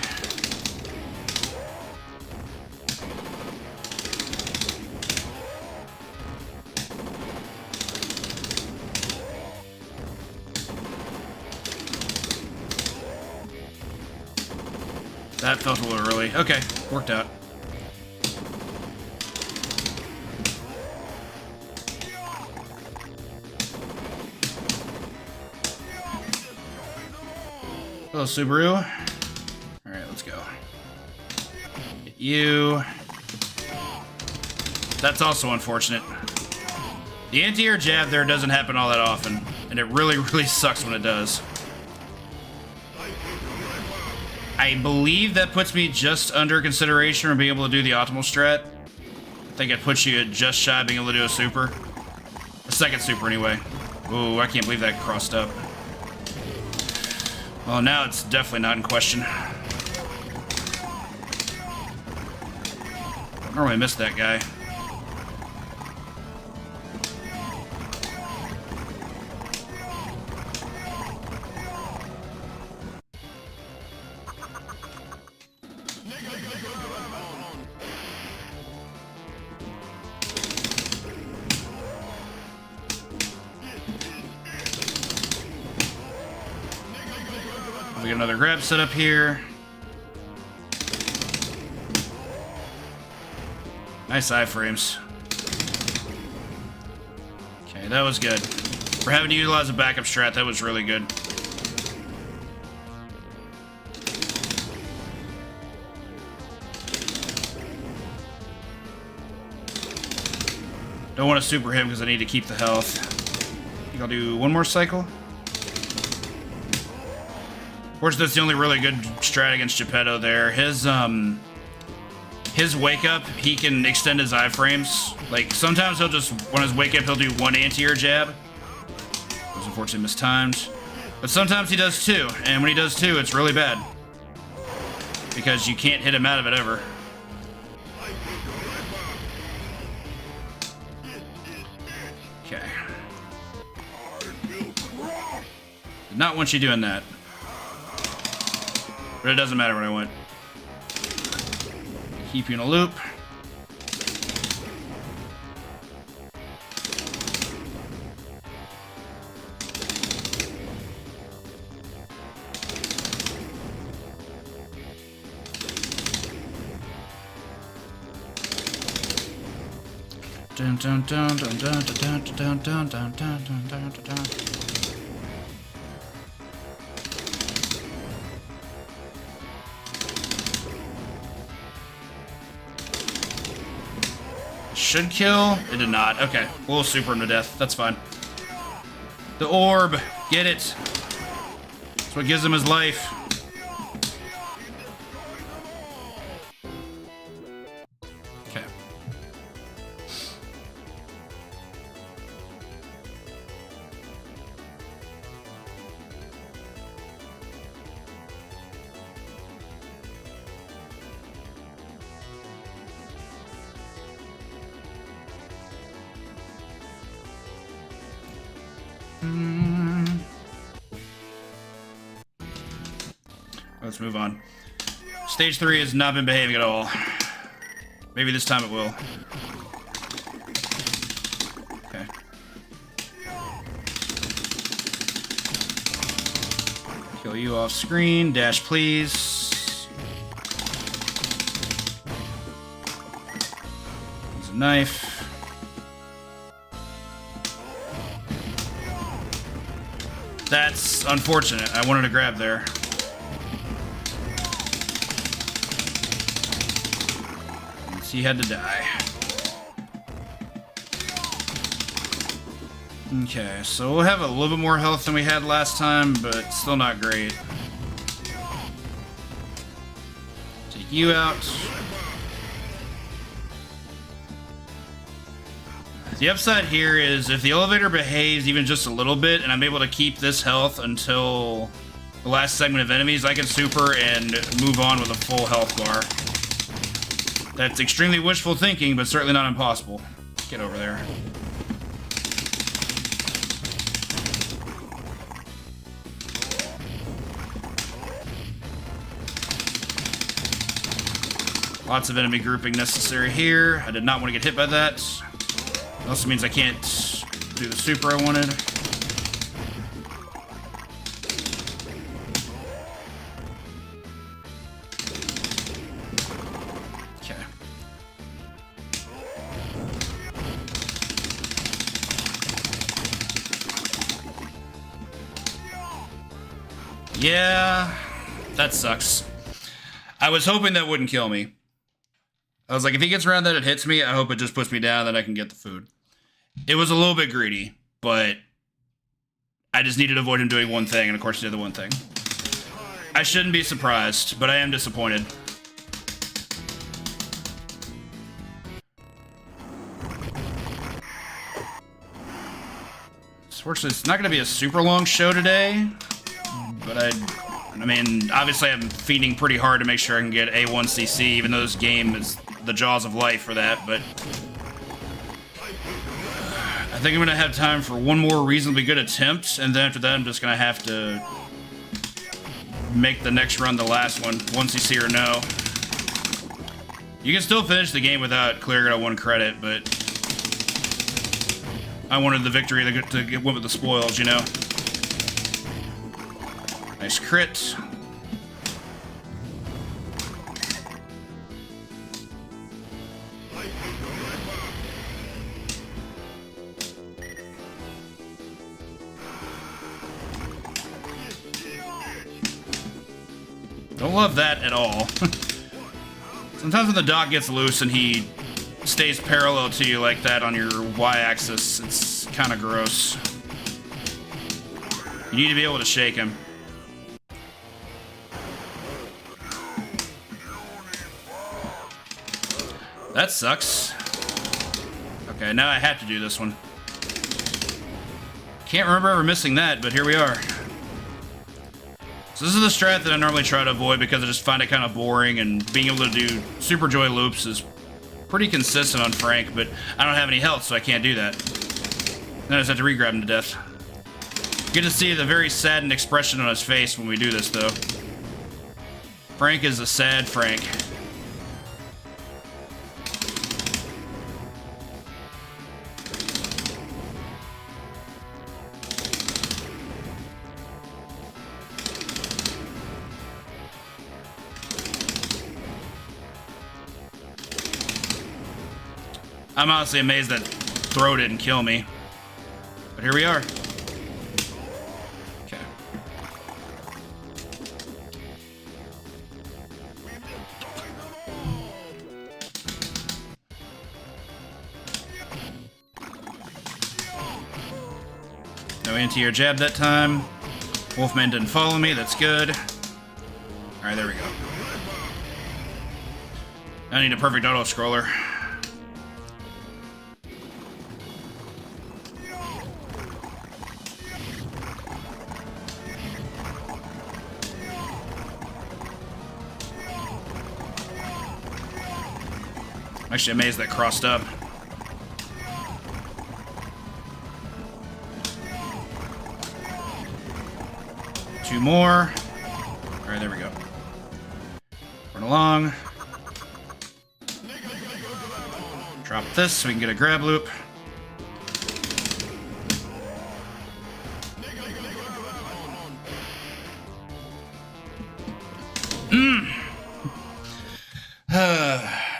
That felt a little early. Okay, worked out. Hello, Subaru. Alright, let's go. Get you. That's also unfortunate. The anti-air jab there doesn't happen all that often, and it really, really sucks when it does. I believe that puts me just under consideration for being able to do the optimal strat. I think it puts you at just shy of being able to do a super. A second super, anyway. Ooh, I can't believe that crossed up. Well, now it's definitely not in question. Don't normally miss that guy. We got another grab set up here. Nice iframes. Okay, that was good. For having to utilize a backup strat, that was really good. Don't want to super him because I need to keep the health. I think I'll do one more cycle. Of course, that's the only really good strat against Geppetto there. His his wake up, he can extend his iframes. Like, sometimes he'll just, when his wake up, he'll do one anti-air jab. It was unfortunately mistimed. But sometimes he does two, and when he does two, it's really bad. Because you can't hit him out of it ever. Okay. Did not want you doing that. But it doesn't matter what I want. Keep you in a loop. Dun dun dun dun dun dun dun dun dun dun dun dun dun. Should kill. It did not. Okay, we'll super him to death. That's fine. The orb. Get it. That's what gives him his life. Okay. Let's move on. Stage 3 has not been behaving at all. Maybe this time it will. Okay. Kill you off screen. Dash, please. There's a knife. That's unfortunate. I wanted to grab there. He had to die. Okay, so we'll have a little bit more health than we had last time, but still not great. Take you out. The upside here is if the elevator behaves even just a little bit and I'm able to keep this health until the last segment of enemies, I can super and move on with a full health bar. That's extremely wishful thinking, but certainly not impossible. Get over there. Lots of enemy grouping necessary here. I did not want to get hit by that. It also means I can't do the super I wanted. Yeah, that sucks. I was hoping that wouldn't kill me. I was like, if he gets around that it hits me, I hope it just puts me down, then I can get the food. It was a little bit greedy, but I just needed to avoid him doing one thing, and of course he did the one thing. I shouldn't be surprised, but I am disappointed. Fortunately, it's not going to be a super long show today. But I mean, obviously I'm feeding pretty hard to make sure I can get A1CC, even though this game is the jaws of life for that, but I think I'm going to have time for one more reasonably good attempt, and then after that I'm just going to have to make the next run the last one, 1CC or no. You can still finish the game without clearing it on 1 credit, but I wanted the victory to get win with the spoils, you know? Nice crit. Don't love that at all. Sometimes when the dot gets loose and he stays parallel to you like that on your y-axis, it's kind of gross. You need to be able to shake him. That sucks. Okay, now I have to do this one. Can't remember ever missing that, but here we are. So this is the strat that I normally try to avoid because I just find it kind of boring, and being able to do Super Joy loops is pretty consistent on Frank, but I don't have any health, so I can't do that. Then I just have to re-grab him to death. Good to see the very saddened expression on his face when we do this, though. Frank is a sad Frank. I'm honestly amazed that throw didn't kill me. But here we are. Okay. No anti-air jab that time. Wolfman didn't follow me, that's good. Alright, there we go. I need a perfect auto-scroller. Actually amazed that crossed up. Two more. Alright, there we go. Run along. Drop this so we can get a grab loop.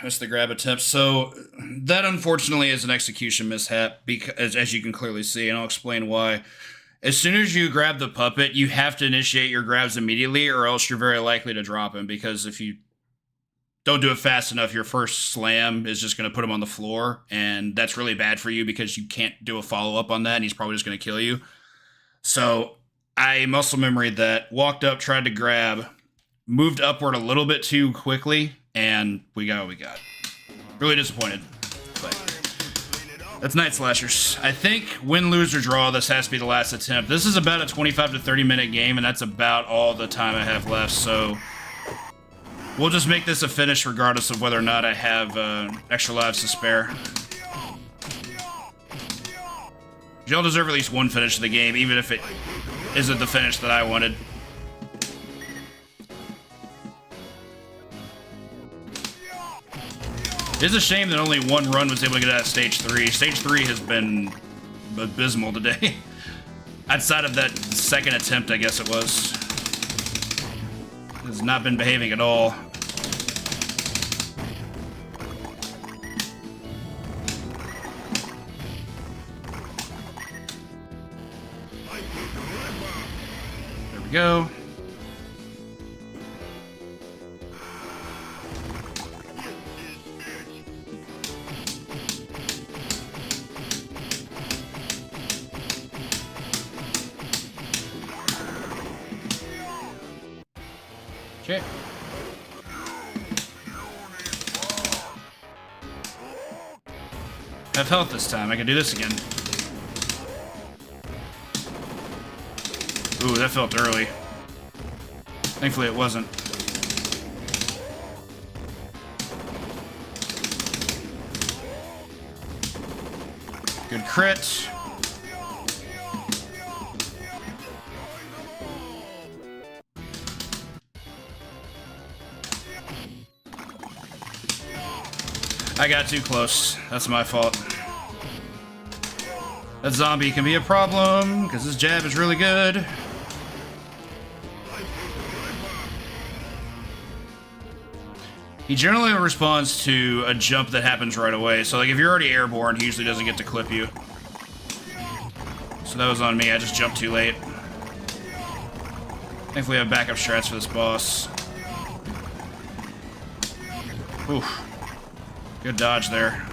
Missed the grab attempt. So that unfortunately is an execution mishap, because as you can clearly see, and I'll explain why. As soon as you grab the puppet, you have to initiate your grabs immediately, or else you're very likely to drop him, because if you don't do it fast enough, your first slam is just going to put him on the floor, and that's really bad for you because you can't do a follow-up on that, and he's probably just going to kill you. So I muscle memoried that, walked up, tried to grab, moved upward a little bit too quickly, and we got what we got. Really disappointed, but that's Night Slashers. I think win, lose, or draw, this has to be the last attempt. This is about a 25 to 30 minute game, and that's about all the time I have left, so we'll just make this a finish regardless of whether or not I have extra lives to spare. Y'all deserve at least one finish of the game, even if it isn't the finish that I wanted. It's a shame that only one run was able to get out of Stage 3. Stage 3 has been abysmal today. Outside of that second attempt, I guess it was. It has not been behaving at all. There we go. Okay. Have health this time. I can do this again. Ooh, that felt early. Thankfully it wasn't. Good crit. I got too close. That's my fault. That zombie can be a problem, because his jab is really good. He generally responds to a jump that happens right away, so like if you're already airborne, he usually doesn't get to clip you. So that was on me, I just jumped too late. Thankfully I have backup strats for this boss. Oof. Good dodge there.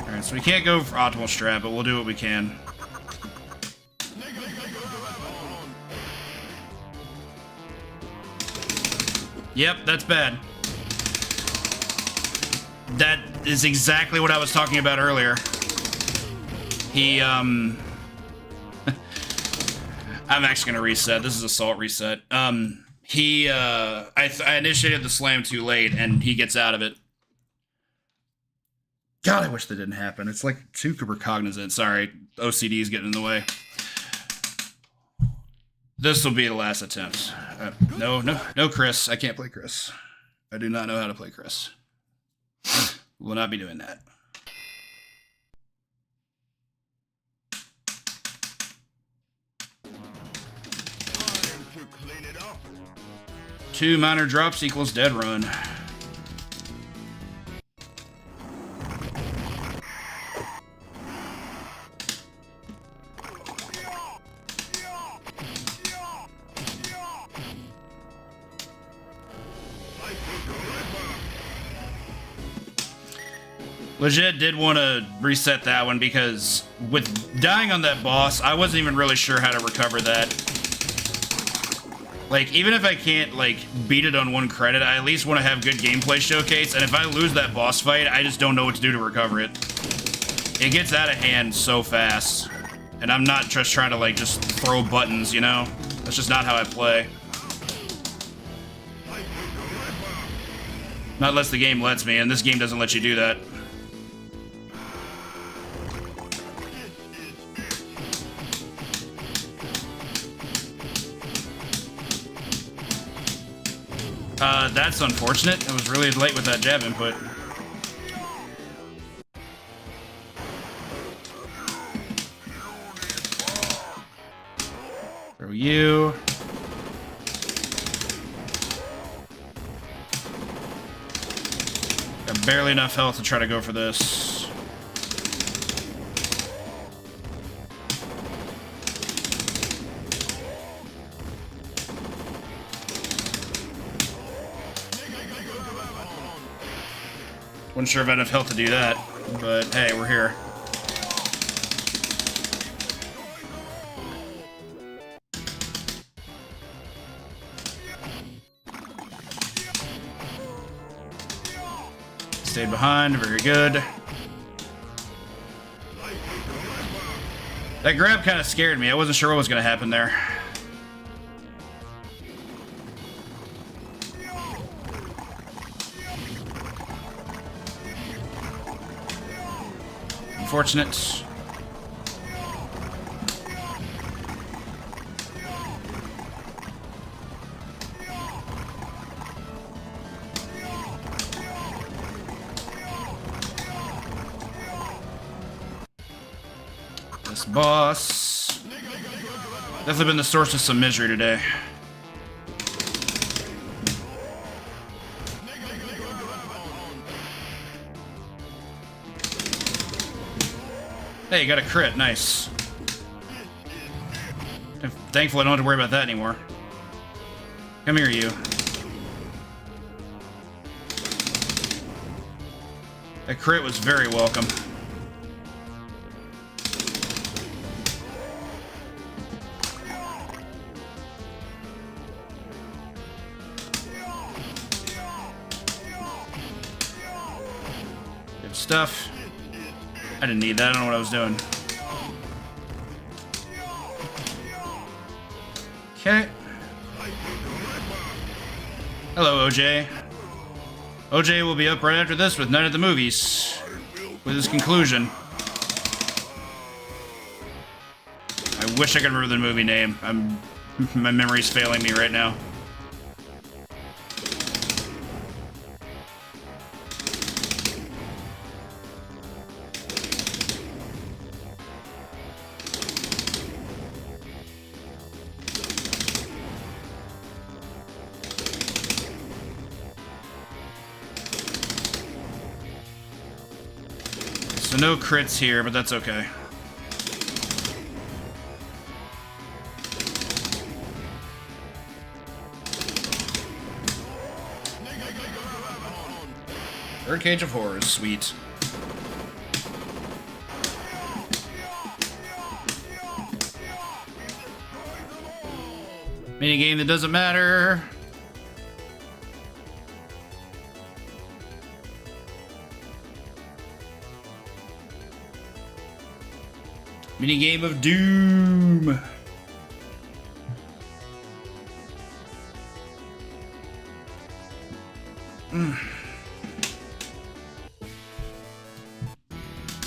Alright, so we can't go for optimal strat, but we'll do what we can. Yep, that's bad. That is exactly what I was talking about earlier. He, I'm actually gonna reset. This is assault reset. I initiated the slam too late, and he gets out of it. God, I wish that didn't happen. It's like too super cognizant. Sorry, OCD's getting in the way. This will be the last attempt. No, Chris. I can't play Chris. I do not know how to play Chris. Will not be doing that. Two minor drops equals dead run. Legit did want to reset that one because with dying on that boss, I wasn't even really sure how to recover that. Like, even if I can't, like, beat it on one credit, I at least want to have good gameplay showcase, and if I lose that boss fight, I just don't know what to do to recover it. It gets out of hand so fast, and I'm not just trying to, like, just throw buttons, you know? That's just not how I play. Not unless the game lets me, and this game doesn't let you do that. That's unfortunate. I was really late with that jab input. Throw you. Got barely enough health to try to go for this. Wasn't sure if I had enough health to do that, but hey, we're here. Stayed behind, very good. That grab kind of scared me. I wasn't sure what was going to happen there. Unfortunate. This boss definitely been the source of some misery today. Hey, you got a crit. Nice. Thankfully, I don't have to worry about that anymore. Come here, you. That crit was very welcome. Good stuff. I didn't need that. I don't know what I was doing. Okay. Hello, OJ. OJ will be up right after this with Night at the Movies. With his conclusion. I wish I could remember the movie name. My memory's failing me right now. So no crits here, but that's okay. Third Cage of Horrors, sweet. Mini game that doesn't matter. Mini game of doom.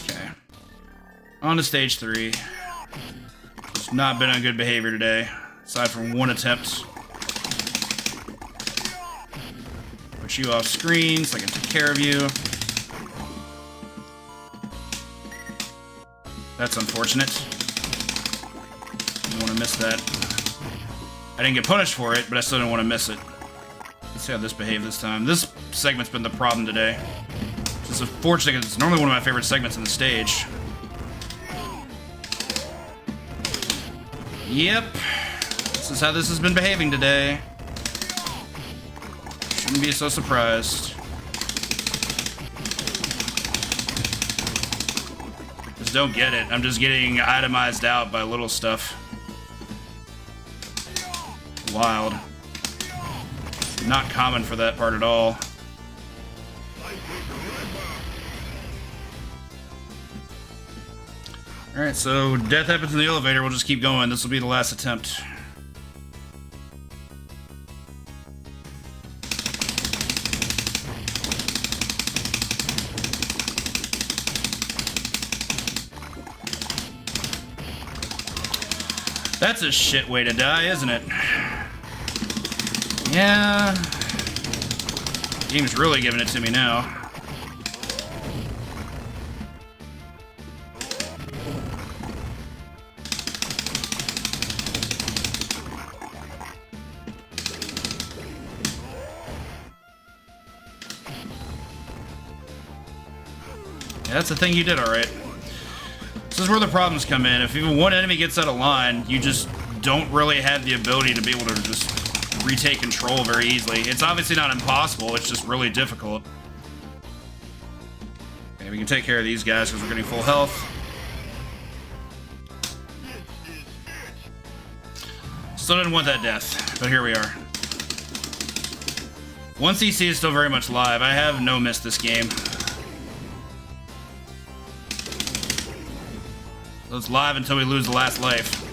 Okay. On to stage 3. It's not been on good behavior today, aside from one attempt. Put you off screen so I can take care of you. That's unfortunate. Didn't want to miss that. I didn't get punished for it, but I still didn't want to miss it. Let's see how this behaved this time. This segment's been the problem today. It's unfortunate because it's normally one of my favorite segments in the stage. Yep. This is how this has been behaving today. Shouldn't be so surprised. Just don't get it. I'm just getting itemized out by little stuff. Wild. Not common for that part at all. Alright, so death happens in the elevator. We'll just keep going. This will be the last attempt. That's a shit way to die, isn't it? Yeah. Game's really giving it to me now. Yeah, that's the thing you did alright. This is where the problems come in. If even one enemy gets out of line, you just don't really have the ability to be able to just retake control very easily. It's obviously not impossible, it's just really difficult. Okay, we can take care of these guys because we're getting full health. Still didn't want that death, but here we are. 1cc is still very much live. I have no miss this game. So it's live until we lose the last life.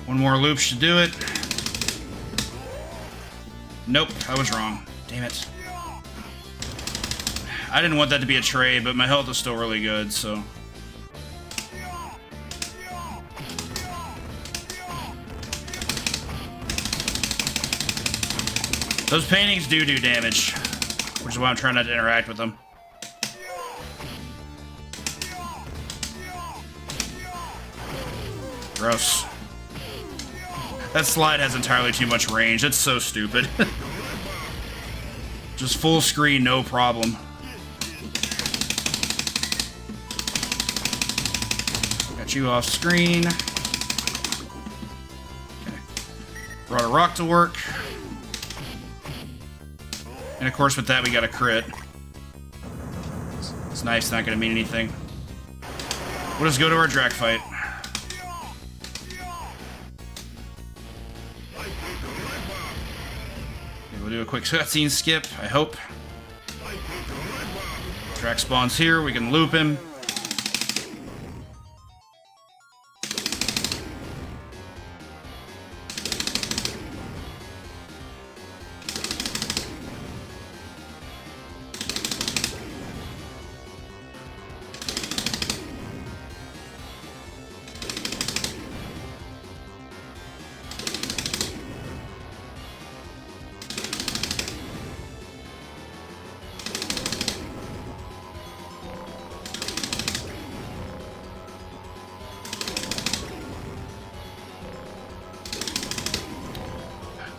One more loop should do it. Nope, I was wrong. Damn it. I didn't want that to be a trade, but my health is still really good, so... Those paintings do damage, which is why I'm trying not to interact with them. Gross. That slide has entirely too much range. It's so stupid. Just full screen, no problem. Got you off screen. Okay. Brought a rock to work. And of course with that we got a crit. This knife's not gonna mean anything. We'll just go to our Drac fight. We'll do a quick cutscene skip, I hope. Drac spawns here, we can loop him.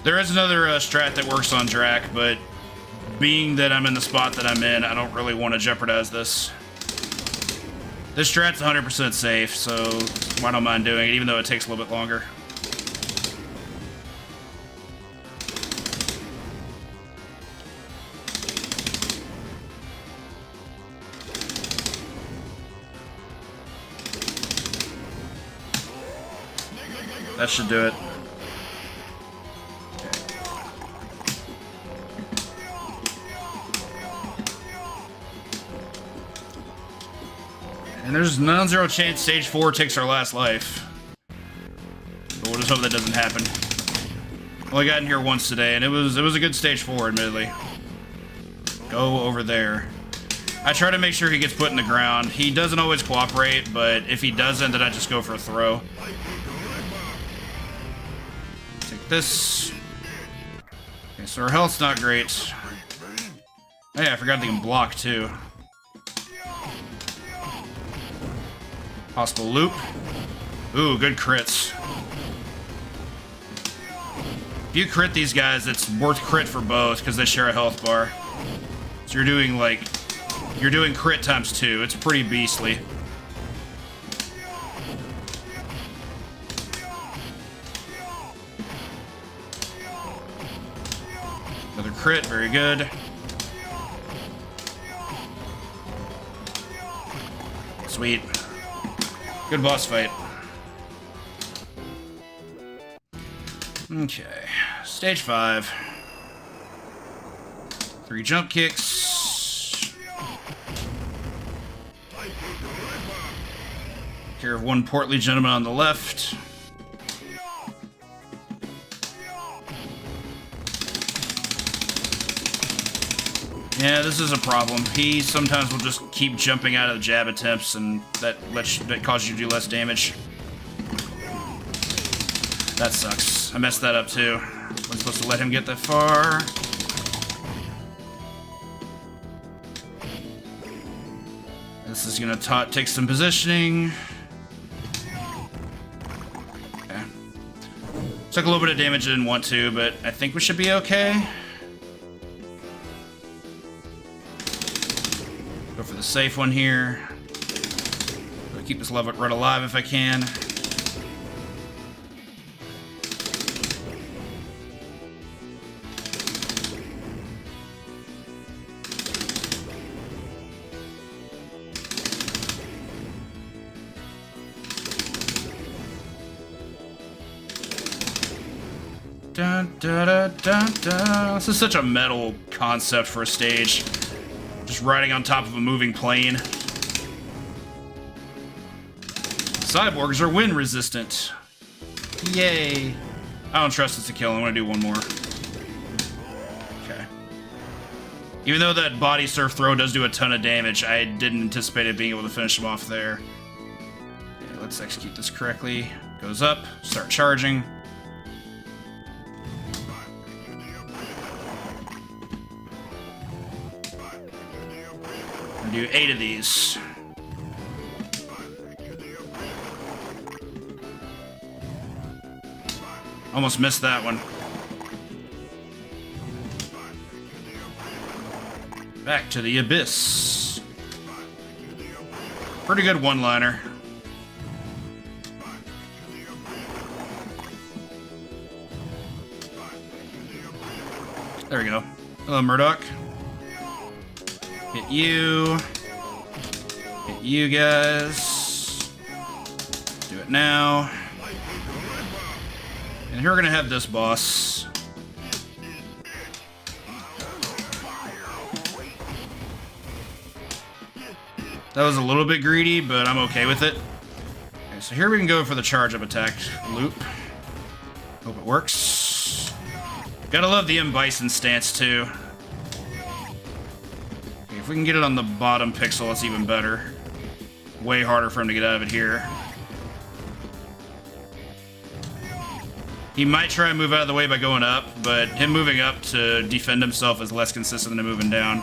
There is another strat that works on Drac, but being that I'm in the spot that I'm in, I don't really want to jeopardize this. This strat's 100% safe, so I don't mind doing it, even though it takes a little bit longer. That should do it. And there's non-zero chance stage 4 takes our last life. But we'll just hope that doesn't happen. Only got in here once today, and it was a good stage 4, admittedly. Go over there. I try to make sure he gets put in the ground. He doesn't always cooperate, but if he doesn't, then I just go for a throw. Take this. Okay, so our health's not great. Oh yeah, I forgot they can block, too. Possible loop. Ooh, good crits. If you crit these guys, it's worth crit for both because they share a health bar. So you're doing crit times 2. It's pretty beastly. Another crit, very good. Sweet. Good boss fight. Okay, stage 5. 3 jump kicks. Take care of one portly gentleman on the left. Yeah, this is a problem. He sometimes will just keep jumping out of the jab attempts, and that causes you to do less damage. That sucks. I messed that up too. Wasn't supposed to let him get that far. This is gonna take some positioning. Okay. Took a little bit of damage I didn't want to, but I think we should be okay. Go for the safe one here. I'll keep this level right alive if I can. Dun, dun, dun, dun, dun. This is such a metal concept for a stage. Just riding on top of a moving plane. Cyborgs are wind resistant. Yay. I don't trust it's a kill. I want to do one more. Okay. Even though that body surf throw does do a ton of damage, I didn't anticipate it being able to finish him off there. Okay, let's execute this correctly. Goes up, start charging. Do 8 of these. Almost missed that one. Back to the abyss. Pretty good one-liner. There we go. Hello, Murdoch. Hit you. Hit you guys. Do it now. And here we're gonna have this boss. That was a little bit greedy, but I'm okay with it. Okay, so here we can go for the charge-up attack loop. Hope it works. Gotta love the M. Bison stance, too. If we can get it on the bottom pixel, it's even better. Way harder for him to get out of it here. He might try and move out of the way by going up, but him moving up to defend himself is less consistent than moving down.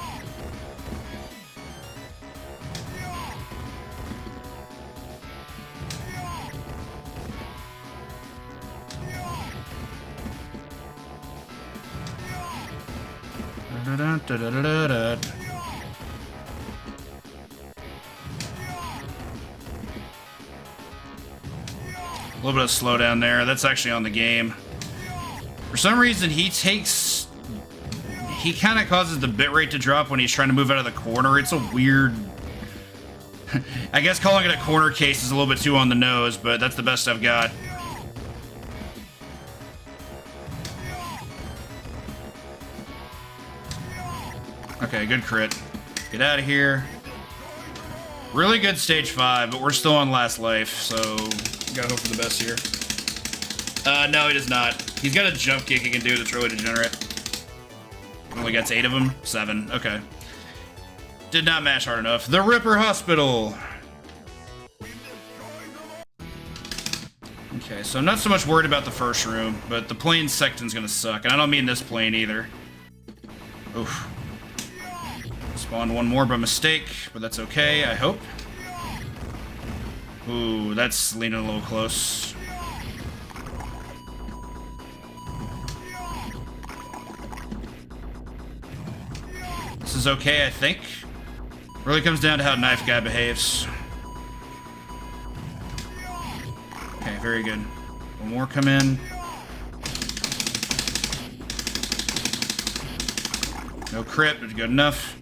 Da-da-da-da-da-da. A little bit of slowdown there. That's actually on the game. For some reason, he kind of causes the bitrate to drop when he's trying to move out of the corner. It's a weird... I guess calling it a corner case is a little bit too on the nose, but that's the best I've got. Okay, good crit. Get out of here. Really good stage 5, but we're still on last life, so gotta hope for the best here. No, he does not. He's got a jump kick he can do that's really degenerate. Only gets 8 of them? 7. Okay. Did not mash hard enough. The Ripper Hospital! Okay, so I'm not so much worried about the first room, but the plane section's gonna suck, and I don't mean this plane either. Oof. Spawned one more by mistake, but that's okay, I hope. Ooh, that's leaning a little close. This is okay, I think. Really comes down to how Knife Guy behaves. Okay, very good. One more come in. No crit, but good enough.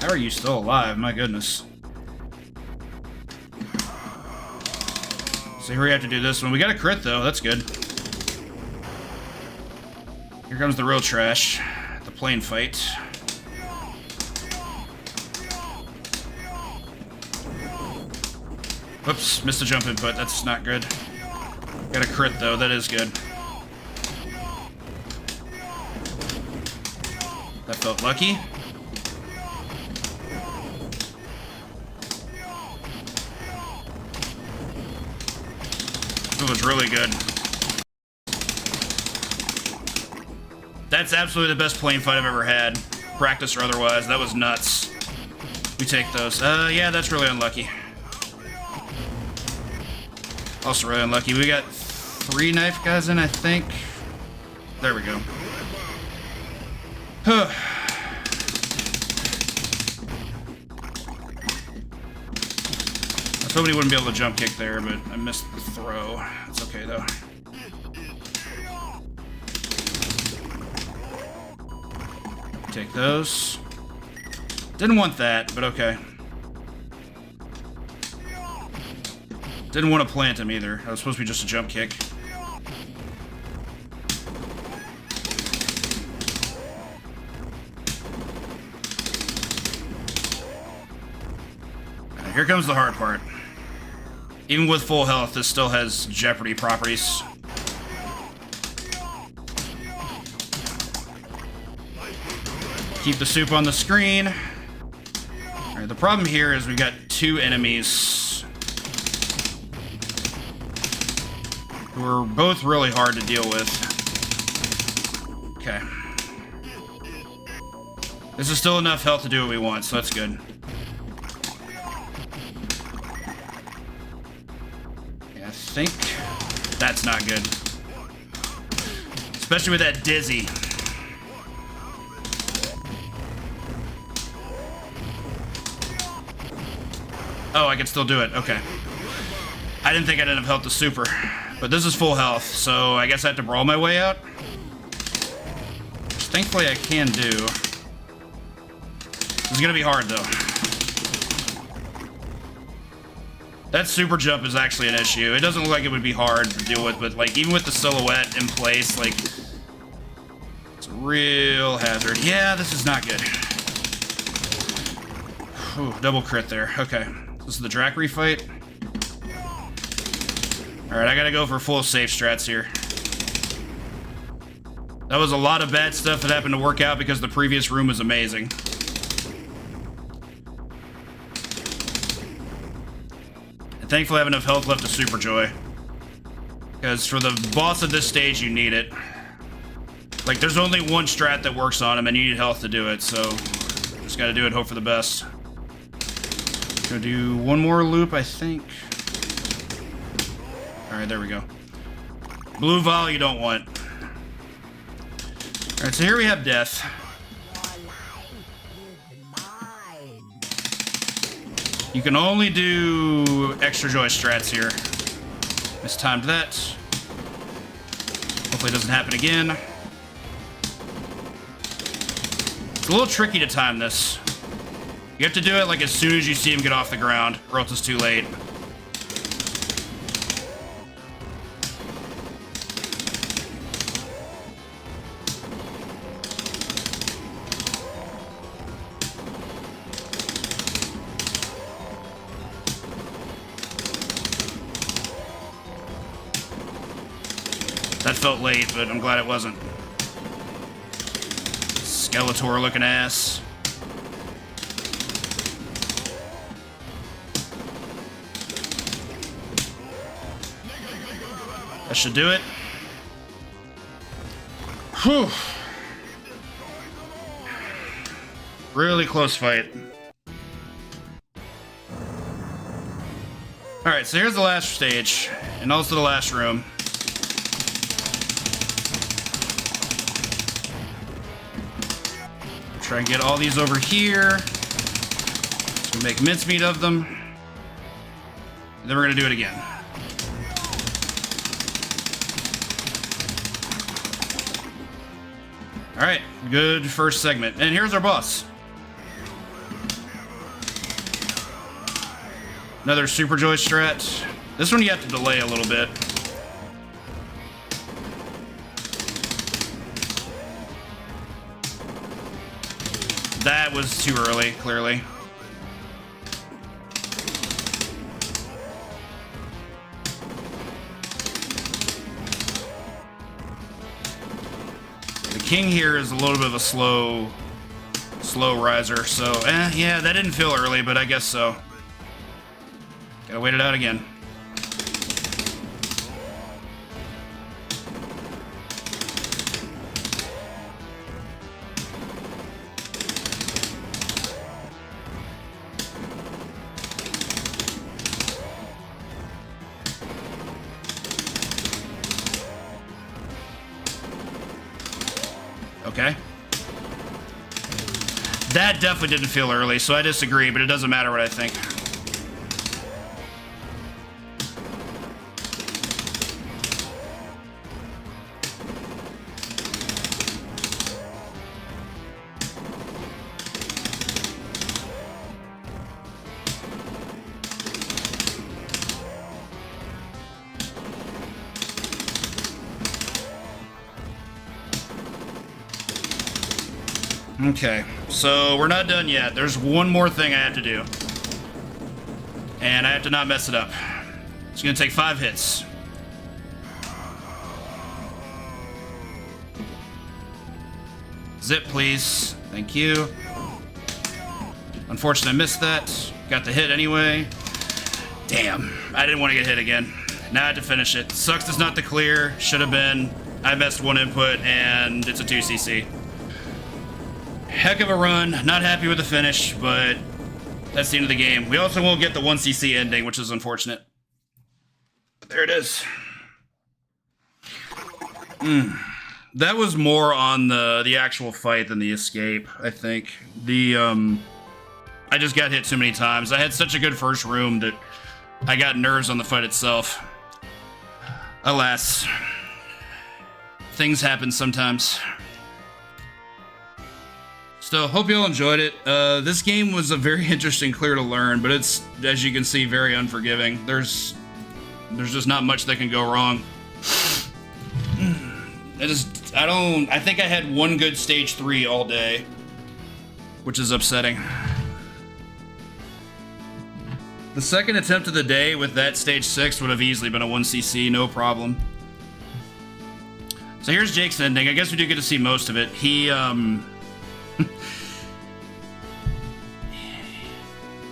How are you still alive? My goodness. So here we have to do this one. We got a crit though, that's good. Here comes the real trash. The plane fight. Whoops, missed a jump input. That's not good. Got a crit though, that is good. That felt lucky. That was really good. That's absolutely the best plane fight I've ever had. Practice or otherwise. That was nuts. We take those. Yeah, that's really unlucky. Also really unlucky. We got 3 knife guys in, I think. There we go. I was hoping he wouldn't be able to jump kick there, but I missed the throw. It's okay, though. Take those. Didn't want that, but okay. Didn't want to plant him either. That was supposed to be just a jump kick. Here comes the hard part. Even with full health, this still has Jeopardy properties. Keep the soup on the screen. Alright, the problem here is we've got 2 enemies who are both really hard to deal with. Okay. This is still enough health to do what we want, so that's good. I think that's not good. Especially with that dizzy. Oh, I can still do it. Okay. I didn't think I didn't have health to super. But this is full health, so I guess I have to brawl my way out. Which thankfully I can do. This is gonna be hard though. That super jump is actually an issue. It doesn't look like it would be hard to deal with, but like even with the silhouette in place, like it's a real hazard. Yeah, this is not good. Ooh, double crit there. Okay. This is the Drakri fight. Alright, I gotta go for full safe strats here. That was a lot of bad stuff that happened to work out because the previous room was amazing. Thankfully, I have enough health left to Super Joy. Because for the boss of this stage, you need it. Like, there's only one strat that works on him, and you need health to do it, so... just gotta do it, hope for the best. Gonna do one more loop, I think. Alright, there we go. Blue Vial you don't want. Alright, so here we have death. You can only do extra joy strats here. Mistimed that. Hopefully it doesn't happen again. It's a little tricky to time this. You have to do it like as soon as you see him get off the ground, or else it's too late. That felt late, but I'm glad it wasn't. Skeletor looking ass. That should do it. Whew. Really close fight. Alright, so here's the last stage, and also the last room. Try and get all these over here. So make mincemeat of them. And then we're gonna do it again. Alright, good first segment. And here's our boss. Another Super Joy strat. This one you have to delay a little bit. That was too early, clearly. The king here is a little bit of a slow riser, so yeah, that didn't feel early, but I guess so. Gotta wait it out again. Okay. That definitely didn't feel early, so I disagree, but it doesn't matter what I think. Okay, so we're not done yet. There's one more thing I have to do. And I have to not mess it up. It's gonna take 5 hits. Zip, please. Thank you. Unfortunately, I missed that. Got the hit anyway. Damn, I didn't want to get hit again. Now I have to finish it. Sucks it's not the clear. Should have been. I messed one input, and it's a 2cc. Heck of a run. Not happy with the finish, but that's the end of the game. We also won't get the 1cc ending, which is unfortunate. But there it is. That was more on the actual fight than the escape, I think. I just got hit too many times. I had such a good first room that I got nerves on the fight itself. Alas. Things happen sometimes. So, hope you all enjoyed it. This game was a very interesting clear to learn, but it's, as you can see, very unforgiving. There's just not much that can go wrong. I think I had one good stage 3 all day, which is upsetting. The second attempt of the day with that stage 6 would have easily been a 1cc, no problem. So here's Jake's ending. I guess we do get to see most of it. He,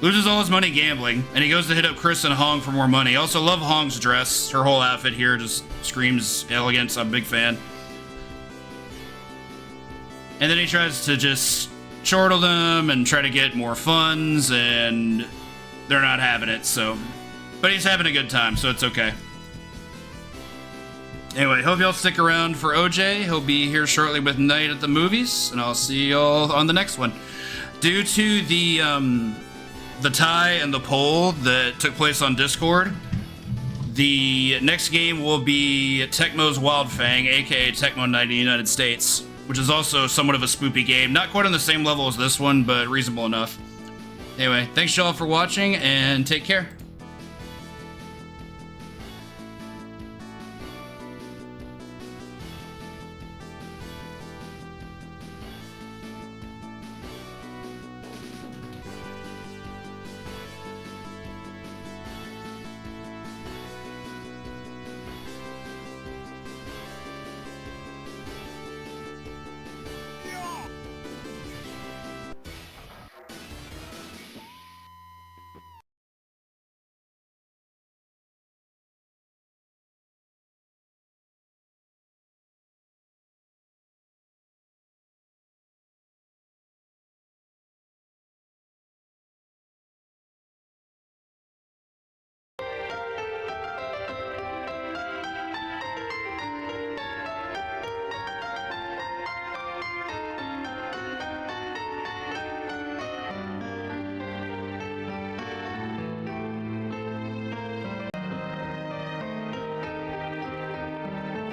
loses all his money gambling, and he goes to hit up Chris and Hong for more money. I also love Hong's dress. Her whole outfit here just screams elegance. I'm a big fan. And then he tries to just chortle them and try to get more funds, and they're not having it, so... But he's having a good time, so it's okay. Anyway, hope y'all stick around for OJ. He'll be here shortly with Night at the Movies, and I'll see y'all on the next one. Due to the tie and the poll that took place on Discord, the next game will be Tecmo's Wildfang, aka Tecmo Night in the United States, which is also somewhat of a spoopy game. Not quite on the same level as this one, but reasonable enough. Anyway, thanks y'all for watching, and take care.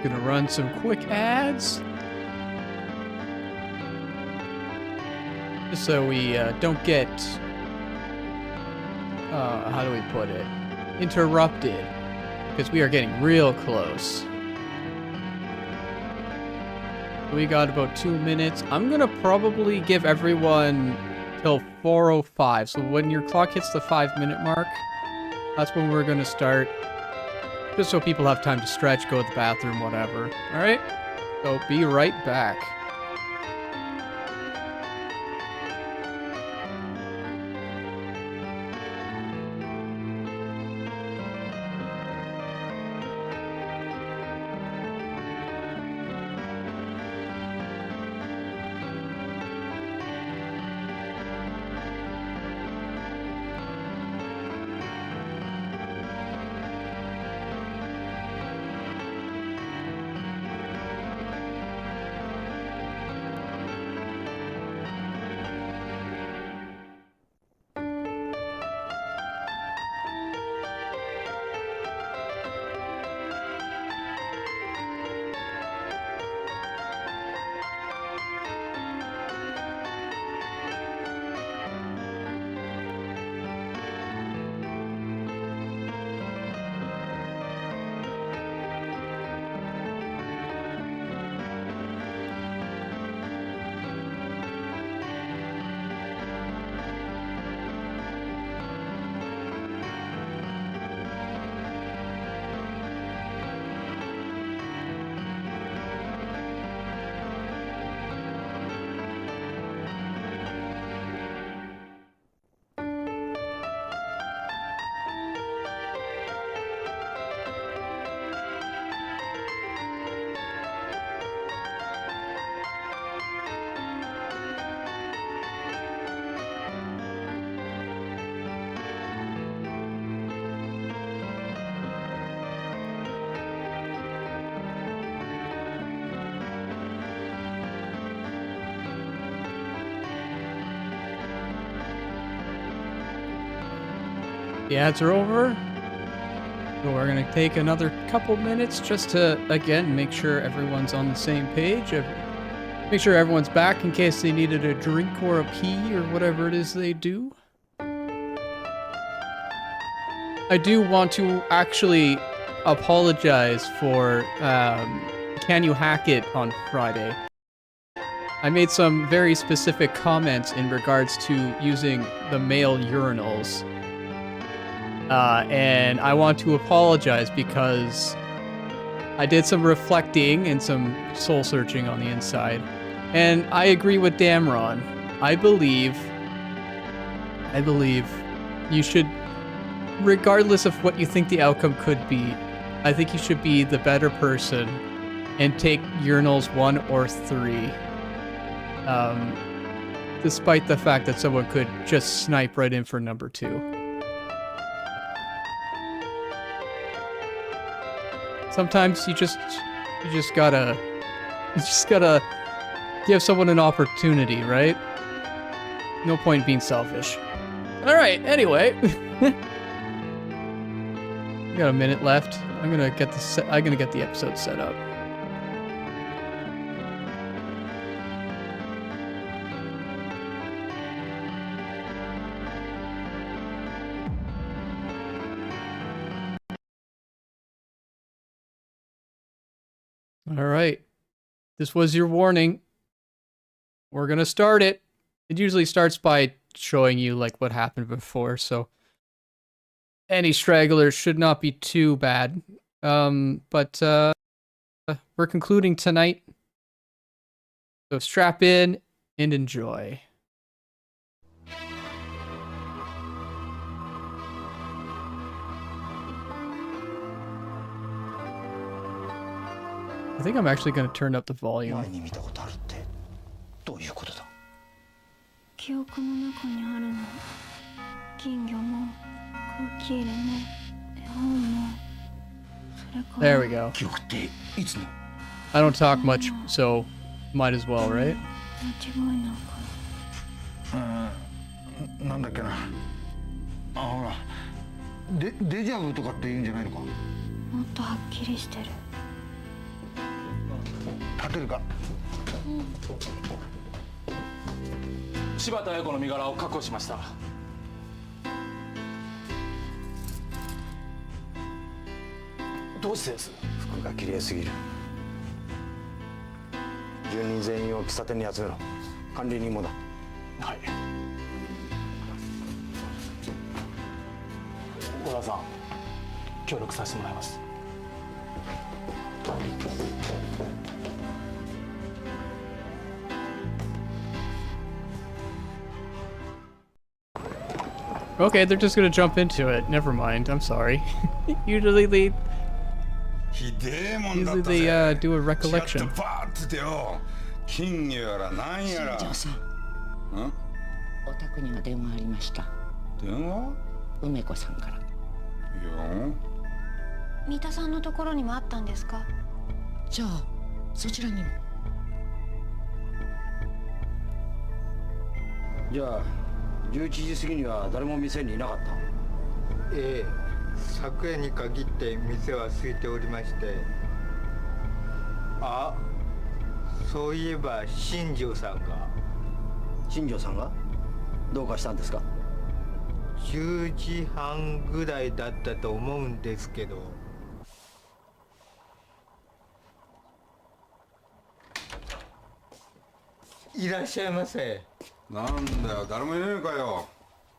Gonna run some quick ads. Just so we don't get, how do we put it? Interrupted. Because we are getting real close. We got about 2 minutes. I'm gonna probably give everyone till 4:05. So when your clock hits the 5-minute mark, that's when we're gonna start. Just so people have time to stretch, go to the bathroom, whatever. Alright? So be right back. The ads are over. So we're going to take another couple minutes just to, again, make sure everyone's on the same page. Make sure everyone's back in case they needed a drink or a pee or whatever it is they do. I do want to actually apologize for Can You Hack It on Friday. I made some very specific comments in regards to using the male urinals. And I want to apologize because I did some reflecting and some soul searching on the inside. And I agree with Damron. I believe you should, regardless of what you think the outcome could be, I think you should be the better person and take urinals 1 or 3. Despite the fact that someone could just snipe right in for number 2. Sometimes you just gotta give someone an opportunity, right? No point being selfish. All right. Anyway, we got a minute left. I'm gonna get the episode set up. All right. This was your warning. We're going to start it. It usually starts by showing you like what happened before, so any stragglers should not be too bad. But we're concluding tonight. So strap in and enjoy. I think I'm actually going to turn up the volume. 前に見たことあるってどういうことだ。記憶の中にあるの。金魚も空気入れも絵本もそれから There we go. 記憶っていつの？ I don't talk much, so might as well, right? 間違いなくなんだっけな。あ、ほら。デジャブとかって言うんじゃないのか。もっとはっきりしてる。立てるか。柴田彩子の身柄を確保しました。どうしてです？服が綺麗すぎる。住人全員を喫茶店に集めろ。管理人もだ。はい。小田さん、協力させてもらいます。Okay, they're just gonna jump into it. Never mind. I'm sorry. Usually they do a recollection. 金魚やらなんやら。新庄さん。お宅には電話ありました。電話？梅子さんから。いや。三田さんのところにもあったんですか？じゃあそちらにも。じゃあ11時過ぎには誰も店にいなかった。ええ、昨夜に限って店は空いておりまして。あ、そういえば新庄さんが。新庄さんがどうかしたんですか10時半ぐらいだったと思うんですけど。いらっしゃいませ。なんだよ、誰もいねえかよ。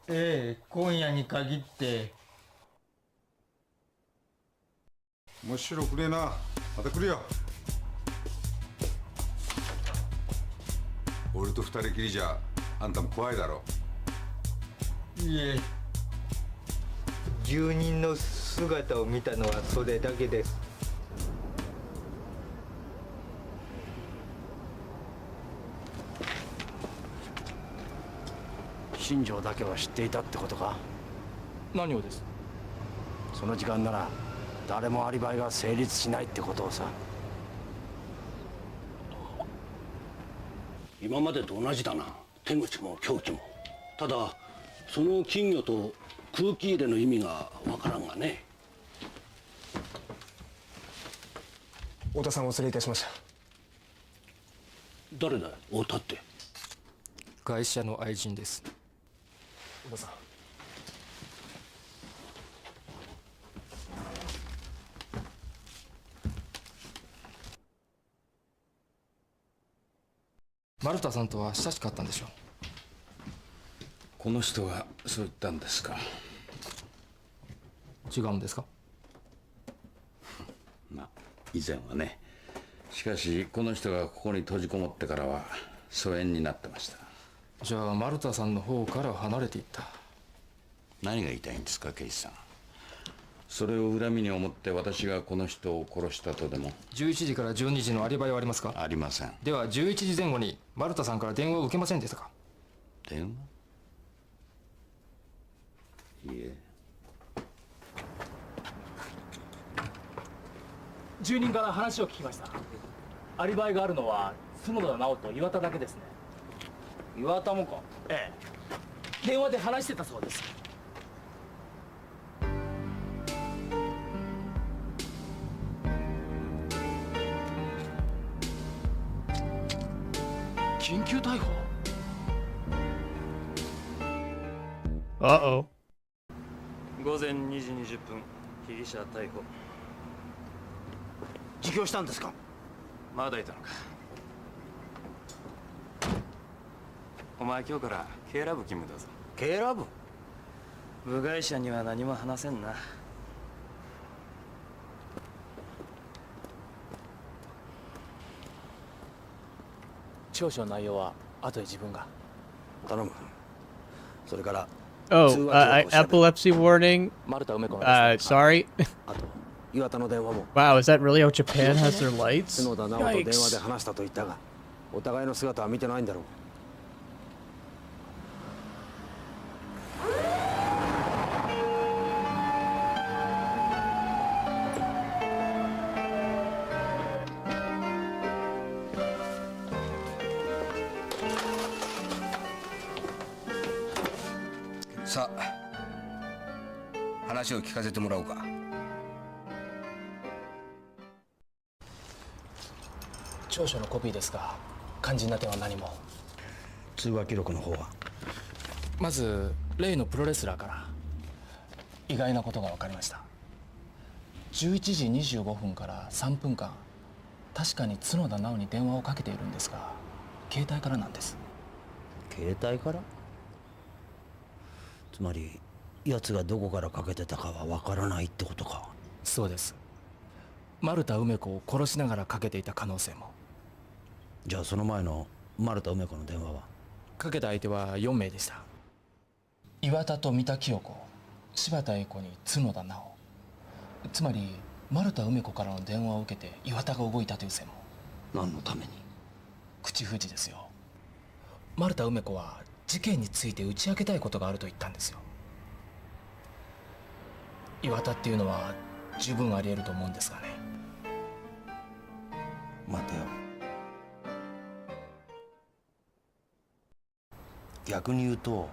ええ、今夜に限って。面白くねえな。また来るよ。俺と二人きりじゃあんたも怖いだろ。いえ、住人の姿を見たのはそれだけです。新庄だけは知っていたってことか。何をです？その時間なら誰もアリバイが成立しないってことをさ。今までと同じだな。手口も凶器も。ただその金魚と空気入れの意味がわからんがね。太田さんをお連れいたしました。誰だよ太田って。会社の愛人です。太田さん、丸田さんとは親しかったんでしょう。この人がそう言ったんですか。違うんですか。まあ以前はね。しかしこの人がここに閉じこもってからは疎遠になってました。じゃあ丸田さんの方から離れていった。何が言いたいんですか、刑事さん。それを恨みに思って私がこの人を殺したとでも。11時から12時のアリバイはありますか。ありません。では11時前後に丸田さんから電話を受けませんでしたか。電話？いえ。住人から話を聞きました。アリバイがあるのは角田直と岩田だけですね。岩田もか。ええ、電話で話してたそうです。緊急逮捕？ Uh-oh. 午前2時20分、被疑者逮捕。自供したんですか。まだいたのか。お前今日から K ラブ勤務だぞ。 K ラブ？部外者には何も話せんな。調書の内容は後で自分が。頼む。それから Oh, epilepsy warning. 丸田梅子の Sorry. あと岩田の電話も。 Wow, is that really how Japan has their lights? 角田直と電話で Yikes. 話したと言ったが、お互いの姿は見てないんだろう。さあ、話を聞かせてもらおうか。調書のコピーですが、肝心な点は何も。通話記録の方は？まず例のプロレスラーから意外なことが分かりました。11時25分から3分間、確かに角田直に電話をかけているんですが、携帯からなんです。携帯から？つまり奴がどこからかけてたかは分からないってことか。そうです。丸田梅子を殺しながらかけていた可能性も。じゃあその前の丸田梅子の電話は？かけた相手は4名でした。岩田と三田清子、柴田英子に角田直。つまり丸田梅子からの電話を受けて岩田が動いたという線も。何のために？口封じですよ。丸田梅子は事件について打ち明けたいことがあると言ったんですよ。岩田っていうのは十分あり得ると思うんですがね。待てよ。逆に言うと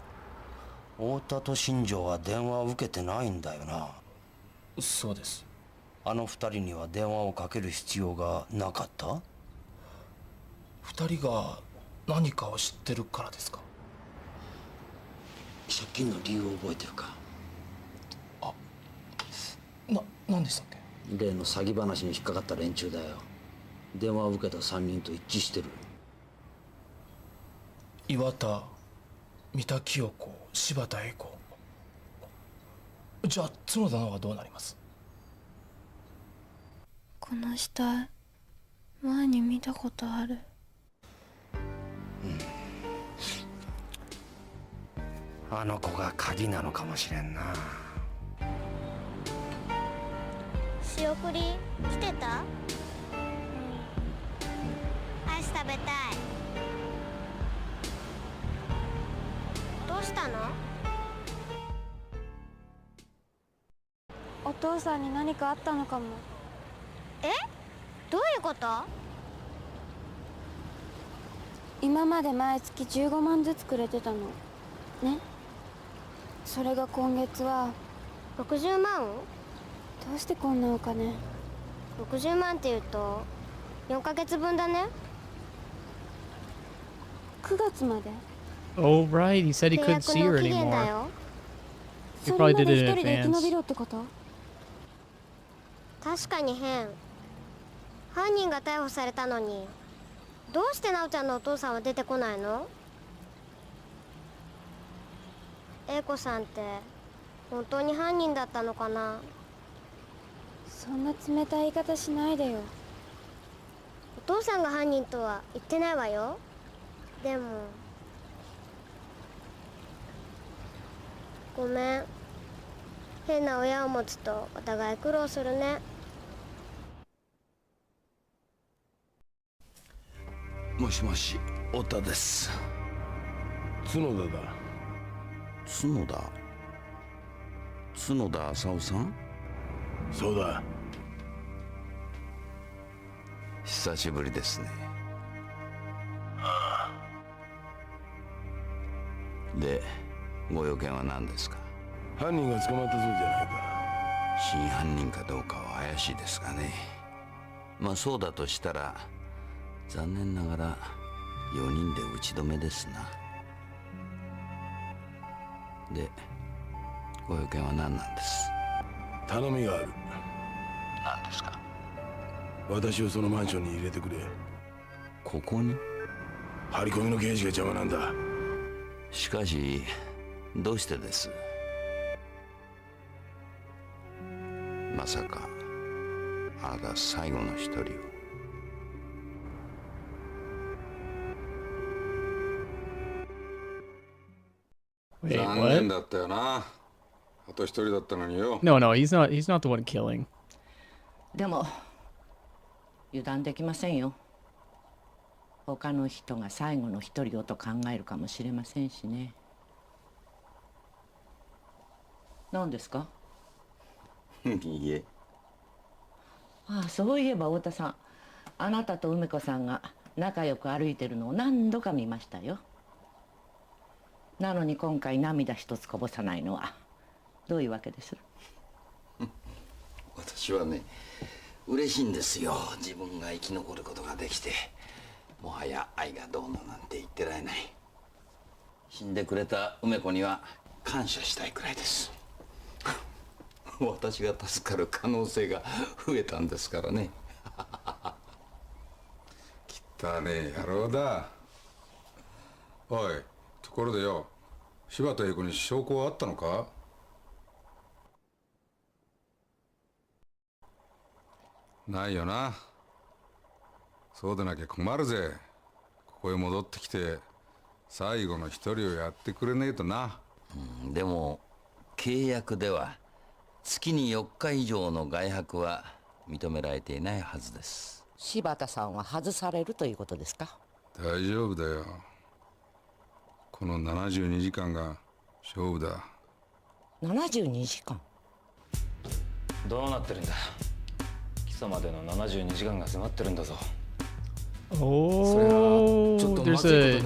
太田と新庄は電話を受けてないんだよな。そうです。あの二人には電話をかける必要がなかった？二人が何かを知ってるからですか？借金の理由を覚えてるか？何でしたっけ？例の詐欺話に引っかかった連中だよ。電話を受けた3人と一致してる。岩田、三田清子、柴田英子。じゃあ角田直はどうなります？この死体前に見たことある。あの子が鍵なのかもしれんな。仕送り来てた？アイス食べたい。どうしたの？お父さんに何かあったのかも。え？どういうこと？今まで毎月15万ずつくれてたのね。それが今月は60万？どうしてこんなお金？60万っていうと4ヶ月分だね。9月まで。 Oh, right. He said he couldn't see her 契約の期限だ anymore. よ。 He そ probably れま did で it 一 in 人で生き延び advance. ろってこと？確かに変。犯人が逮捕されたのにどうして直ちゃんのお父さんは出てこないの？英子さんって本当に犯人だったのかな？そんな冷たい言い方しないでよ。お父さんが犯人とは言ってないわよ。でもごめん。変な親を持つとお互い苦労するね。もしもし、太田です。角田だ。角田浅尾さん？そうだ。久しぶりですね。ああ。で、ご用件は何ですか？犯人が捕まったそうじゃないか。真犯人かどうかは怪しいですがね。まあそうだとしたら残念ながら4人で打ち止めですな。で、ご用件は何なんです？頼みがある。何ですか？私をそのマンションに入れてくれ。ここに？張り込みの刑事が邪魔なんだ。しかしどうしてです？まさかあなた最後の一人を？Wait, 残 what? 念だったよな。あと一人だったのによ。No, no, he's not the one killing. でも油断できませんよ。他の人が最後の一人をと考えるかもしれませんしね。何ですか？いいえ。ああ、そういえば太田さん、あなたと梅子さんが仲良く歩いてるのを何度か見ましたよ。なのに今回涙一つこぼさないのはどういうわけです？私はね、嬉しいんですよ。自分が生き残ることができて。もはや愛がどうのなんて言ってられない。死んでくれた梅子には感謝したいくらいです。私が助かる可能性が増えたんですからね。汚ねえ野郎だ。おい、ところでよ、柴田英子に証拠はあったのか？ないよな。そうでなきゃ困るぜ。ここへ戻ってきて最後の一人をやってくれねえとな。でも契約では月に4日以上の外泊は認められていないはずです。柴田さんは外されるということですか？大丈夫だよ。この72時間が勝負だ。72時間？どうなってるんだ。基礎までの72時間が迫ってるんだぞ。Oh, there's a...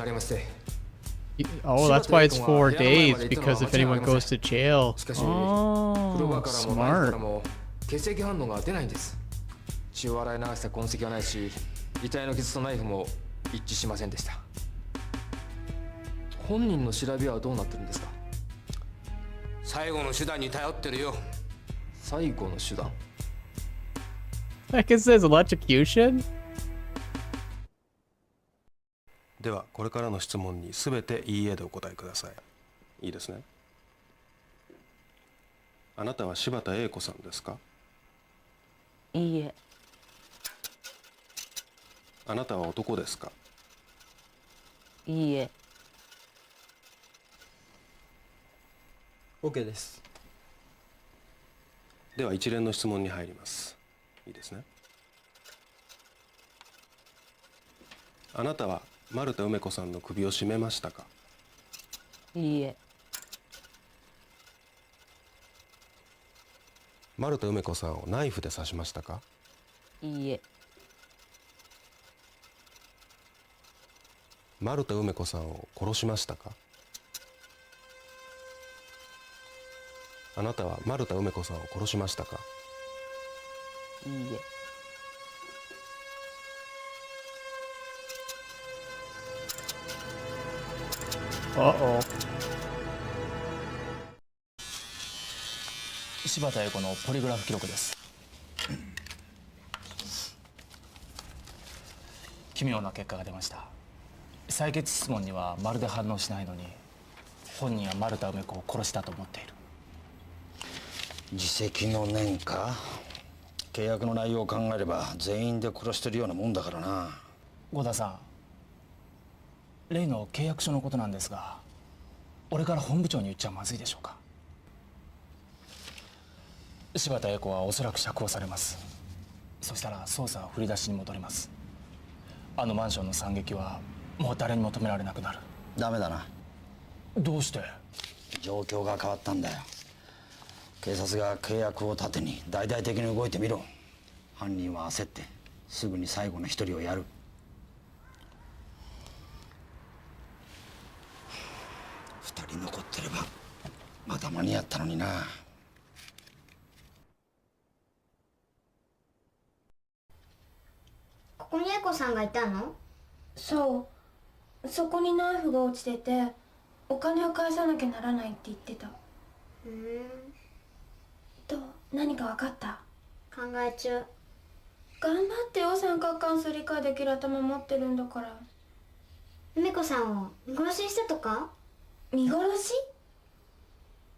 Oh, that's why it's 4 days, because if anyone goes to jail. Oh, smart. 血液反応が出ないんです。血を洗い流した痕跡はないし、遺体の傷とナイフも一致しませんでした。本人の調べはどうなってるんですか？最後の手段に頼ってるよ。最後の手段？ Like it says electrocution? ではこれからの質問にすべていいえでお答えください。いいですね。あなたは柴田英子さんですか？いいえ。あなたは男ですか？いいえ。 OK です。では一連の質問に入ります。いいですね。あなたは丸田梅子さんの首を絞めましたか？いいえ。丸田梅子さんをナイフで刺しましたか？いいえ。丸田梅子さんを殺しましたか？あなたは丸田梅子さんを殺しましたか？いいえ。Uh-oh. 柴田英子のポリグラフ記録です。奇妙な結果が出ました。採血質問にはまるで反応しないのに、本人は丸田梅子を殺したと思っている。自責の念か。契約の内容を考えれば全員で殺してるようなもんだからな。郷田さん、例の契約書のことなんですが、俺から本部長に言っちゃまずいでしょうか。柴田英子はおそらく釈放されます。そしたら捜査は振り出しに戻ります。あのマンションの惨劇はもう誰にも止められなくなる。ダメだな。どうして？状況が変わったんだよ。警察が契約を盾に大々的に動いてみろ。犯人は焦ってすぐに最後の一人をやる。二人残ってればまだ間に合ったのにな。ここにエコさんがいたの？そう、そこにナイフが落ちててお金を返さなきゃならないって言ってた。どう？何か分かった？考え中。頑張ってよ、三角関数理解できる頭持ってるんだから。梅子さんを見殺しにしたとか？見殺し？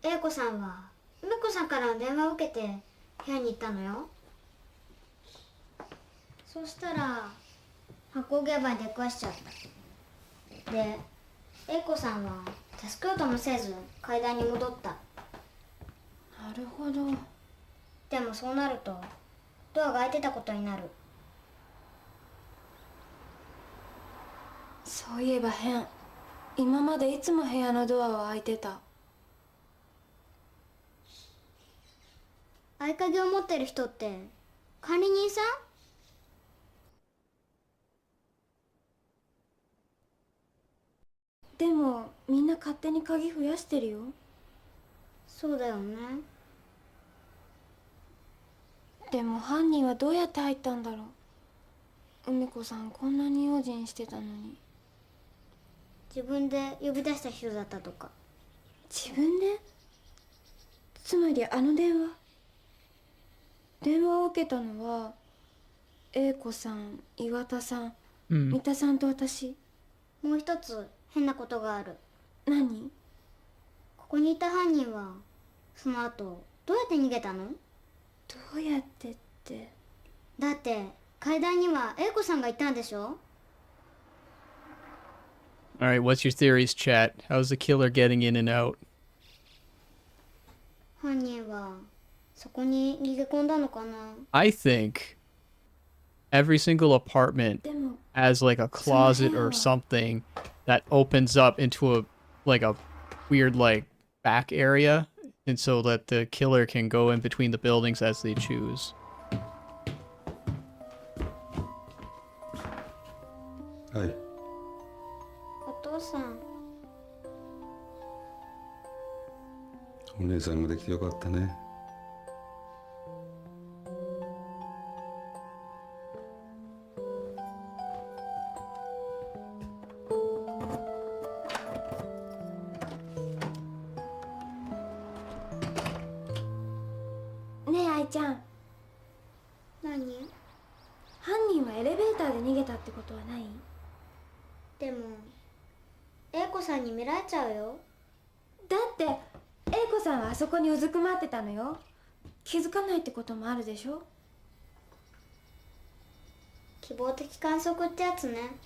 英子さんは梅子さんから電話を受けて部屋に行ったのよ。そしたら発行現場に出くわしちゃった。で、英子さんは助けようともせず階段に戻った。なるほど。でもそうなるとドアが開いてたことになる。そういえば変。今までいつも部屋のドアは開いてた。合鍵を持ってる人って管理人さん？でもみんな勝手に鍵増やしてるよ。そうだよね。でも犯人はどうやって入ったんだろう。梅子さんこんなに用心してたのに。自分で呼び出した人だったとか。自分で？つまりあの電話を受けたのは英子さん、岩田さん、三田さんと私。もう一つ変なことがある。何？ここにいた犯人はその後どうやって逃げたの？どうやってって。だって階段には英子さんがいたんでしょ？ Alright, what's your theories, chat? How's the killer getting in and out? 犯人はそこに逃げ込んだのかな？ I think every single apartment has like a closet or something that opens up into a weird like back area, and so that the killer can go in between the buildings as they choose. はい。お父さん。お姉さんができてよかったね。ねえ愛ちゃん。何？犯人はエレベーターで逃げたってことはない？でも英子さんに見られちゃうよ。だって英子さんはあそこにうずくまってたのよ。気づかないってこともあるでしょ。希望的観測ってやつね。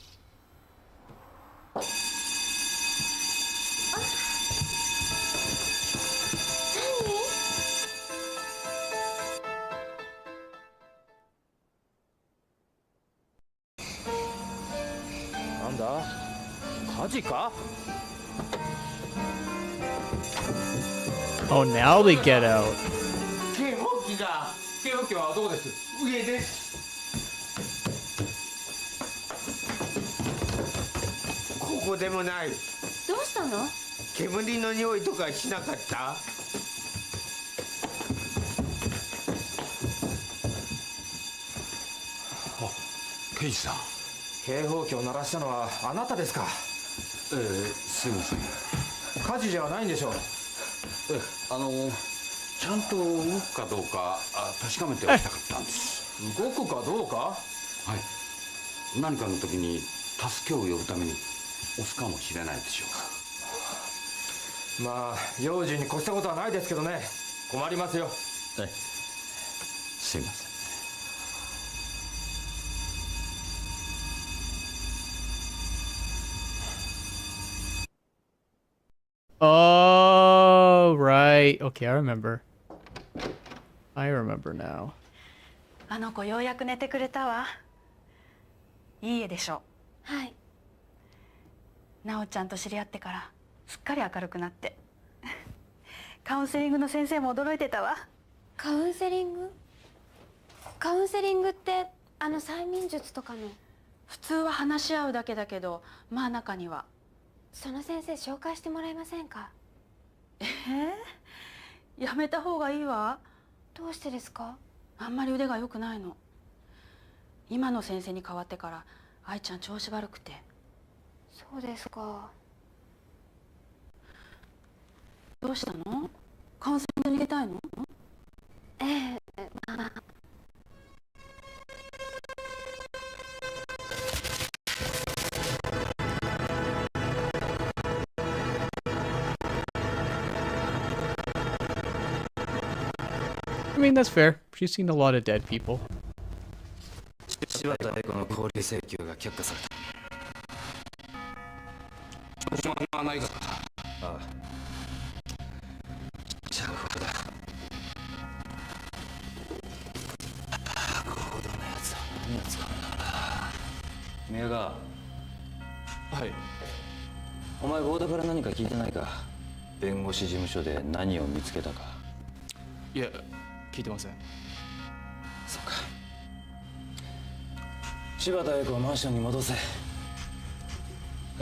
なんだ？火事か？ Oh, now they get out. 警報器が。警報器はどこです？上です。ここでもない。どうしたの？煙の匂いとかしなかった？あ、刑事さん。警報器を鳴らしたのはあなたですか？すいません。火事じゃないんでしょう。ちゃんと動くかどうか確かめておきたかったんです。動くかどうか？はい。何かの時に助けを呼ぶために押すかもしれないでしょう。まあ用心に越したことはないですけどね。困りますよ。すいません。Oh, right. Okay, I remember. I remember now. あの子ようやく寝てくれたわ。いい絵でしょ。はい。なおちゃんと知り合ってからすっかり明るくなって。カウンセリングの先生も驚いてたわ。カウンセリング？カウンセリングって催眠術とかの？普通は話し合うだけだけど、まあ中には。その先生紹介してもらえませんか？やめた方がいいわ。どうしてですか？あんまり腕が良くないの。今の先生に代わってから愛ちゃん調子悪くて。そうですか。どうしたの？カウンセリングに入れたいの？まあ。I mean, that's fair. She's seen a lot of dead people. 柴田英子の交流請求が却下された。調子はないか。ああ。釈放だ。高度なやつは何が使うんだ。宮川。はい。お前合田から何か聞いてないか。弁護士事務所で何を見つけたか。いや、聞いてません。そうか。柴田英子をマンションに戻せ。は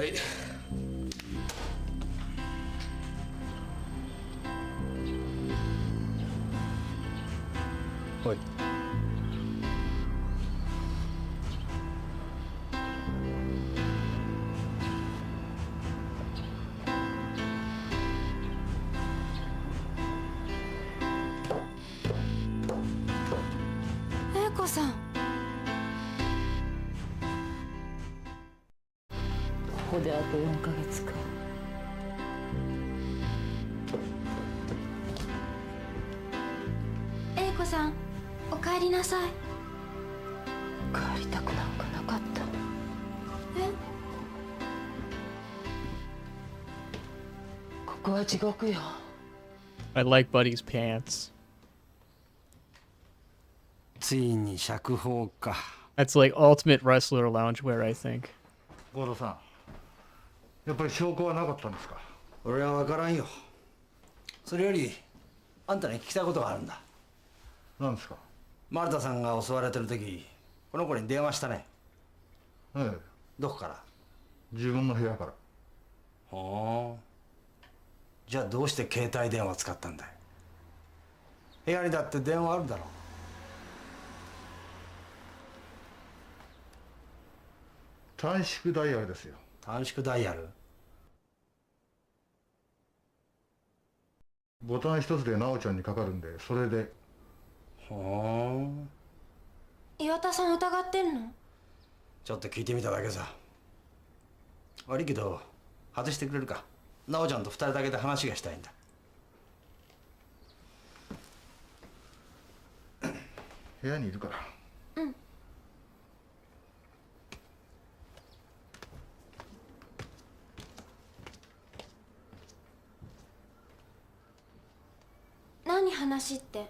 い。はい。英子さん。ここであと4ヶ月か。英子さん、お帰りなさい。帰りたくなんかなかった。ここは地獄よ。I like Buddy's pants. ついに釈放か。That's like ultimate wrestler loungewear, I think. 合田さん、やっぱり証拠はなかったんですか。俺は分からんよ。それよりあんたに聞きたいことがあるんだ。何ですか。丸田さんが襲われてる時、この子に電話したね。ええ。どこから。自分の部屋から。ほう。じゃあどうして携帯電話使ったんだい。部屋にだって電話あるだろう。短縮ダイヤルですよ。短縮ダイヤル。ボタン一つで直ちゃんにかかるんで、それで。ほう。岩田さん疑ってるの？ちょっと聞いてみただけさ。悪いけど外してくれるか。直ちゃんと2人だけで話がしたいんだ。部屋にいるから。うん。何話って。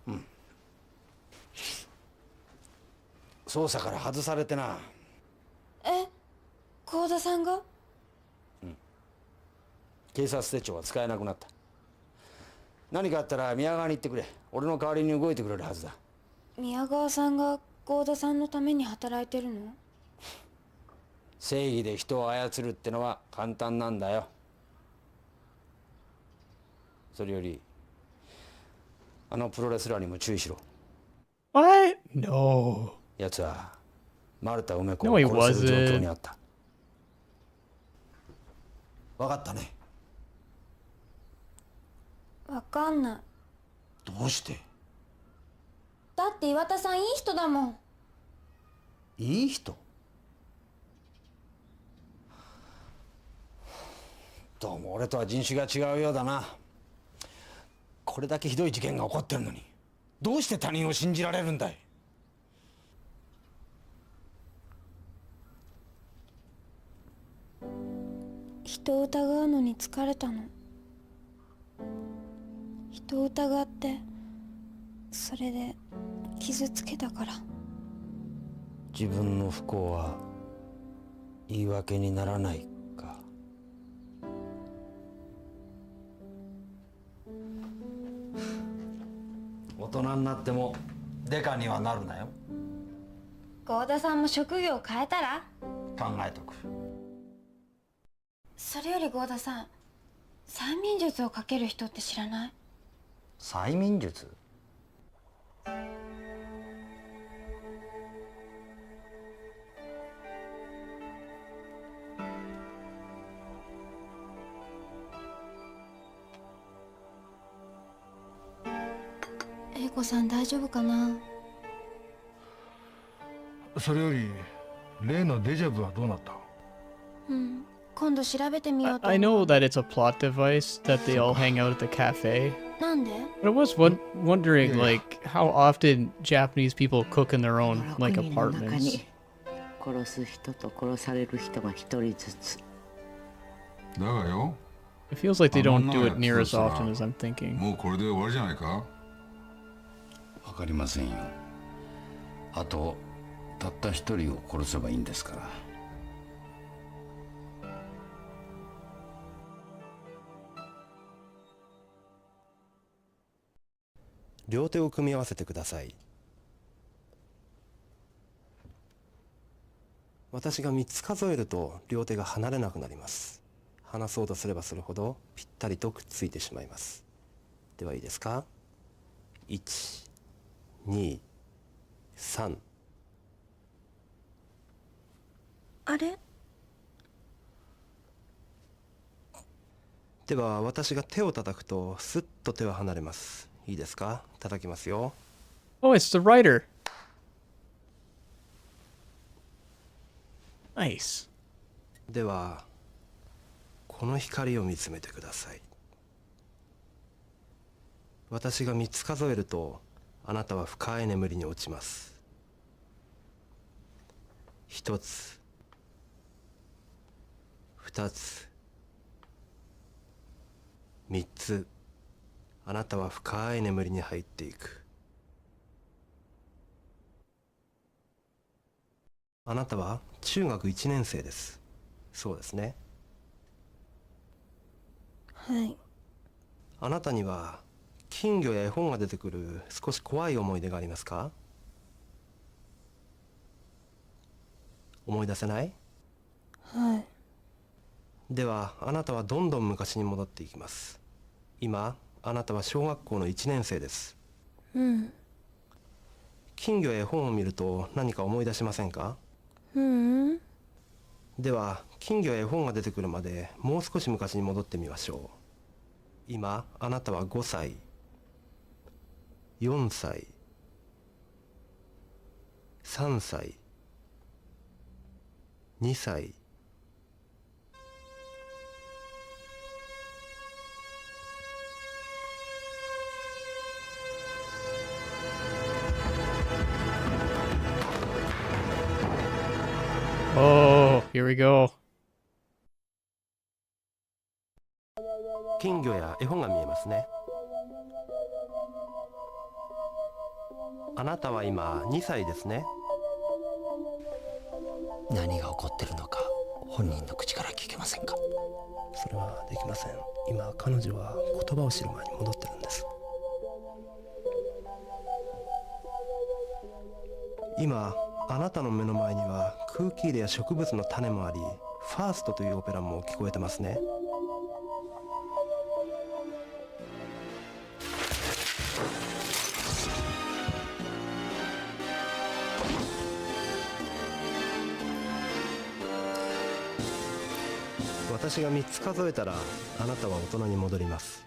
うん。捜査から外されてな。え、幸田さんが？警察手帳は使えなくなった。何かあったら宮川に行ってくれ。俺の代わりに動いてくれるはずだ。宮川さんが幸田さんのために働いてるの？正義で人を操るってのは簡単なんだよ。それよりあのプロレスラーにも注意しろ。 What? No. 奴は丸田梅子 No, を he 殺せる状況 wasn't. にあった。分かったね。わかんない。どうして？だって岩田さんいい人だもん。いい人？どうも俺とは人種が違うようだな。これだけひどい事件が起こってるのにどうして他人を信じられるんだい。人を疑うのに疲れたの。人を疑ってそれで傷つけたから。自分の不幸は言い訳にならないか。大人になってもデカにはなるなよ。幸田さんも職業変えたら？考えとく。それより幸田さん、催眠術をかける人って知らない？催眠術？英子さん大丈夫かな？それより例のデジャブはどうなった？うん、今度調べてみようと思う。 I know that it's a plot device that they all hang out at the cafe. なんで？ But I was wondering, like, how often Japanese people cook in their own, like, 6人の中 apartments. に殺す人と殺される人が一人ずつ。だがよ、 It feels like they don't do it あんな near や as つら often as I'm thinking. もうこれで終わりじゃないか。わかりませんよ。あとたった一人を殺せばいいんですから。両手を組み合わせてください。私が3つ数えると両手が離れなくなります。離そうとすればするほどぴったりとくっついてしまいます。ではいいですか。1、2、3。あれ？では私が手を叩くとスッと手は離れます。いいですか。叩きますよ。 Oh, it's the writer. Nice. ではこの光を見つめてください。私が3つ数えるとあなたは深い眠りに落ちます。1つ、2つ、3つ、あなたは深い眠りに入っていく。あなたは中学1年生です。そうですね。はい。あなたには金魚や絵本が出てくる少し怖い思い出がありますか？思い出せない？はい。ではあなたはどんどん昔に戻っていきます。今あなたは小学校の1年生です。うん。金魚や絵本を見ると何か思い出しませんか？うん。では金魚や絵本が出てくるまでもう少し昔に戻ってみましょう。今あなたは5歳、4歳、3歳、2歳、Oh, here we go. 金魚や絵本が見えますね。あなたは今2歳ですね。何が起こってるのか本人の口から聞けませんか？それはできません。今彼女は言葉を知る前に戻ってるんです。今あなたの目の前には空気入れや植物の種もあり、ファーストというオペラも聞こえてますね。私が3つ数えたらあなたは大人に戻ります。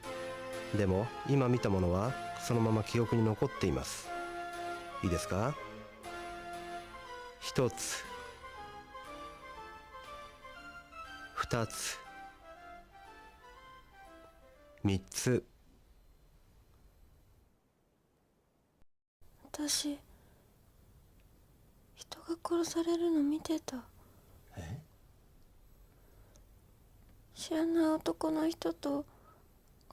でも今見たものはそのまま記憶に残っています。いいですか。1つ、2つ、3つ。私人が殺されるの見てた。知らない男の人と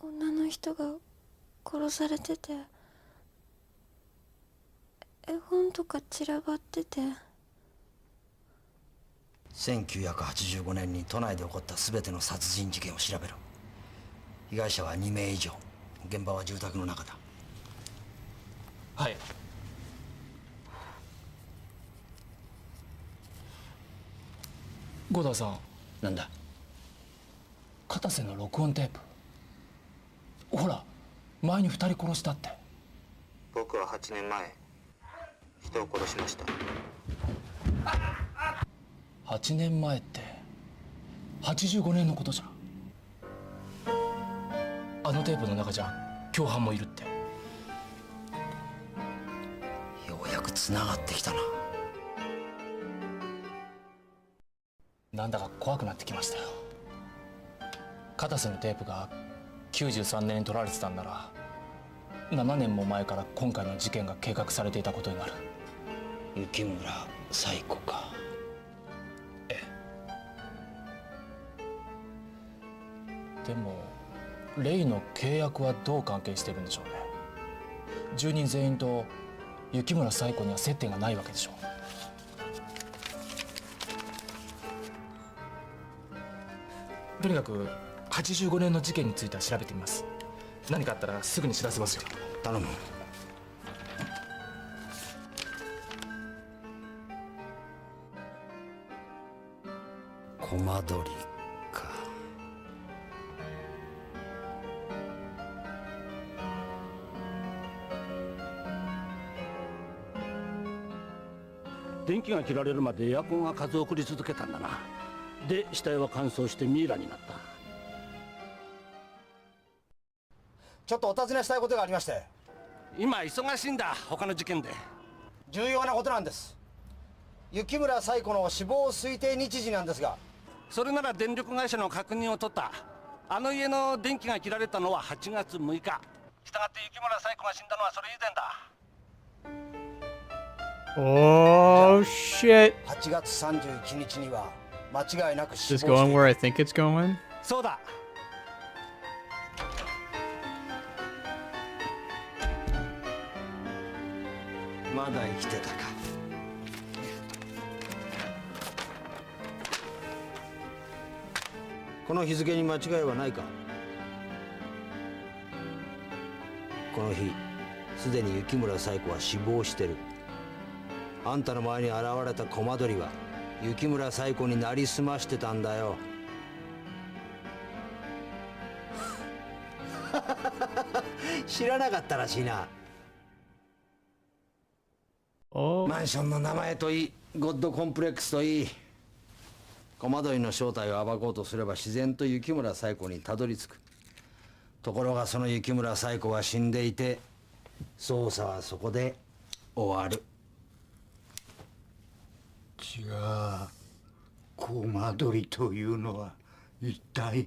女の人が殺されてて、絵本とか散らばってて。1985年に都内で起こった全ての殺人事件を調べろ。被害者は2名以上。現場は住宅の中だ。はい。五田さん。なんだ。片瀬の録音テープ。ほら前に2人殺したって。僕は8年前人を殺しました。8年前って85年のことじゃん。あのテープの中じゃ共犯もいるって。ようやくつながってきたな。なんだか怖くなってきましたよ。片瀬のテープが93年に取られてたんなら7年も前から今回の事件が計画されていたことになる。雪村冴子か。でもレイの契約はどう関係してるんでしょうね。住人全員と雪村冴子には接点がないわけでしょう。とにかく85年の事件については調べてみます。何かあったらすぐに知らせますよ。頼む。コマ撮りか。電気が切られるまでエアコンが風を送り続けたんだな。で死体は乾燥してミイラになった。ちょっとお尋ねしたいことがありまして。今忙しいんだ、他の事件で。重要なことなんです。雪村冴子の死亡推定日時なんですが。それなら電力会社の確認を取った。あの家の電気が切られたのは8月6日。したがって雪村冴子が死んだのはそれ以前だ。Oh shit. 8月31日には間違いなく死亡 Is して this going where I think it's going? そうだ。まだ生きてたか。この日付に間違いはないか。この日すでに雪村冴子は死亡してる。あんたの前に現れたコマ撮りは雪村冴子になりすましてたんだよ。知らなかったらしいな。マンションの名前といい、ゴッドコンプレックスといい、コマ撮りの正体を暴こうとすれば自然と雪村冴子にたどり着く。ところがその雪村冴子は死んでいて、捜査はそこで終わる。じゃあコマ撮りというのは一体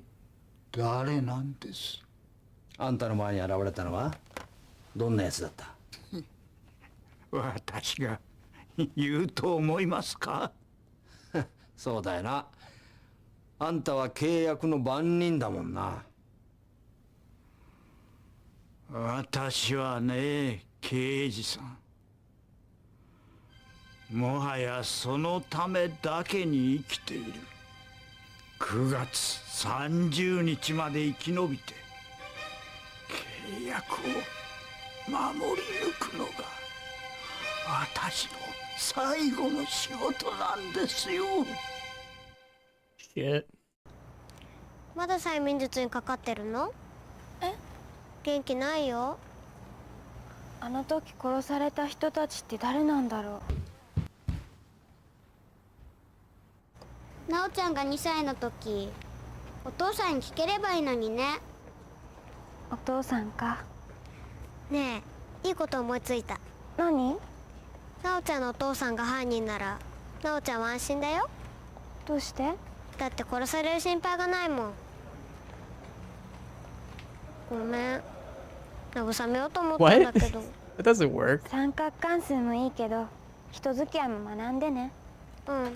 誰なんです？あんたの前に現れたのはどんなやつだった？私が言うと思いますか？そうだよな。あんたは契約の番人だもんな。私はね、刑事さん、もはやそのためだけに生きている。9月30日まで生き延びて契約を守り抜くのが私の最後の仕事なんですよ。Shit. まだ催眠術にかかってるの？え？元気ないよ。あの時殺された人たちって誰なんだろう。なおちゃんが2歳の時、お父さんに聞ければいいのにね。お父さんか。ねえ、いいこと思いついた。何？なおちゃんのお父さんが犯人ならなおちゃんは安心だよ。どうして？だって殺される心配がないもん。ごめん、慰めようと思ったんだけど。It doesn't work. 三角関数もいいけど人付き合いも学んでね。うん、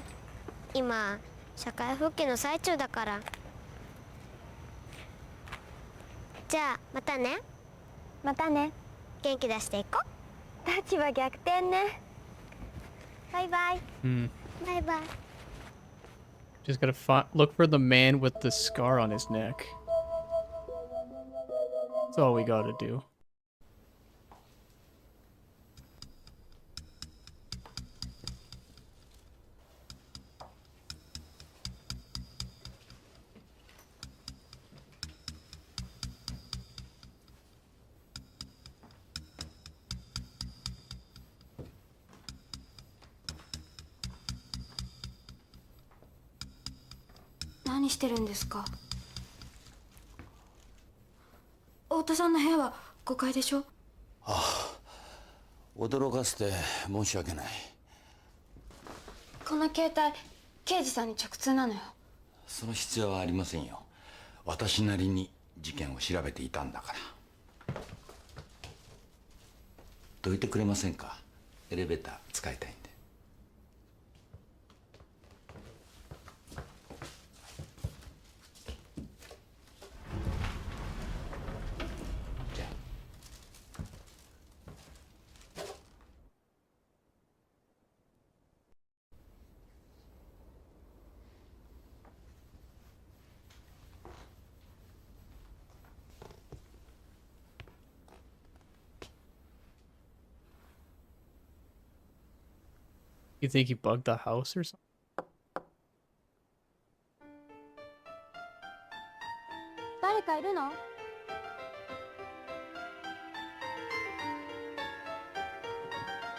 今社会復帰の最中だから。じゃあまたね。またね。元気出していこう。立場逆転ね。バイバイ。バイバイ。Just gotta look for the man with the scar on his neck. That's all we gotta do.「何してるんですか？太田さんの部屋は5階でしょ？ああ、驚かせて申し訳ない。この携帯刑事さんに直通なのよ。その必要はありませんよ。私なりに事件を調べていたんだから。どいてくれませんか？エレベーター使いたいんで。You think he bugged the house or something? 誰かいるの？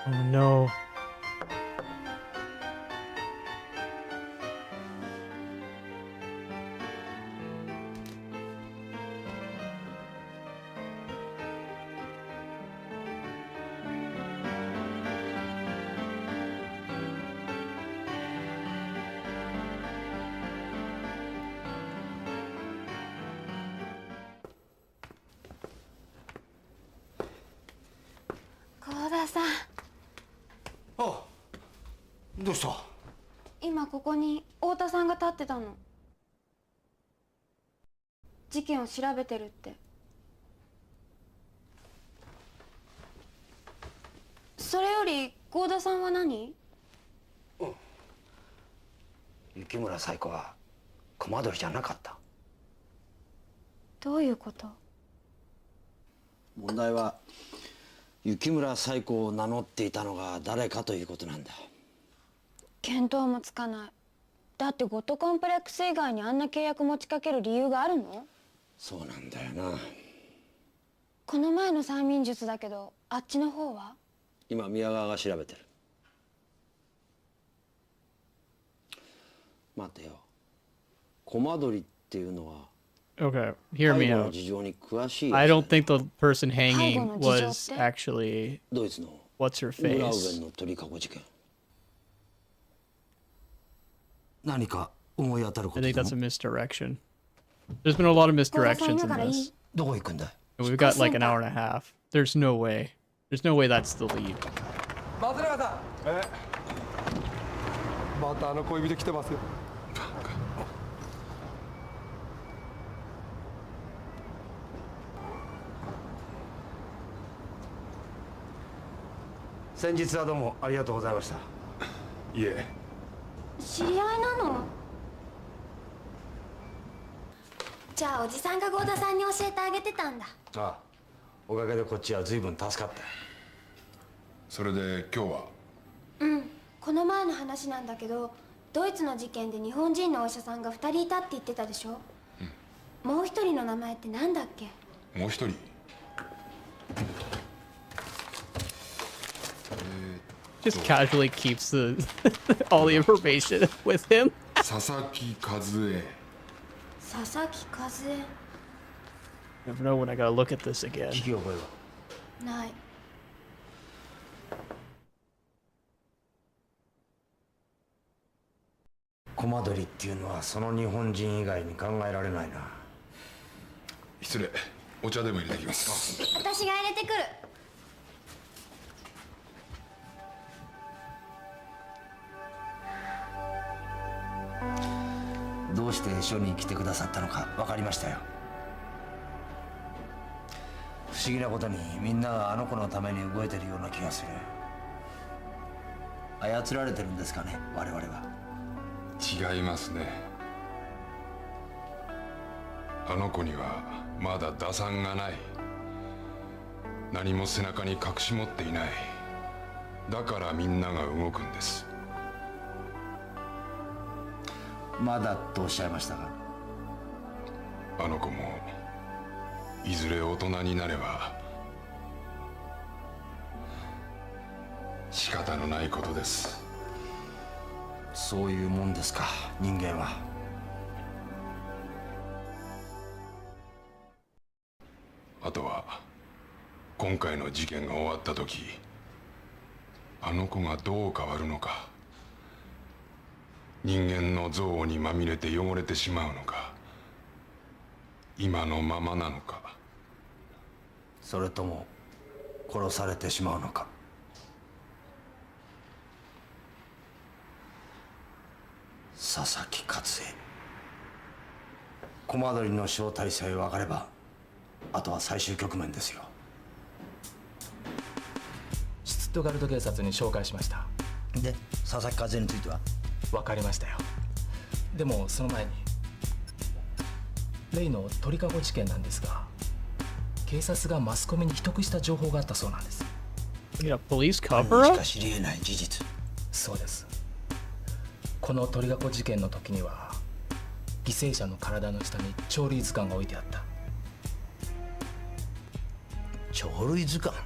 Oh no.あ、どうした？今ここに太田さんが立ってたの。事件を調べてるって。それより合田さんは何？雪村冴子は駒取じゃなかった。どういうこと？問題は雪村冴子を名乗っていたのが誰かということなんだ。見当もつかない。だってゴッドコンプレックス以外にあんな契約持ちかける理由があるの？そうなんだよな。この前の催眠術だけど、あっちの方は？今宮川が調べてる。待てよ、駒取っていうのは Okay, hear me 背後の out. 事情に詳しい I やつ don't think the person 背後 hanging の事情 was って？ actually ドイツの what's her グラウベ face. ンの鳥かご事件。何か思い当たるこ I と think で that's a も？ misdirection. There's been a lot of misdirections in this. どこ行くんだ？ And we've got like an hour and a half. There's no way. There's no way that's the lead. 松永さん。またあの恋人来てますよ。先日はどうもありがとうございました。いえ。知り合いなの？じゃあおじさんが合田さんに教えてあげてたんだ。ああ、おかげでこっちは随分助かった。それで今日は？うん、この前の話なんだけど、ドイツの事件で日本人のお医者さんが2人いたって言ってたでしょ。もう一人の名前ってなんだっけ？もう一人。Just casually keeps the all the information with him. 佐々木和恵。佐々木和恵。 I never know when I gotta look at this again. 聞き覚えは？ない。駒取っていうのはその日本人以外に考えられないな。失礼。お茶でも入れてきます。私が入れてくる。どうして署に来てくださったのか分かりましたよ。不思議なことにみんながあの子のために動いてるような気がする。操られてるんですかね、我々は。違いますね。あの子にはまだ打算がない。何も背中に隠し持っていない。だからみんなが動くんです。まだとおっしゃいましたが？あの子もいずれ大人になれば仕方のないことです。そういうもんですか、人間は。あとは今回の事件が終わった時、あの子がどう変わるのか、人間の憎悪にまみれて汚れてしまうのか、今のままなのか。それとも殺されてしまうのか。佐々木勝栄、駒取の正体さえ分かればあとは最終局面ですよ。シュツットガルト警察に紹介しました。で佐々木勝栄については分かりましたよ。でもその前に例の鳥かご事件なんですが、警察がマスコミに秘匿した情報があったそうなんです。いや、police cover up？ しか知り得ない事実。そうです。この鳥かご事件の時には犠牲者の体の下に鳥類図鑑が置いてあった。鳥類図鑑。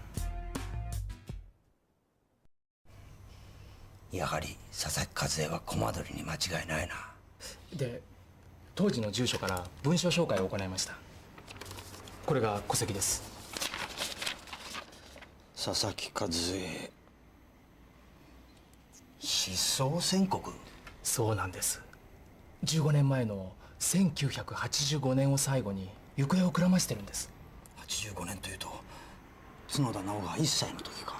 やはり佐々木勝栄は駒取に間違いないな。で、当時の住所から文書照会を行いました。これが戸籍です。佐々木勝栄、失踪宣告。そうなんです。15年前の1985年を最後に行方をくらましてるんです。85年というと角田直が1歳の時か。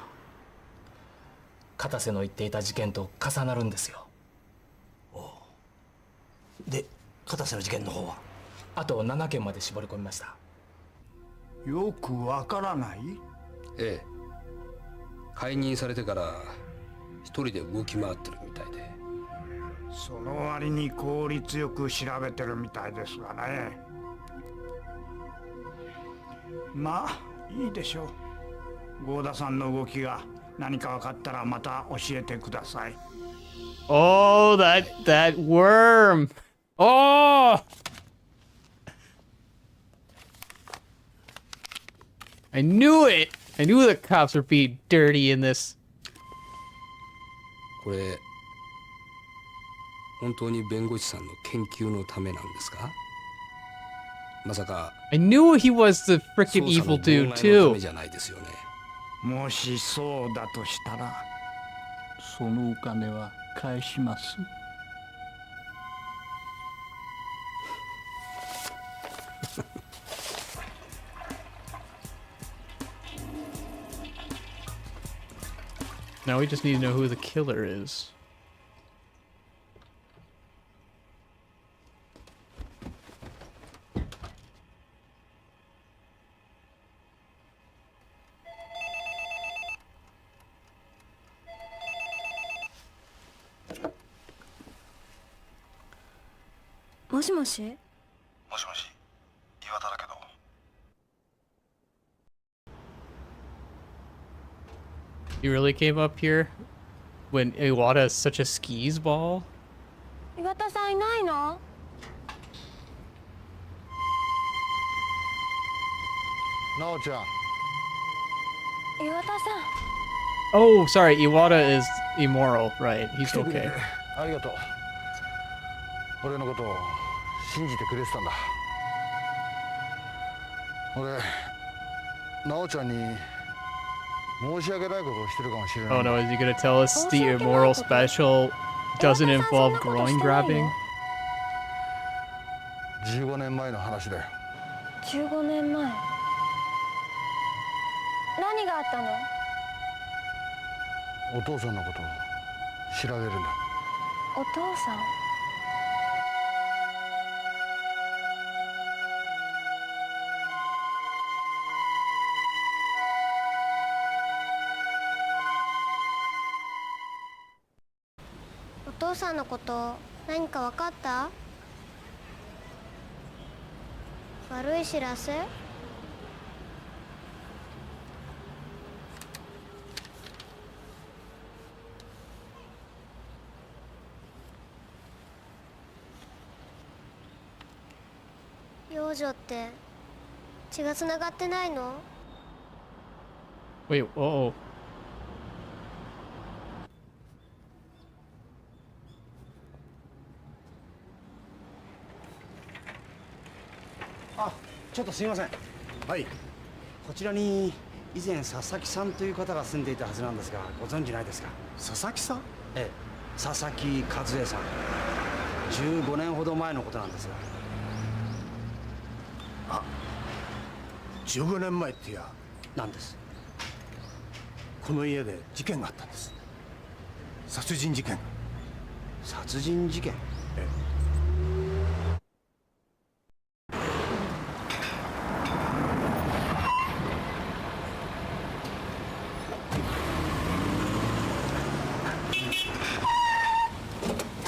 片瀬の言っていた事件と重なるんですよ。で片瀬の事件の方は？あと7件まで絞り込みました。よくわからない？ええ、解任されてから一人で動き回ってるみたいで。その割に効率よく調べてるみたいですがね。まあいいでしょう。合田さんの動きが何か分かったらまた教えてください。Oh, that worm. Oh! I knew it. I knew the cops were being dirty in this. これ本当に弁護士さんの研究のためなんですか？まさか I knew he was the freaking evil dude too. じゃないですよね。もしそうだとしたらそのお金は返します。Now we just need to know who the killer is. Moshi moshi? もしもし、岩田だけど。You really came up here when Iwata is such a skis ball? 岩田さんいないの？なおちゃん。岩田さん。 Oh, sorry. Iwata is immoral, right? He's okay. ありがとう。俺のことを信じてくれてたんだ。俺、なおちゃんに申し訳ないことをしてるかもしれない。 Oh no, is he gonna tell us the immoral special doesn't involve groin grabbing? 15年前の話だよ。15年前。何があったの？お父さんのことを調べるんだ。お父さん？お父さんのこと何か分かった？悪い知らせ？幼女って血がつながってないの？ Wait, oh. あ、ちょっとすみません。はい。こちらに以前佐々木さんという方が住んでいたはずなんですが、ご存知ないですか？佐々木さん？ええ、佐々木和恵さん。15年ほど前のことなんですが。あ、15年前ってや。なんです。この家で事件があったんです。殺人事件。殺人事件？ええ。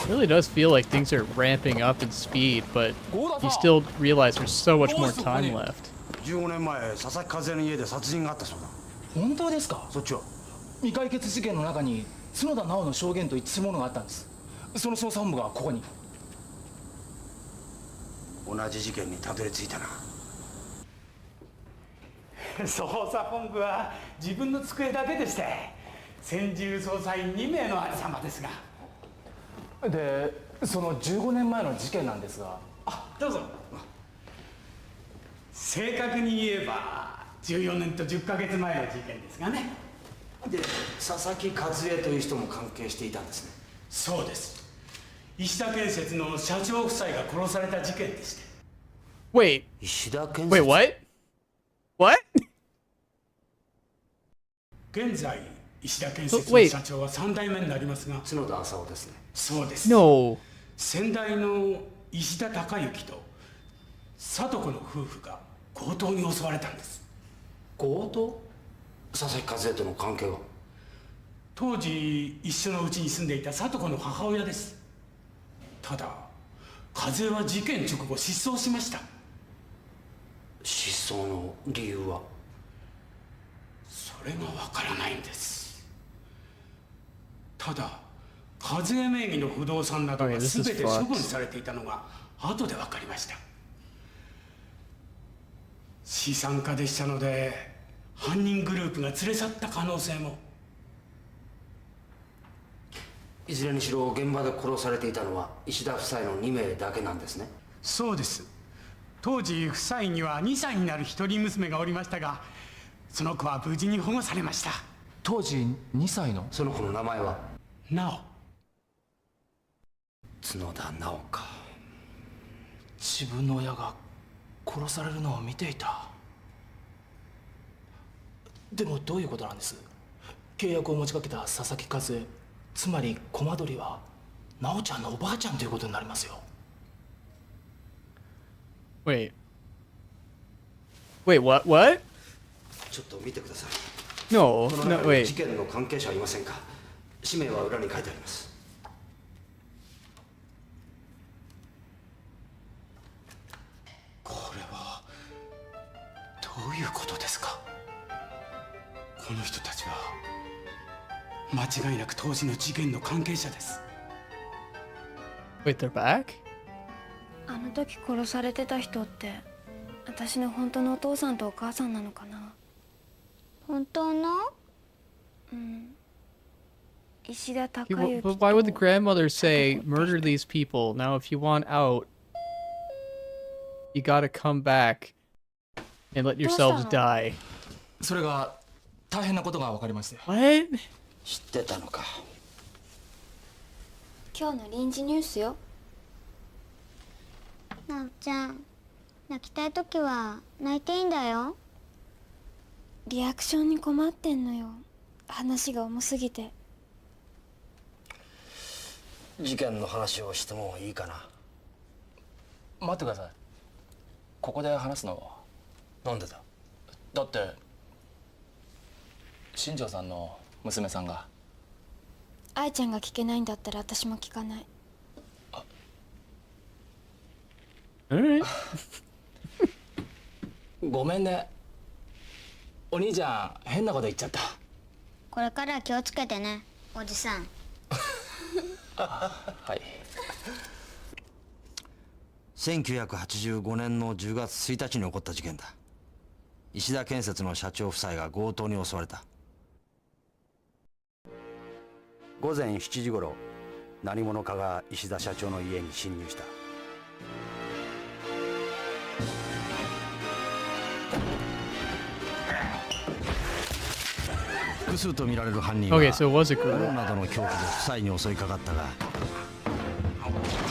It really does feel like things are ramping up in speed, but you still realize there's so much more time left. 15年前、佐々木和恵の家で殺人があったそうだ。本当ですか？そっちは？未解決事件の中に角田直の証言と一致するものがあったんです。その捜査本部がここに。同じ事件にたどり着いたな。捜査本部は自分の机だけでして、専従捜査員2名のありさまですが。で、その15年前の事件なんですが。あ、どうぞ。正確に言えば14年と10ヶ月前の事件ですがね。で、佐々木和恵という人も関係していたんですね。そうです。石田建設の社長夫妻が殺された事件でして。Wait. 石田建設。Wait, what? What? 現在石田建設の社長は3代目になりますが、角田浅夫ですね。そうです。No. 先代の石田孝之と聡子の夫婦が強盗に襲われたんです。強盗？佐々木和恵との関係は？当時一緒のうちに住んでいた聡子の母親です。ただ和恵は事件直後失踪しました。失踪の理由は？それがわからないんです。ただ和恵名義の不動産などが全て処分されていたのが後で分かりました。資産家でしたので犯人グループが連れ去った可能性も。いずれにしろ現場で殺されていたのは石田夫妻の2名だけなんですね。そうです。当時夫妻には2歳になる一人娘がおりましたが、その子は無事に保護されました。当時2歳の？その子の名前は？直。角田直か。自分の親が殺されるのを見ていた。でもどういうことなんです？契約を持ちかけた佐々木和恵、つまり駒取は直ちゃんのおばあちゃんということになりますよ。Wait, what? ちょっと見てください。No, この no, 中に wait. 事件の関係者はいませんか？氏名は裏に書いてあります。これはどういうことですか？この人たちは間違いなく当時の事件の関係者です。 Wait, they're back? あの時殺されてた人って私の本当のお父さんとお母さんなのかな？本当の？うん。石田孝 But 之。 why would the grandmother say, murder these people? Now, if you want out, you gotta come back and let yourselves die. それが大変なことが分かりまして。What? 知ってたのか。今日の臨時ニュースよ。なおちゃん、泣きたい時は泣いていいんだよ。リアクションに困ってんのよ。話が重すぎて。事件の話をしてもいいかな？待ってください。ここで話すのは。なんでだ？だって新庄さんの娘さんが。愛ちゃんが聞けないんだったら私も聞かない。ごめんね。お兄ちゃん変なこと言っちゃった。これから気をつけてね、おじさん。はい。1985年の10月1日に起こった事件だ。石田建設の社長夫妻が強盗に襲われた。午前7時頃、何者かが石田社長の家に侵入した。複数と見られる犯人は Okay, so it was a 斧 girl. などの凶器で夫妻に襲いかかったが、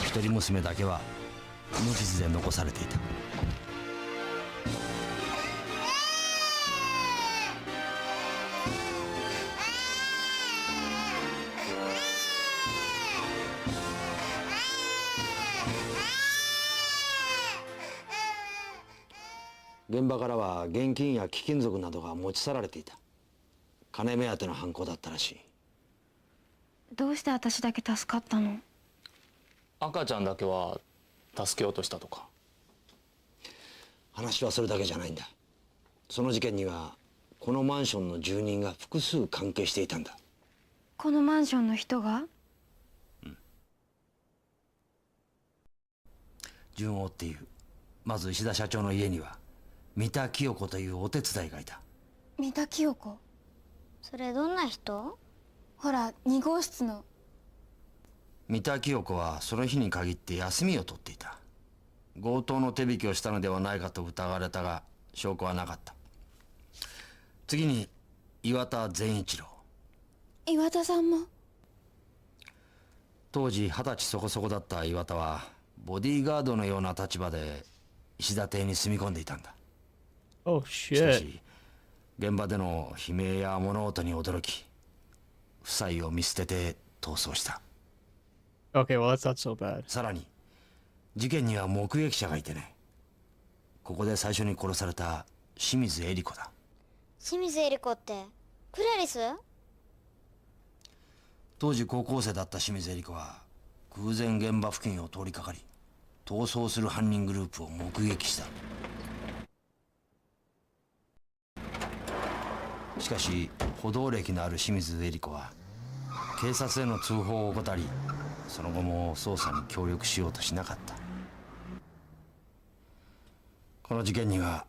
一人娘だけは無傷で残されていた。現場からは現金や貴金属などが持ち去られていた。金目当ての犯行だったらしい。どうして私だけ助かったの？赤ちゃんだけは助けようとしたとか。話はそれだけじゃないんだ。その事件にはこのマンションの住人が複数関係していたんだ。このマンションの人が？順を追っていう。まず石田社長の家には三田清子というお手伝いがいた。三田清子？それどんな人？ほら、2号室の。三田清子はその日に限って休みを取っていた。強盗の手引きをしたのではないかと疑われたが証拠はなかった。次に岩田善一郎。岩田さんも？当時20歳そこそこだった岩田はボディーガードのような立場で石田邸に住み込んでいたんだ。Oh しか shit. し現場での悲鳴や物音に驚き夫妻を見捨てて逃走した。 Okay, well that's not so bad. さらに事件には目撃者がいてね。ここで最初に殺された清水恵理子だ。清水恵理子ってクラリス？当時高校生だった清水恵理子は偶然現場付近を通りかかり逃走する犯人グループを目撃した。しかし補導歴のある清水恵理子は警察への通報を怠りその後も捜査に協力しようとしなかった。この事件には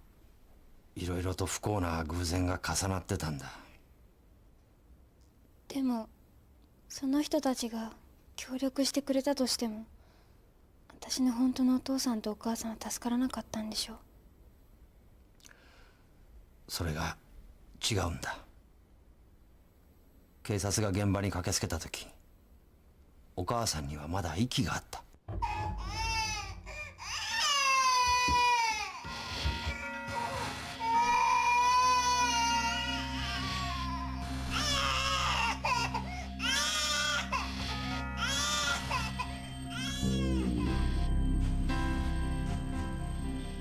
いろいろと不幸な偶然が重なってたんだ。でもその人たちが協力してくれたとしても私の本当のお父さんとお母さんは助からなかったんでしょう。それが違うんだ。警察が現場に駆けつけた時お母さんにはまだ息があった。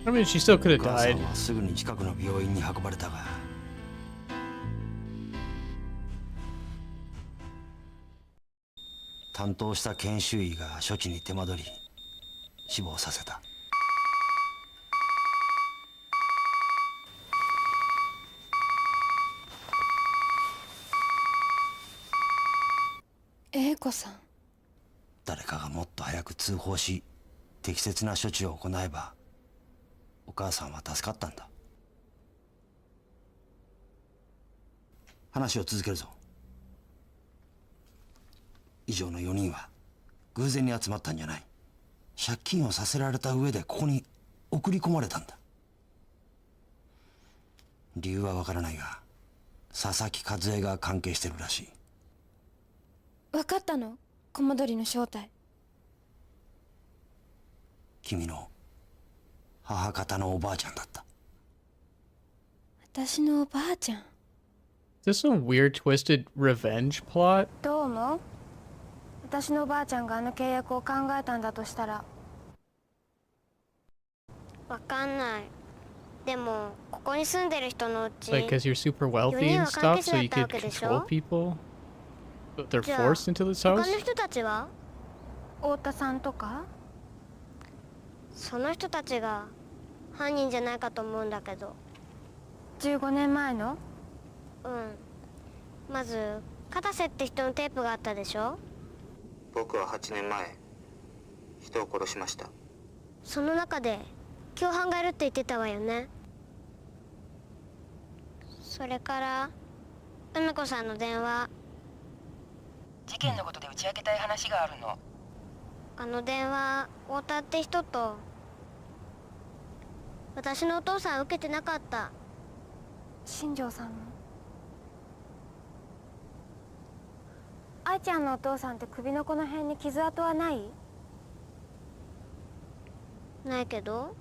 I mean, she still could have お母さ died. んはすぐに近くの病院に運ばれたが担当した研修医が処置に手間取り死亡させた。英子さん。誰かがもっと早く通報し適切な処置を行えばお母さんは助かったんだ。話を続けるぞ。以上の4人は偶然に集まったんじゃない。借金をさせられた上でここに送り込まれたんだ。理由はわからないが佐々木和恵が関係してるらしい。分かったの？コモドリの正体。君の母方のおばあちゃんだった。私のおばあちゃん。Is this a weird, twisted revenge plot? どう思う？私のおばあちゃんがあの契約を考えたんだとしたら。わかんない。でもここに住んでる人のうち Like, because you're super wealthy and stuff, so you could control people? But they're じゃあ forced into this house? 他の人たちは？太田さんとか？その人たちが犯人じゃないかと思うんだけど。15年前の？うん。まず片瀬って人のテープがあったでしょ。僕は8年前人を殺しました。その中で共犯がいるって言ってたわよね。それから梅子さんの電話。事件のことで打ち明けたい話があるの。あの電話太田って人と私のお父さん受けてなかった。新庄さんも？愛ちゃんのお父さんって首のこの辺に傷跡はない？ないけど。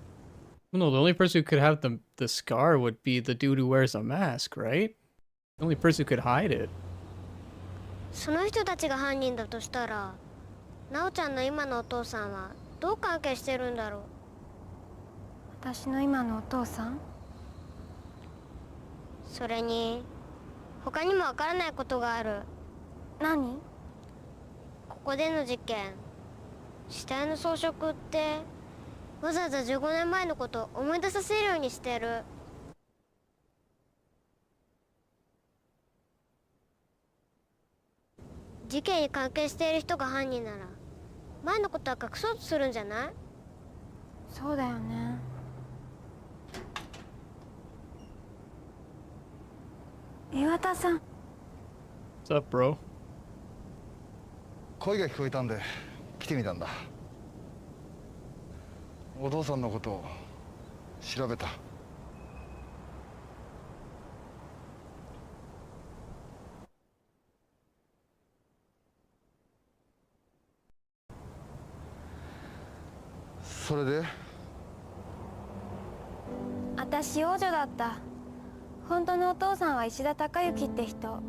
No, the only person who could have the scar would be the dude who wears a mask, right? The only person who could hide it. その人たちが犯人だとしたら、なおちゃんの今のお父さんはどう関係してるんだろう。私の今のお父さん？それに他にもわからないことがある。何？ここでの事件、死体の装飾ってわざわざ15年前のことを思い出させるようにしてる。事件に関係している人が犯人なら前のことは隠そうとするんじゃない？そうだよね。岩田さん。 What's up, bro? 声が聞こえたんで来てみたんだ。お父さんのことを調べた。それで？私養女だった。本当のお父さんは石田孝之って人。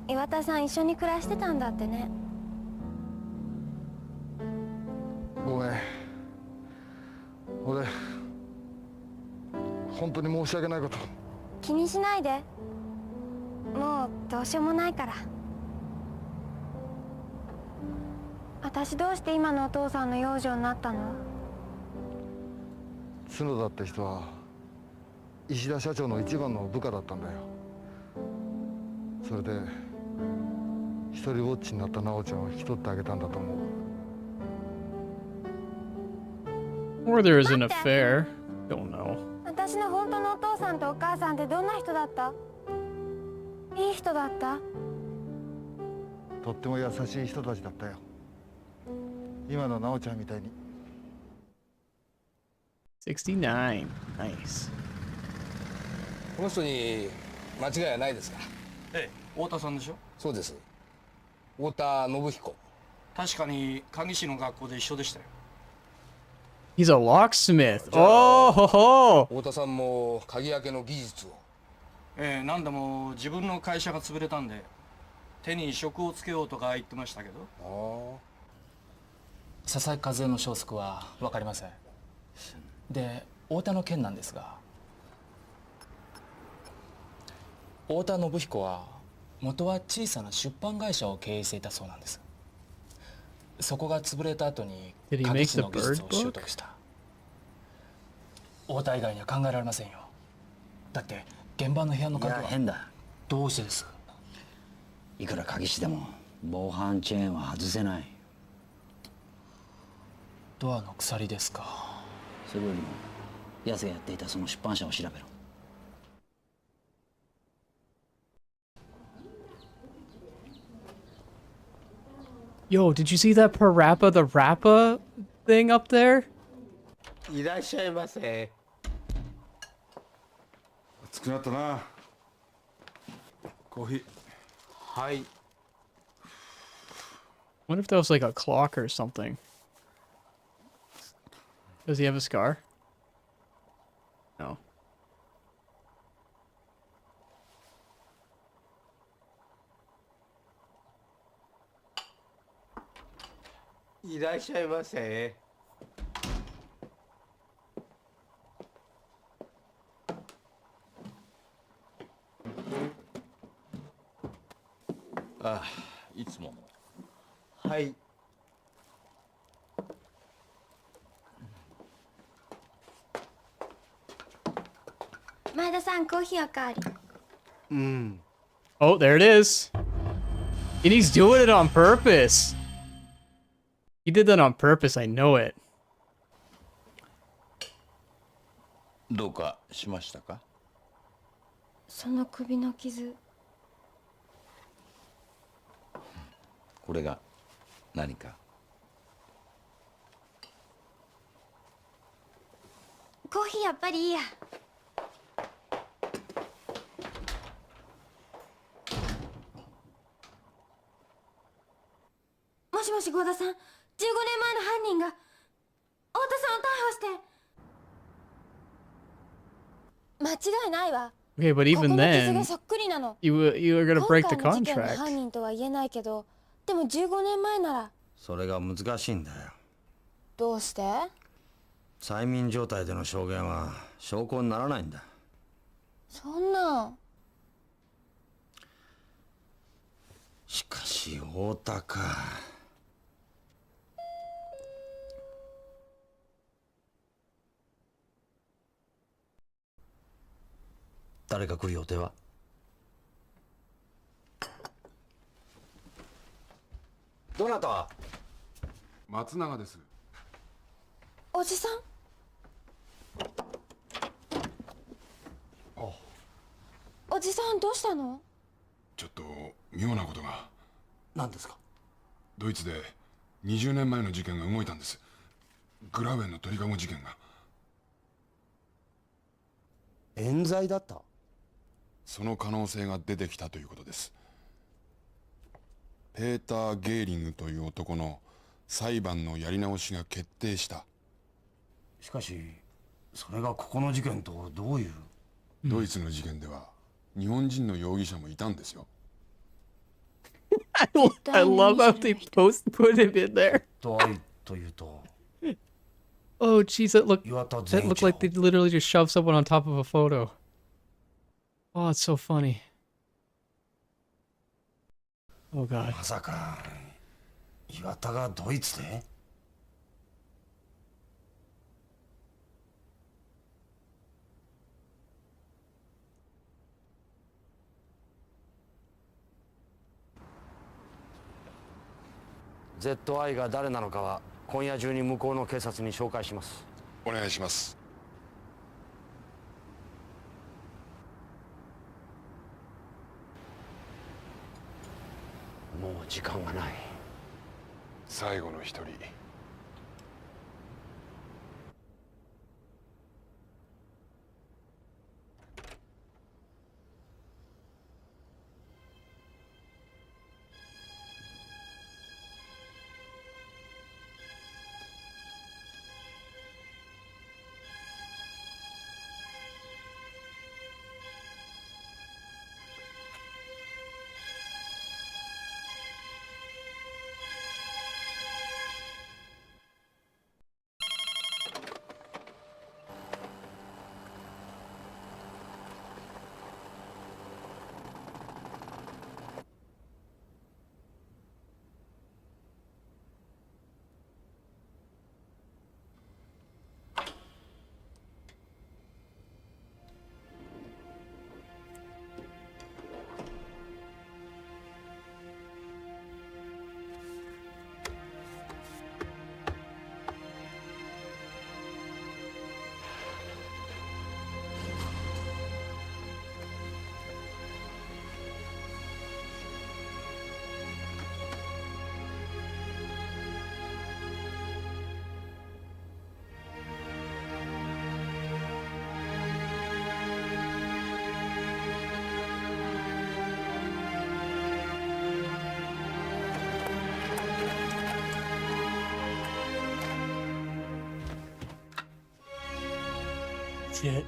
岩田さん一緒に暮らしてたんだってね。ごめん、俺本当に申し訳ないこと。気にしないで。もうどうしようもないから。私どうして今のお父さんの養女になったの？角田って人は石田社長の一番の部下だったんだよ。それで一人ぼっちになった直ちゃんを引き取ってあげたんだと思う。 Or there is an affair. Don't know. 私の本当のお父さんとお母さんってどんな人だった？いい人だった？とっても優しい人たちだったよ。今の直ちゃんみたいに。69. Nice. この人に間違いはないですか？ええ、太田さんでしょ。そうです。太田信彦。確かに鍵師の学校で一緒でしたよ。 He's a locksmith. Oh, ho, ho. 太田さんも鍵開けの技術を。ええ、何でも自分の会社が潰れたんで手に職をつけようとか言ってましたけど。佐々木和恵の消息は分かりません。で太田の件なんですが、太田信彦は元は小さな出版会社を経営していたそうなんです。そこが潰れた後に Did he 鍵 make 師 the の技術 bird を習 book? 得した。太田以外には考えられませんよ。だって現場の部屋の鍵は。いや変だ。どうしてです？いくら鍵師でも防犯チェーンは外せない。ドアの鎖ですか。それよりも奴がやっていたその出版社を調べろ。Yo, did you see that Parappa the Rappa thing up there? いらっしゃいませ。暑くなったな。コーヒー。はい。 What if that was like a clock or something? Does he have a scar? No. いらっしゃいませ。ああ、いつもの。はい。前田さん、コーヒーおかわり。Oh, there it is. And he's doing it on purpose. He did that on purpose, I know it. どうかしましたか？その首の傷。これが何か？コーヒーやっぱりいいや。もしもし合田さん、15年前の犯人が太田さんを逮捕して。間違いないわ。Okay, but ここ even の傷 then, がそっくりなの。 you were gonna break the 今回の事件の contract. 犯人とは言えないけど、でも15年前なら。それが難しいんだよ。どうして？催眠状態での証言は証拠にならないんだ。そんな。しかし太田か。誰か来る予定は？どなた？松永です。おじさん。おじさんどうしたの？ちょっと妙なことが。何ですか？ドイツで20年前の事件が動いたんです。グラウェンの鳥かご事件が。冤罪だった？その可能性が出てきたということです。ペーター・ゲーリングという男の裁判のやり直しが決定した。しかしそれがここの事件とどういう？ドイツの事件では日本人の容疑者もいたんですよ。I love how they put him in there. というと。Oh, geez, that looked like they literally just shoved someone on top of a photo. Oh, it's so funny. Oh God. まさか岩田がドイツで？ZI が誰なのかは今夜中に向こうの警察に紹介します。お願いします。もう時間がない。最後の一人。Shit.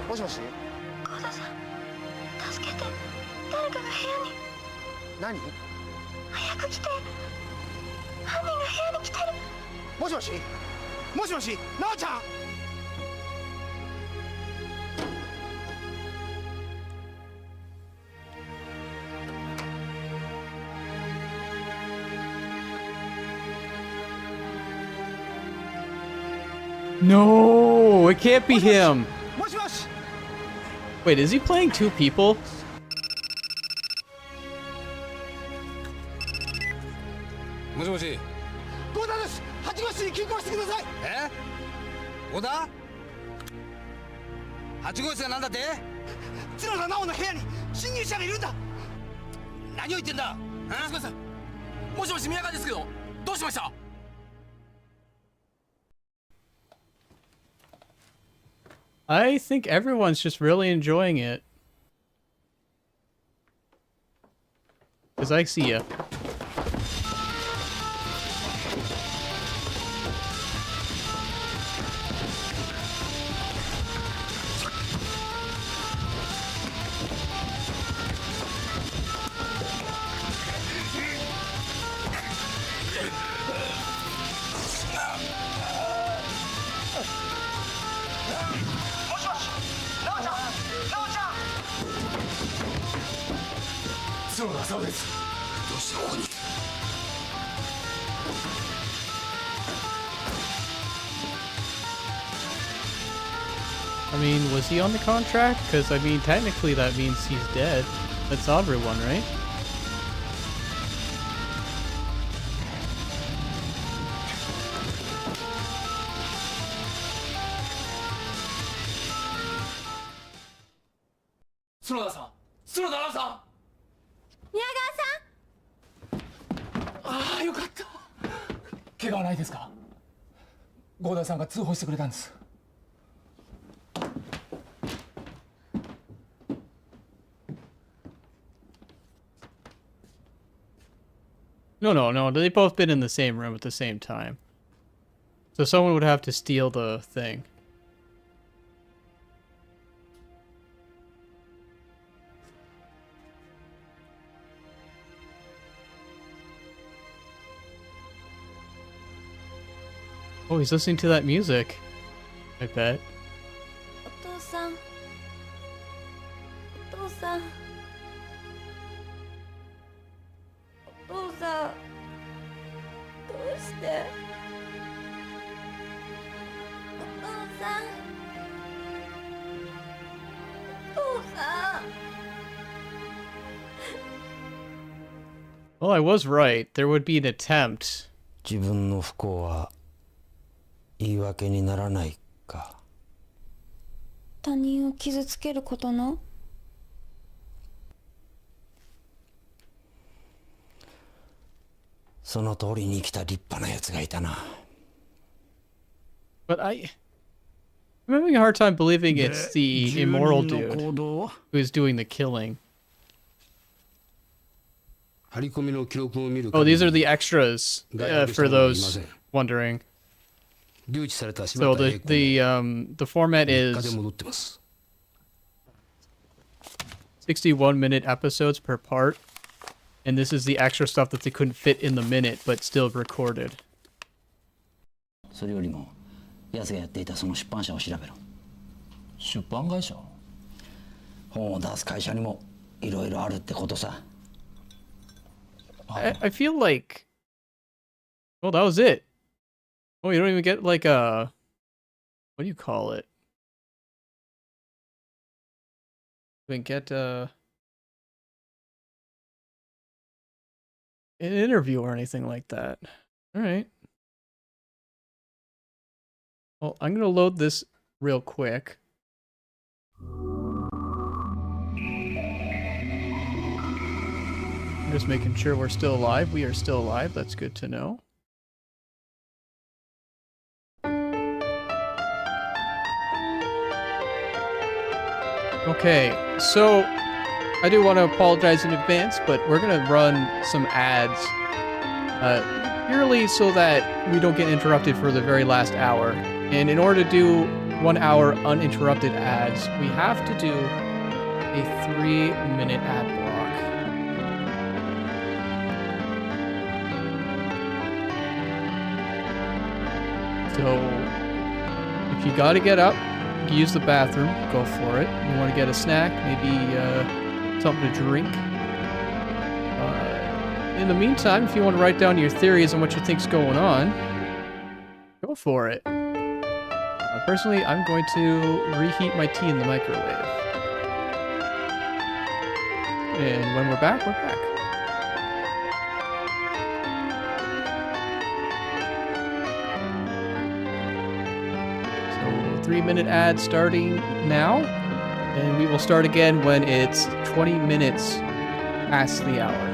もしもし。幸田さん、助けて。誰かが部屋に。何？早く来て。犯人が部屋に来てる。もしもし。もしもし、なおちゃん。No, it can't be him. もしもし。 Wait, is he playing two people? もしもし。合田です。8号室に急行してください。合田？8号室が何だって？角田直の部屋に侵入者がいるんだ。何を言ってんだ？すみません。もしもし宮川ですけど、どうしました？ I think everyone's just really enjoying it. Cause I see ya. 角田沙央です。どうしてここに。I mean, was he on the contract? Because, I mean, technically that means he's dead. That's everyone, right? Tsunoda-san! 宮川さん。ああ、よかった。怪我はないですか？合田さんが通報してくれたんです。No. They both been in the same room at the same time. So someone would have to steal the thing. Oh, he's listening to that music. I bet. お父さん。お父さん。お父さん。どうして。お父さん。お父さん。 Well, I was right. There would be an attempt. 自分の不幸は言い訳にならないか。他人を傷つけることの。その通りに生きた立派なやつがいたな。But I'm having a hard time believing it's the immoral dude who's doing the killing. 張り込みの記録を見る。 Oh, these are the extras for those wondering. So the format is 61-minute episodes per part, and this is the extra stuff that they couldn't fit in the minute but still recorded. それよりも奴がやっていたその出版社を調べろ。出版会社？本を出す会社にもいろいろあるってことさ。I feel like... Well, that was it. Oh, you don't even get like a... What do you call it? You can get an interview or anything like that. Alright. Well, I'm gonna load this real quick. I'm just making sure we're still alive. We are still alive. That's good to know. Okay, so I do want to apologize in advance, but we're going to run some ads purely so that we don't get interrupted for the very last hour. And in order to do 1 hour uninterrupted ads, we have to do a 3-minute ad block. So, if you gotta get up, use the bathroom, go for it. You want to get a snack, maybe something to drink. In the meantime, if you want to write down your theories on what you think's going on, go for it. Personally, I'm going to reheat my tea in the microwave. And when we're back, we're back. So, 3-minute ad starting now, and we will start again when it's 20 minutes past the hour.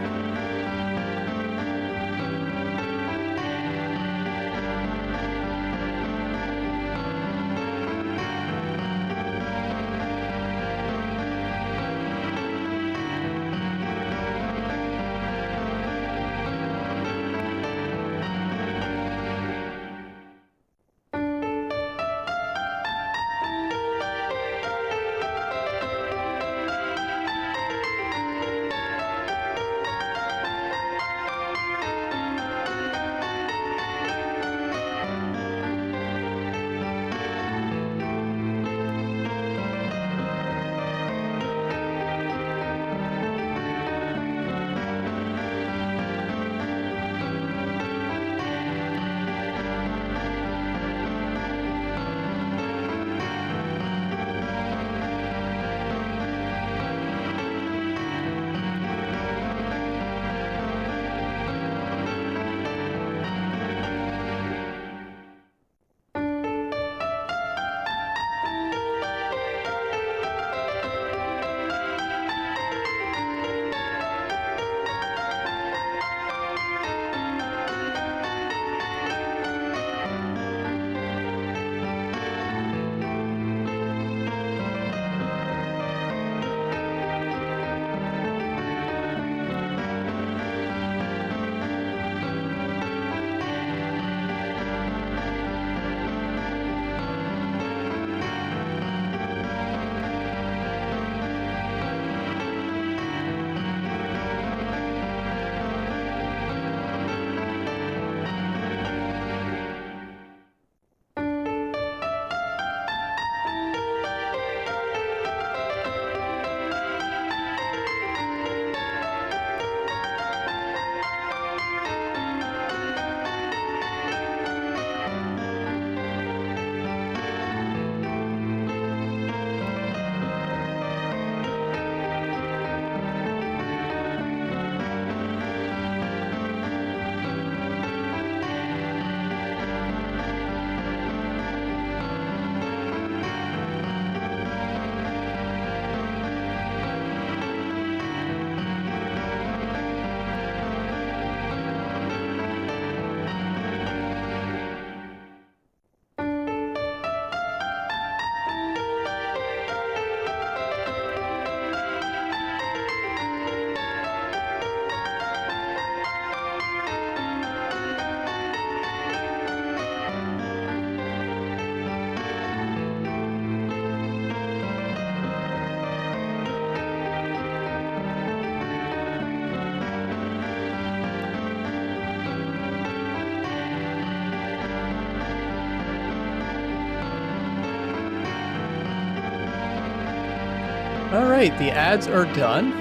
Alright, the ads are done.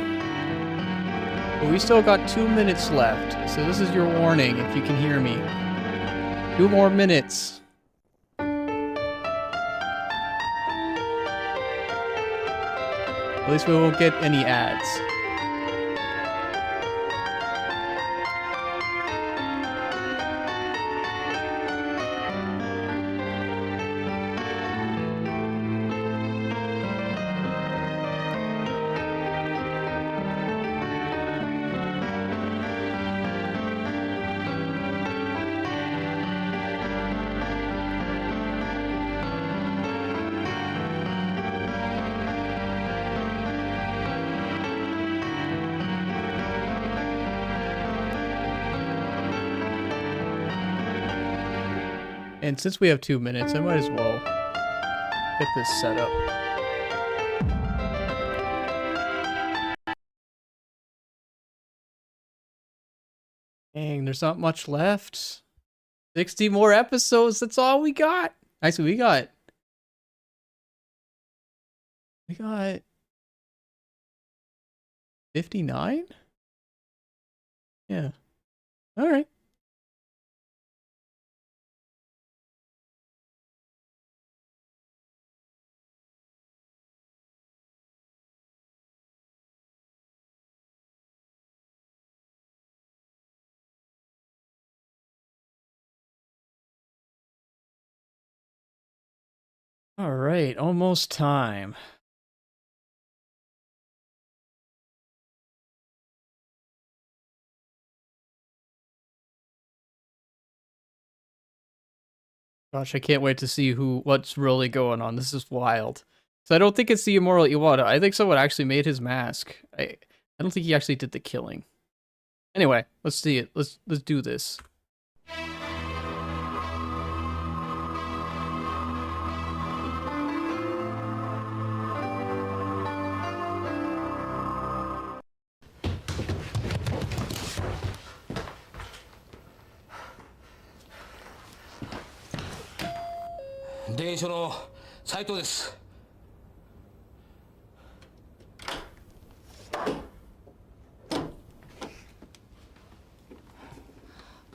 But we still got 2 minutes left. So this is your warning if you can hear me. 2 more minutes. At least we won't get any ads. And since we have 2 minutes, I might as well get this set up. Dang, there's not much left. 60 more episodes, that's all we got. Actually, we got 59? Yeah. All right. All right, almost time. Gosh, I can't wait to see what's really going on. This is wild. So I don't think it's the Immortal Iwata. I think someone actually made his mask. I don't think he actually did the killing. Anyway, let's see it. Let's do this.電書の斉藤です。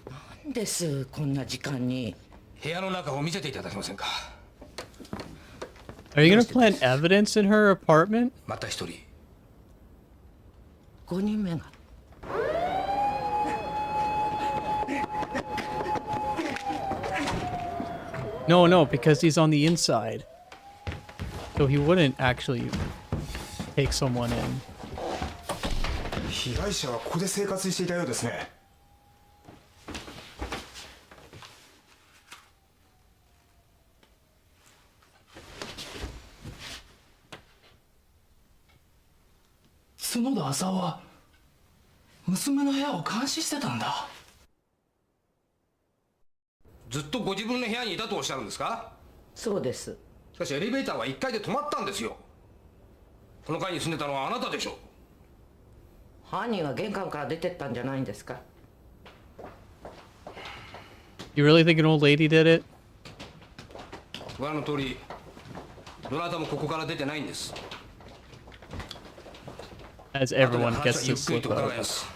なんですこんな時間に。部屋の中を見せていただけませんか。Are you gonna plant evidence in her apartment? また一人。5人目が。No, because he's on the inside. So he wouldn't actually take someone in. 被害者はここで生活していたようですね。角田浅尾は娘の部屋を監視してたんだ。ずっとご自分の部屋にいたとおっしゃるんですか。そうです。しかしエレベーターは1階で止まったんですよ。この階に住んでたのはあなたでしょう。犯人は玄関から出てったんじゃないんですか。You really think an old lady did it? ご覧の通り、どなたもここから出てないんです。As everyone gets to slip out.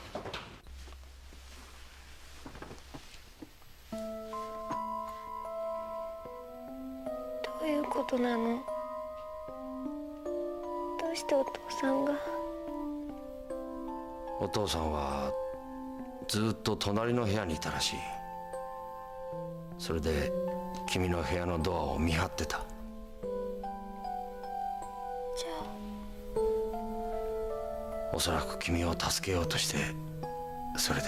どういうことなの？どうしてお父さんが？お父さんはずっと隣の部屋にいたらしい。それで君の部屋のドアを見張ってた。じゃあおそらく君を助けようとして、それで。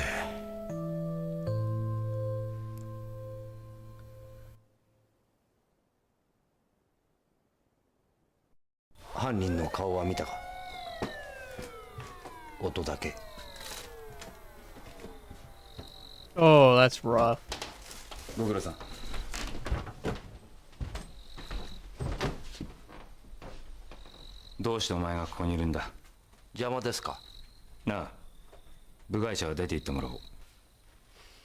犯人の顔は見たか。音だけ。Oh, that's rough. ご苦労さん。どうしてお前がここにいるんだ。邪魔ですか。なあ、部外者は出て行ってもらおう。合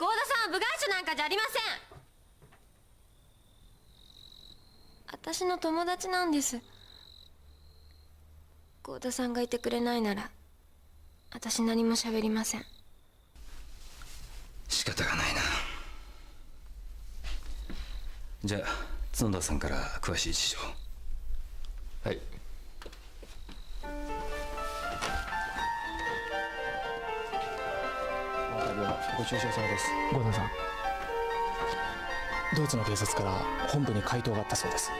田さんは部外者なんかじゃありません。私の友達なんです。幸田さんがいてくれないなら私何も喋りません。仕方がないな。じゃあ角田さんから詳しい事情。はい。ご注射されです。郷田さん、ドイツの警察から本部に回答があったそうです。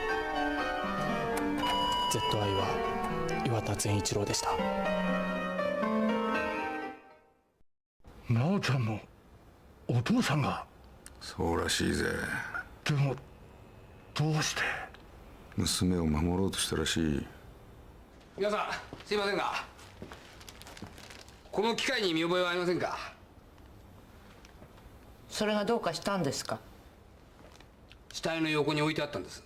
ZI は岩田善一郎でした。直ちゃんのお父さんが。そうらしいぜ。でもどうして。娘を守ろうとしたらしい。皆さんすいませんが、この機械に見覚えはありませんか？それがどうかしたんですか？死体の横に置いてあったんです。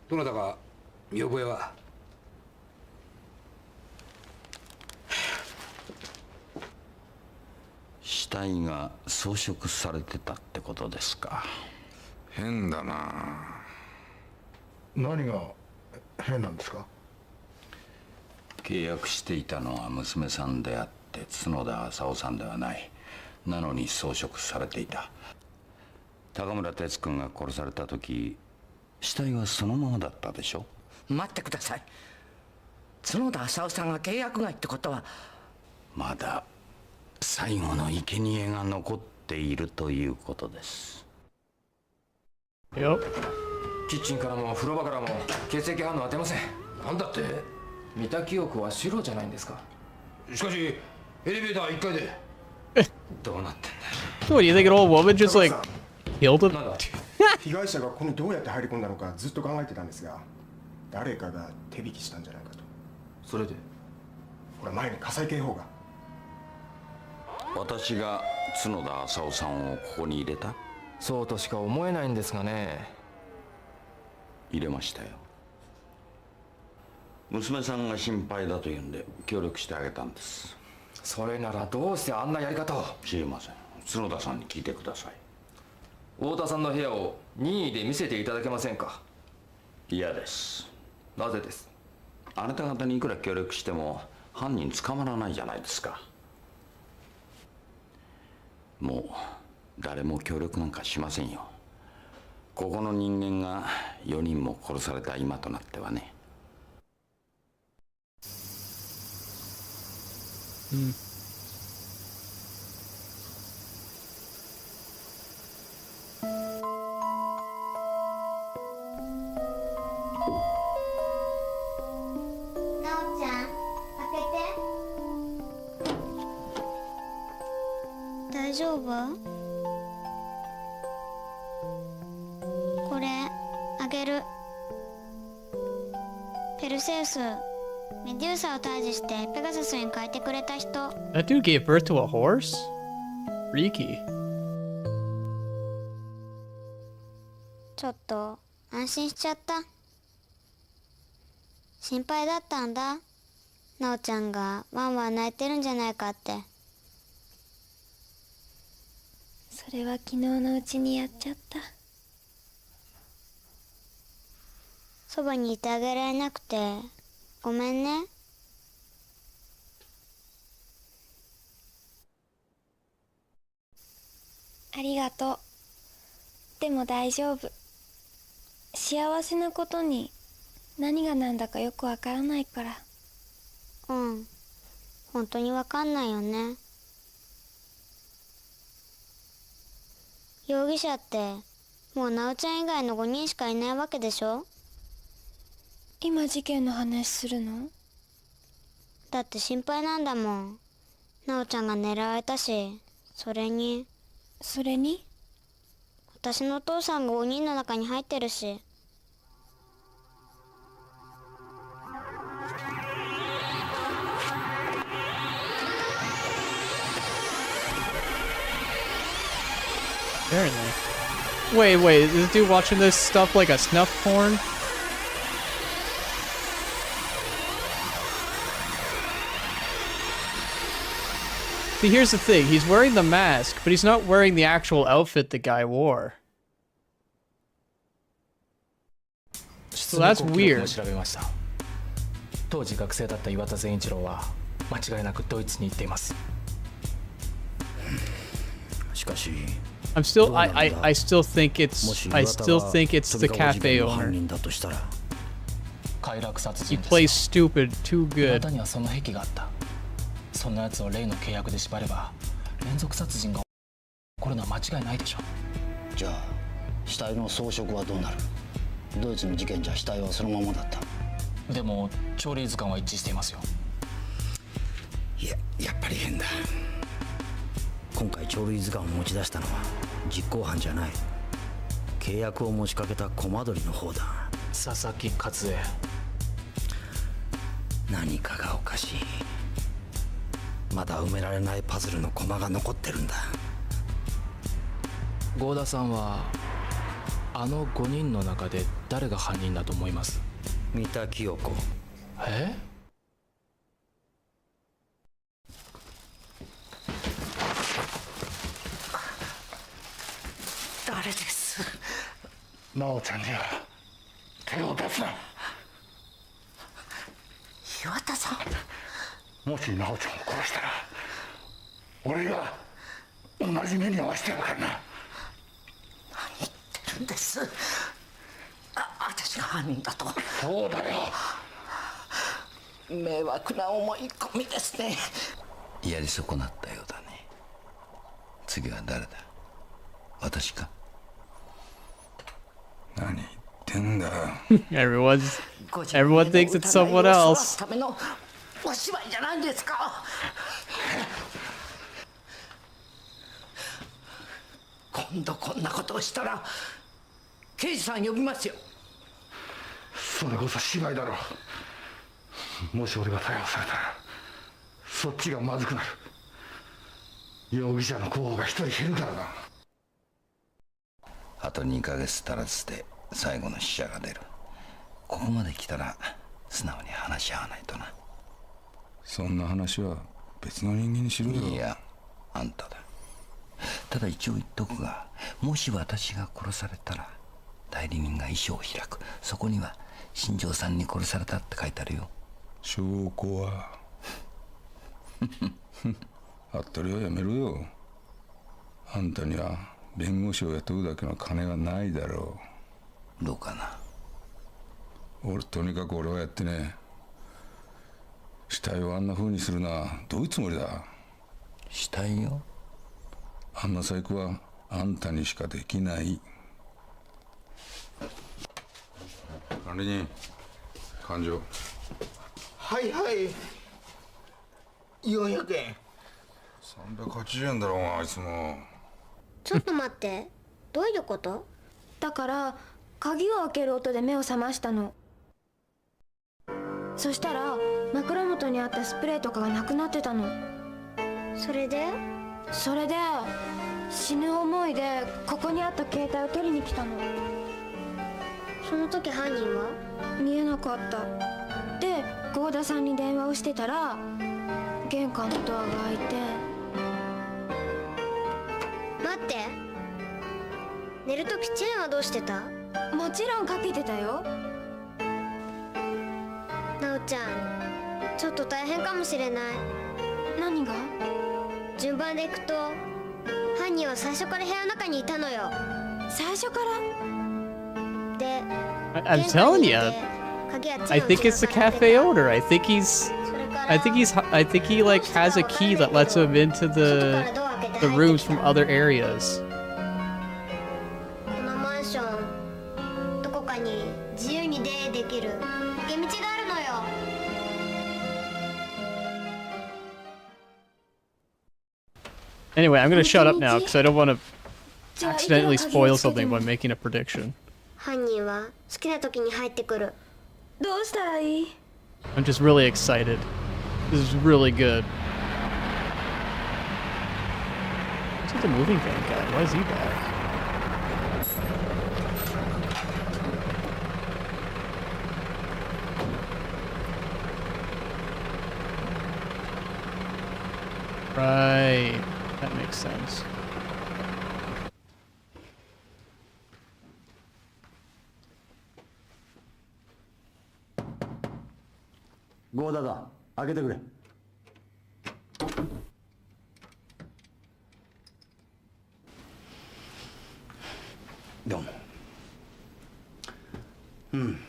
どなたか見覚えは？死体が装飾されてたってことですか。変だな。何が変なんですか？契約していたのは娘さんであって角田浅尾さんではない。なのに装飾されていた。高村哲君が殺された時死体はそのままだったでしょ。待ってください。角田浅尾さんが契約外ってことは。まだ最後の生贄が残っているということです。よっ。キッチンからも風呂場からも血液反応は出ません。なんだって？見た記憶は白じゃないんですか？しかしエレベーター1階でどうなってんだ。 What do you think an old woman just like killed him? 被害者がここにどうやって入り込んだのかずっと考えてたんですが、誰かが手引きしたんじゃないかと。それでほら前に火災警報が。私が角田浅尾さんをここに入れた？そうとしか思えないんですがね。入れましたよ。娘さんが心配だというんで協力してあげたんです。それならどうしてあんなやり方を？知りません。角田さんに聞いてください。太田さんの部屋を任意で見せていただけませんか？嫌です。なぜです？あなた方にいくら協力しても犯人捕まらないじゃないですか。もう誰も協力なんかしませんよ。ここの人間が4人も殺された今となってはね。うん。なおちゃん、開けて。大丈夫？これあげる。ペルセウス、メデューサを退治してペガサスに変えてくれた人。 That dude gave birth to a horse? Freaky. ちょっと安心しちゃった。心配だったんだ。なおちゃんがワンワン泣いてるんじゃないかって。それは昨日のうちにやっちゃった。そばにいてあげられなくてごめんね。ありがとう。でも大丈夫。幸せなことに何が何だかよくわからないから。うん、本当にわかんないよね。容疑者ってもうなおちゃん以外の5人しかいないわけでしょ？今事件の話するの？だって心配なんだもん。なおちゃんが狙われたし、それに私のお父さんが5人の中に入ってるし。Apparently. Wait, is this dude watching this stuff like a snuff porn? See, here's the thing. He's wearing the mask, but he's not wearing the actual outfit the guy wore. So that's weird. 当時学生だった岩田善一郎は間違いなくドイツに行っています。しかし I still think it's the cafe owner. だとしたら快楽殺 He 人です。 plays stupid too 岩 good. 田にはその癖があった。そんな奴を例の契約で縛れば連続殺人が起こるのは間違いないでしょ。じゃあ死体の装飾はどうなる？ドイツの事件じゃ死体はそのままだった。でも調理図鑑は一致していますよ。やっぱり変だ。今回鳥類図鑑を持ち出したのは実行犯じゃない。契約を持ちかけたコマドリの方だ。佐々木勝恵。何かがおかしい。まだ埋められないパズルのコマが残ってるんだ。合田さんはあの5人の中で誰が犯人だと思います？三田清子。誰です？直ちゃんには手を出すな。岩田さん。もし直ちゃんを殺したら俺が同じ目に遭わせてやるからな。何言ってるんです？私が犯人だと。そうだよ。迷惑な思い込みですね。やり損なったようだね。次は誰だ？私か？何言ってんだ。Everyone thinks it's someone else. ためのお芝居じゃないんですか？今度こんなことをしたら刑事さん呼びますよ。それこそ芝居だろう。もし俺が逮捕されたらそっちがまずくなる。容疑者の候補が一人減るからな。あと2ヶ月足らずで最後の死者が出る。ここまで来たら素直に話し合わないとな。そんな話は別の人間にしろよ。いや、あんただ。ただ一応言っとくが、もし私が殺されたら代理人が遺書を開く。そこには新庄さんに殺されたって書いてあるよ。証拠はあったりはやめろよ。あんたには弁護士を雇うだけの金はないだろう。どうかな。とにかく俺はやってね。死体をあんな風にするのはどういうつもりだ？死体よ。あんな細工はあんたにしかできない。管理人、勘定。はいはい。400円。380円だろうが、あいつも。ちょっと待って、どういうこと？だから鍵を開ける音で目を覚ましたの。そしたら枕元にあったスプレーとかがなくなってたの。それで死ぬ思いでここにあった携帯を取りに来たの。その時犯人は？見えなかった。で、合田さんに電話をしてたら玄関のドアが開いて。待って、寝る時チェーンはどうしてた？もちろんかけてたよ。なおちゃん、ちょっと大変かもしれない。何が？順番でいくと犯人は最初から部屋の中にいたのよ。最初から？で、I'm telling you, I think it's the cafe owner. I think he like has a key that lets him into the rooms from other areas. このマンション、どこかに自由に出入りできる抜け道があるのよ。Anyway, I'm gonna shut up now because I don't want to accidentally spoil something by making a prediction. 犯人は好きな時に入ってくる。どうしたらいい？ I'm just really excited. This is really good. What's with the moving van guy? Why is he back? Right. That makes sense. 合田だ。開けてくれ。どうも。うん、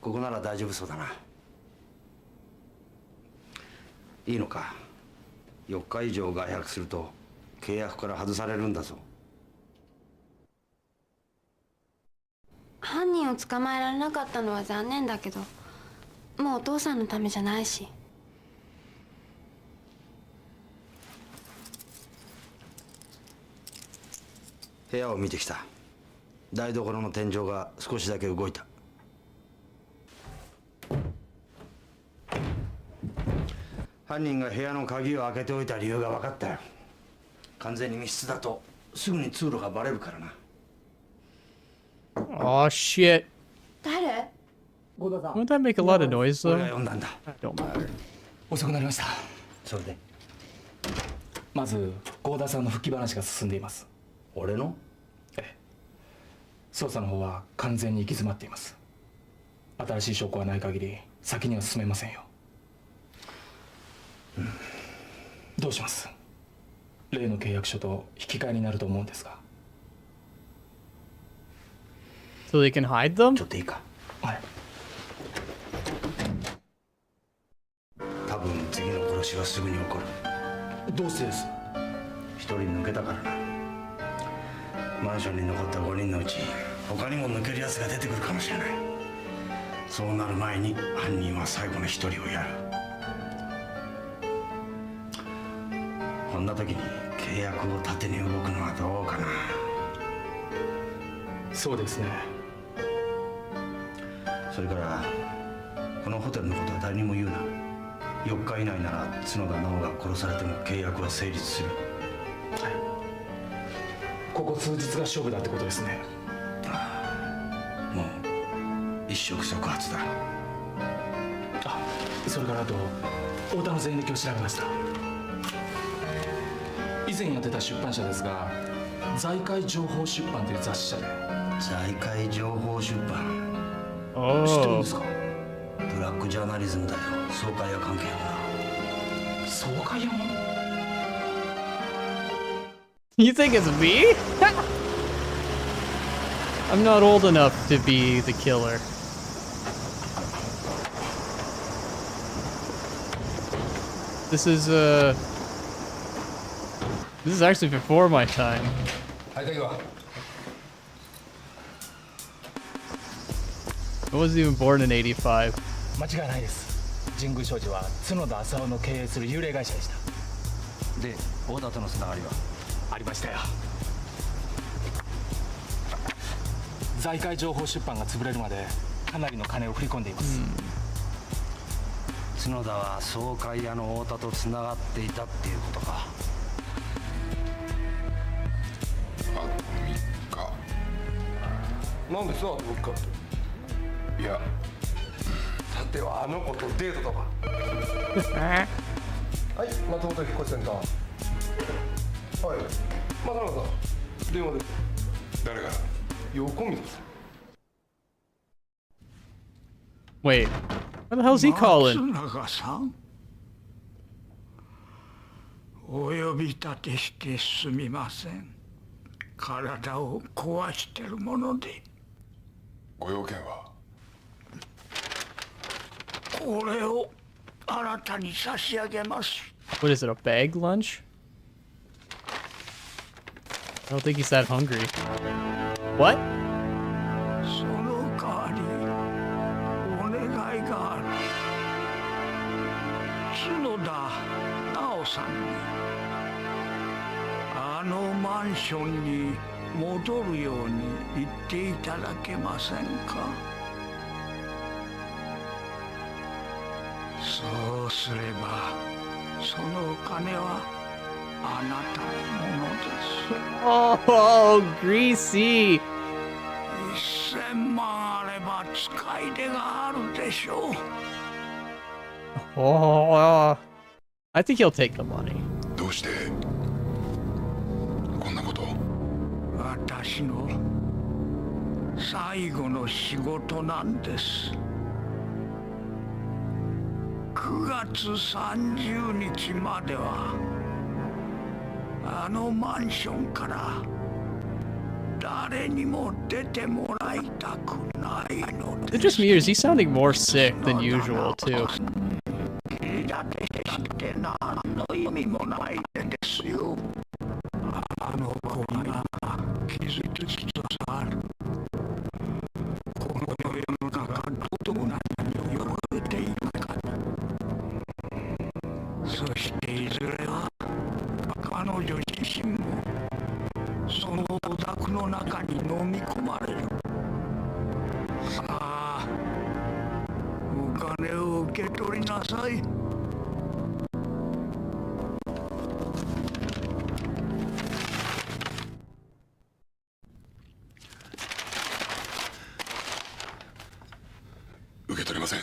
ここなら大丈夫そうだな。いいのか。4日以上外泊すると契約から外されるんだぞ。犯人を捕まえられなかったのは残念だけど、もうお父さんのためじゃないし。部屋を見てきた。台所の天井が少しだけ動いた。犯人が部屋の鍵を開けておいた理由が分かったよ。完全に密室だとすぐに通路がバレるからな。Oh shit. 誰？ Wouldn't that make a lot of noise though? 俺が呼んだんだ。 Don't matter. 遅くなりました。それでまず合田さんの復帰話が進んでいます。俺の？ええ。捜査の方は完全に行き詰まっています。新しい証拠はない限り先には進めませんよ。どうします？例の契約書と引き換えになると思うんですが。So they can hide them? ちょっといいか。はい。多分次の殺しはすぐに起こる。どうしてです？一人抜けたからな。マンションに残った5人のうち他にも抜けるやつが出てくるかもしれない。そうなる前に犯人は最後の一人をやる。こんな時に契約を盾に動くのはどうかな。そうですね。それからこのホテルのことは誰にも言うな。4日以内なら角田直が殺されても契約は成立する。はい。ここ数日が勝負だってことですね。もう一触即発だ。あ、それからあと太田の前歴を調べました。以前やってた出版社ですが、財界情報出版という雑誌社で。財界情報出版。知ってるんですか？ブラックジャーナリズムだよ。総会や関係のな。総会やもん。You think it's me? I'm not old enough to be the killer. This is actually before my time. I wasn't even born in 85. 間違いないです。神宮商事は角田浅尾の経営する幽霊会社でした。で、大田とのつながりは？ありましたよ。財界情報出版が潰れるまでかなりの金を振り込んでいます。角田は総会屋の太田とつながっていたっていうことか。あと3日。なんでさ、あと3日って。いや、さてはあの子とデートとか。はい、松本引越センター。はい、松永さん、電話です。誰が？横溝さん。 Wait, what the hell is he calling? 松永さん、お呼び立てしてすみません。体を壊してるもので。ご用件は？これをあなたに差し上げます。 What is it, a bag lunch? I don't think he's that hungry. What? その代わりお願いがある。角田直さんにあのマンションに戻るように言っていただけませんか。そうすればそのお金はあなたのものです。Oh, greasy. 1000万あれば使い手があるでしょう。 Oh, I think he'll take the money. どうしてこんなことを？私の最後の仕事なんです。ク月30日まではあのマンションから誰にも出てもらいたくないの Is it just me or is he sounding more sick than usual too? 切り立てして何の意味もないですよ。あの子が傷つきつつある。この世の中どうなに汚れているか。そしていずれは彼女自身もそのオタクの中に飲み込まれる。さあ、お金を受け取りなさい。受け取れません。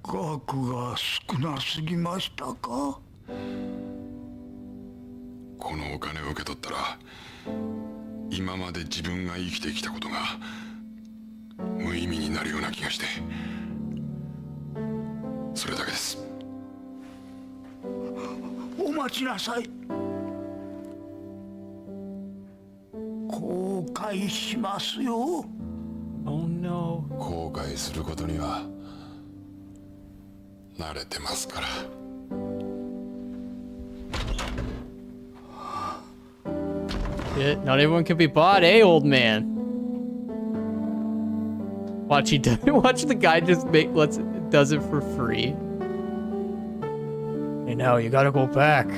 額が少なすぎましたか？このお金を受け取ったら今まで自分が生きてきたことが無意味になるような気がして、それだけです。お待ちなさい。後悔しますよ。Oh no. 後悔することには慣れてますから。Shit, not everyone can be bought, eh, old man? Watch watch the guy just does it for free. Hey, now you gotta go back.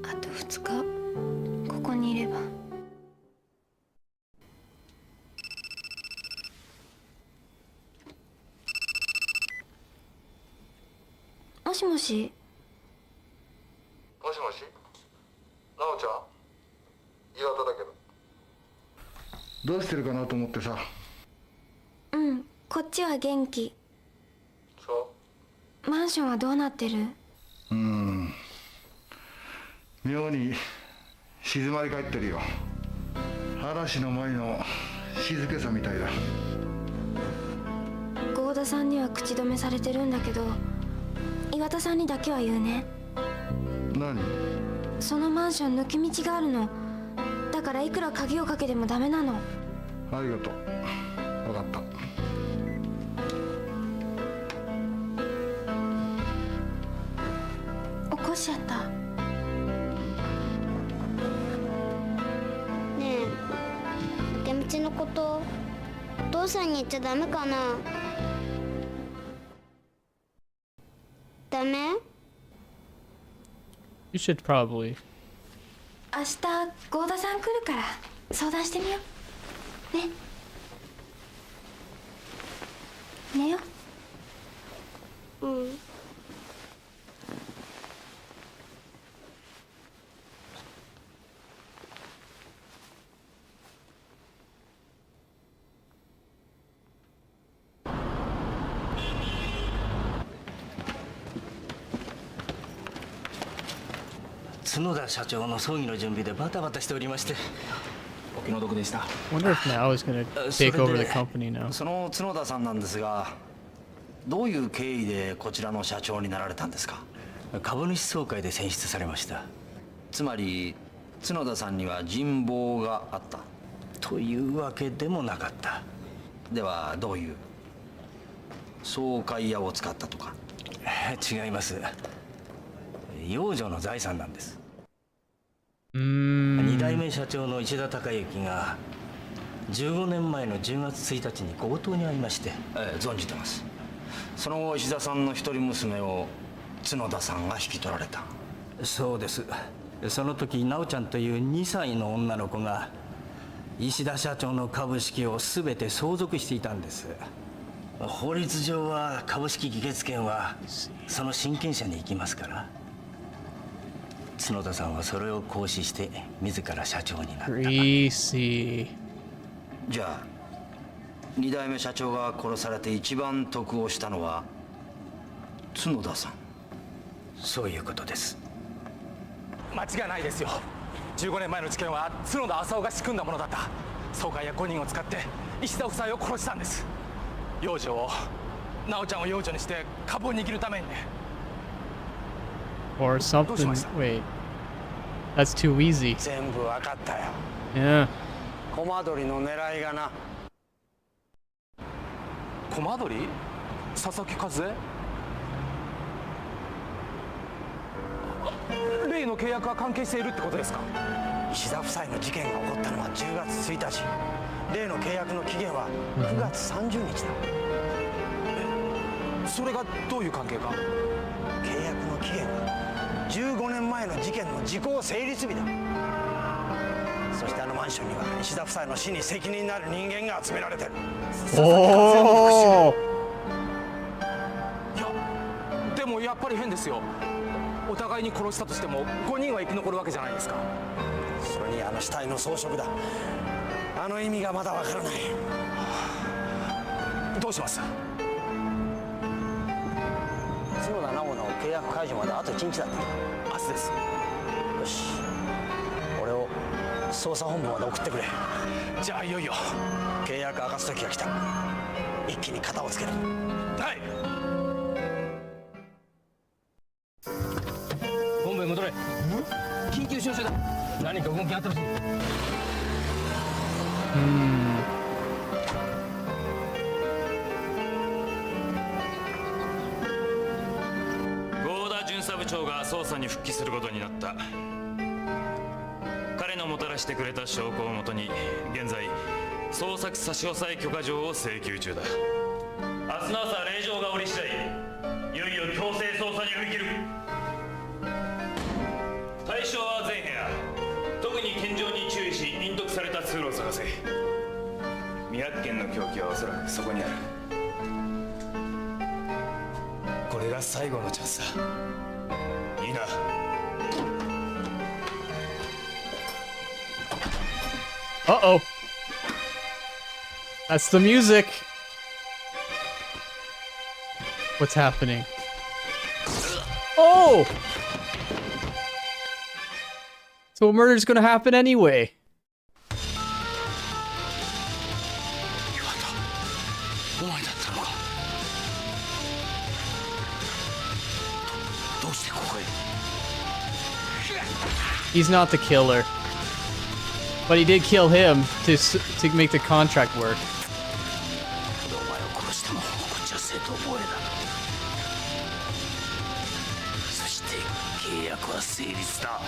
あと2日ここにいれば。もしもし。もしもし、なおちゃん、岩田だけど。どうしてるかなと思ってさ。うん、こっちは元気。マンションはどうなってる？妙に静まり返ってるよ。嵐の前の静けさみたいだ。合田さんには口止めされてるんだけど、岩田さんにだけは言うね。何？そのマンション抜け道があるの。だからいくら鍵をかけてもダメなの。ありがとう。分かった。起こしちゃった。ねえ、抜け道のことお父さんに言っちゃダメかな？ダメ？ You should probably. 明日合田さん来るから相談してみようね。寝よう。うん。角田社長の葬儀の準備でバタバタしておりまして、お気の毒でした。 Wonder if Now is gonna take over the company now. その角田さんなんですが、どういう経緯でこちらの社長になられたんですか？株主総会で選出されました。つまり角田さんには人望があったというわけでもなかった。ではどういう？総会屋を使ったとか？違います。養女の財産なんです。2代目社長の石田孝之が15年前の10月1日に強盗に遭いまして、存じてます。その後石田さんの一人娘を角田さんが引き取られた。そうです。その時直ちゃんという2歳の女の子が石田社長の株式を全て相続していたんです。法律上は株式議決権はその親権者に行きますから、角田さんはそれを行使して自ら社長になった。Greasy. じゃあ2代目社長が殺されて一番得をしたのは角田さん。そういうことです。間違いないですよ。15年前の事件は角田浅尾が仕組んだものだった。総会や5人を使って石田夫妻を殺したんです。養女を直ちゃんを養女にして株を握るためにね。 Or something. Wait. That's too easy. 全部わかったよ。 Yeah. コマドリの狙いがな。コマドリ？佐々木和恵？例の契約は関係しているってことですか？石田夫妻の事件が起こったのは10月1日。例の契約の期限は9月30日だ。それがどういう関係か？契約の期限は15年前の事件の時効成立日だ。そしてあのマンションには石田夫妻の死に責任のある人間が集められてる。おお。いや、でもやっぱり変ですよ。お互いに殺したとしても5人は生き残るわけじゃないですか。それにあの死体の装飾だ。あの意味がまだわからない。どうします？角田直の契約解除まであと1日だって。明日です。よし、俺を捜査本部まで送ってくれ。じゃあいよいよ契約明かす時が来た。一気に片をつける。はい。本部へ戻れ。緊急招集だ。何か動きあったらしい。合田巡査部長が捜査に復帰することになった。彼のもたらしてくれた証拠をもとに現在捜索差し押さえ許可状を請求中だ。明日の朝令状が下り次第いよいよ強制捜査に踏み切る。対象は全部屋、特に天井に注意し隠匿された通路を探せ。未発見の凶器はおそらくそこにある。これが最後のチャンスだ。いいな。Uh-oh. That's the music. What's happening? Oh! So a murder's gonna happen anyway. お前だったのか。どうしてここへ。 He's not the killer. But he did kill him to make the contract work. お前を殺したのはこっちは正当防衛だ。そして契約は成立だ。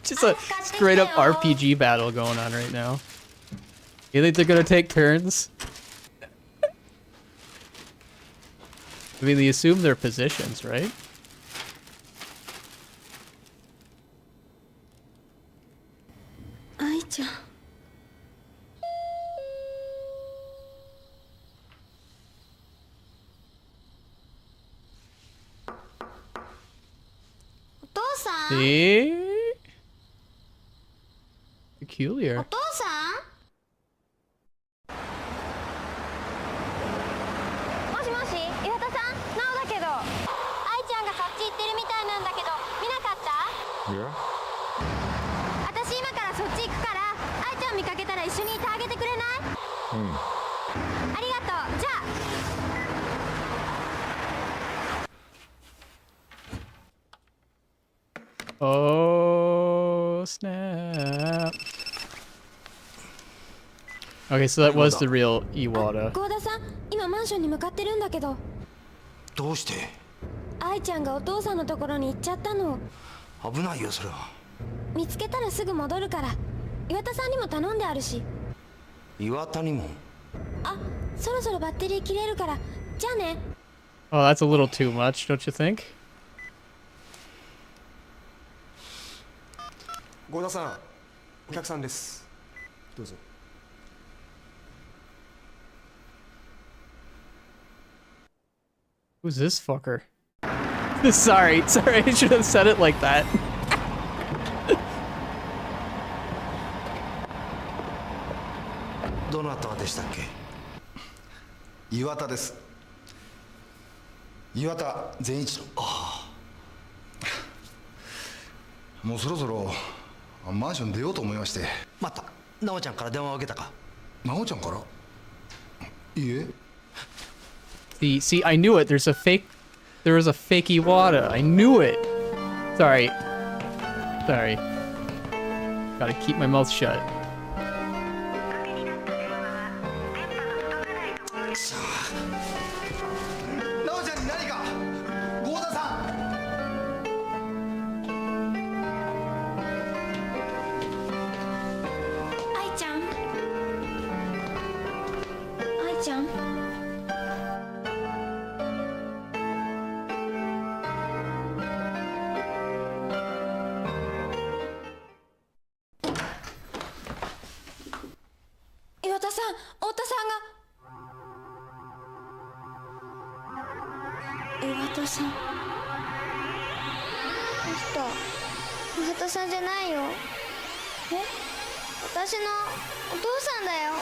Just a straight up RPG battle going on right now. You think they're gonna take turns? I mean, they assume their positions, right? Ai-chan. お父さん Peculiar. お父さんもしもし、岩田さん、なおだけど愛ちゃんがそっち行ってるみたいなんだけど見なかった？いや、私今からそっち行くから愛ちゃん見かけたら一緒にいてあげてくれない？うん。ありがとう。じゃあ Oh, snap. Okay, so that was the real Iwata. 合田さん、今マンションに向かってるんだけど。どうして？愛ちゃんがお父さんのところに行っちゃったの。危ないよそれは。見つけたらすぐ戻るから。岩田さんにも頼んであるし。岩田にも。あ、そろそろバッテリー切れるから。じゃあね。Oh, that's a little too much, don't you think? 合田さん、お客さんです。どうぞ。Who's this fucker? sorry, I should have said it like that. どなたでしたっけ？岩田です。岩田善一郎。もうそろそろマンション出ようと思いまして。また奈緒ちゃんから電話を受けたか？奈緒ちゃんから？いいえ。See, I knew it. There was a fake Iwata. I knew it. Sorry. Gotta keep my mouth shut. 奈緒ちゃんに何か？郷田さん。愛ちゃん。愛ちゃん。岩田さん、太田さんが。岩田さん。岩田さんじゃないよ。私のお父さんだよ。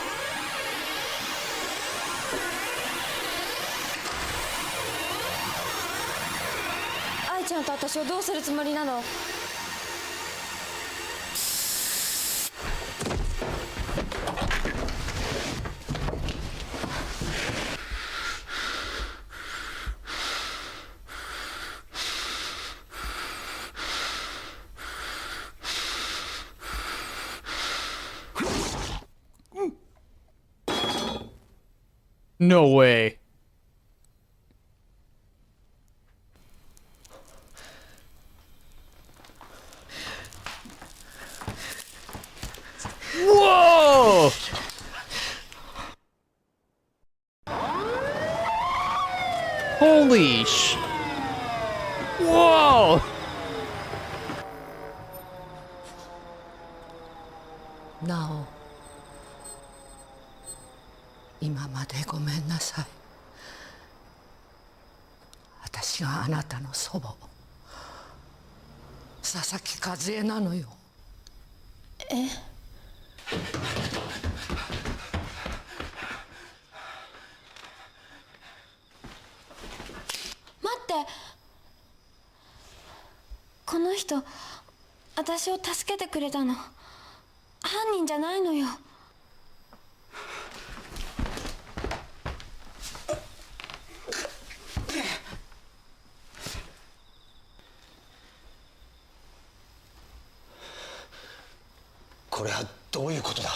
愛ちゃんと私をどうするつもりなの？No way. Whoa! Holy sh... Whoa! なお、今までごめんなさい。私があなたの祖母、佐々木和恵なのよ。え？待って。この人、私を助けてくれたの。犯人じゃないのよ。これはどういうことだ？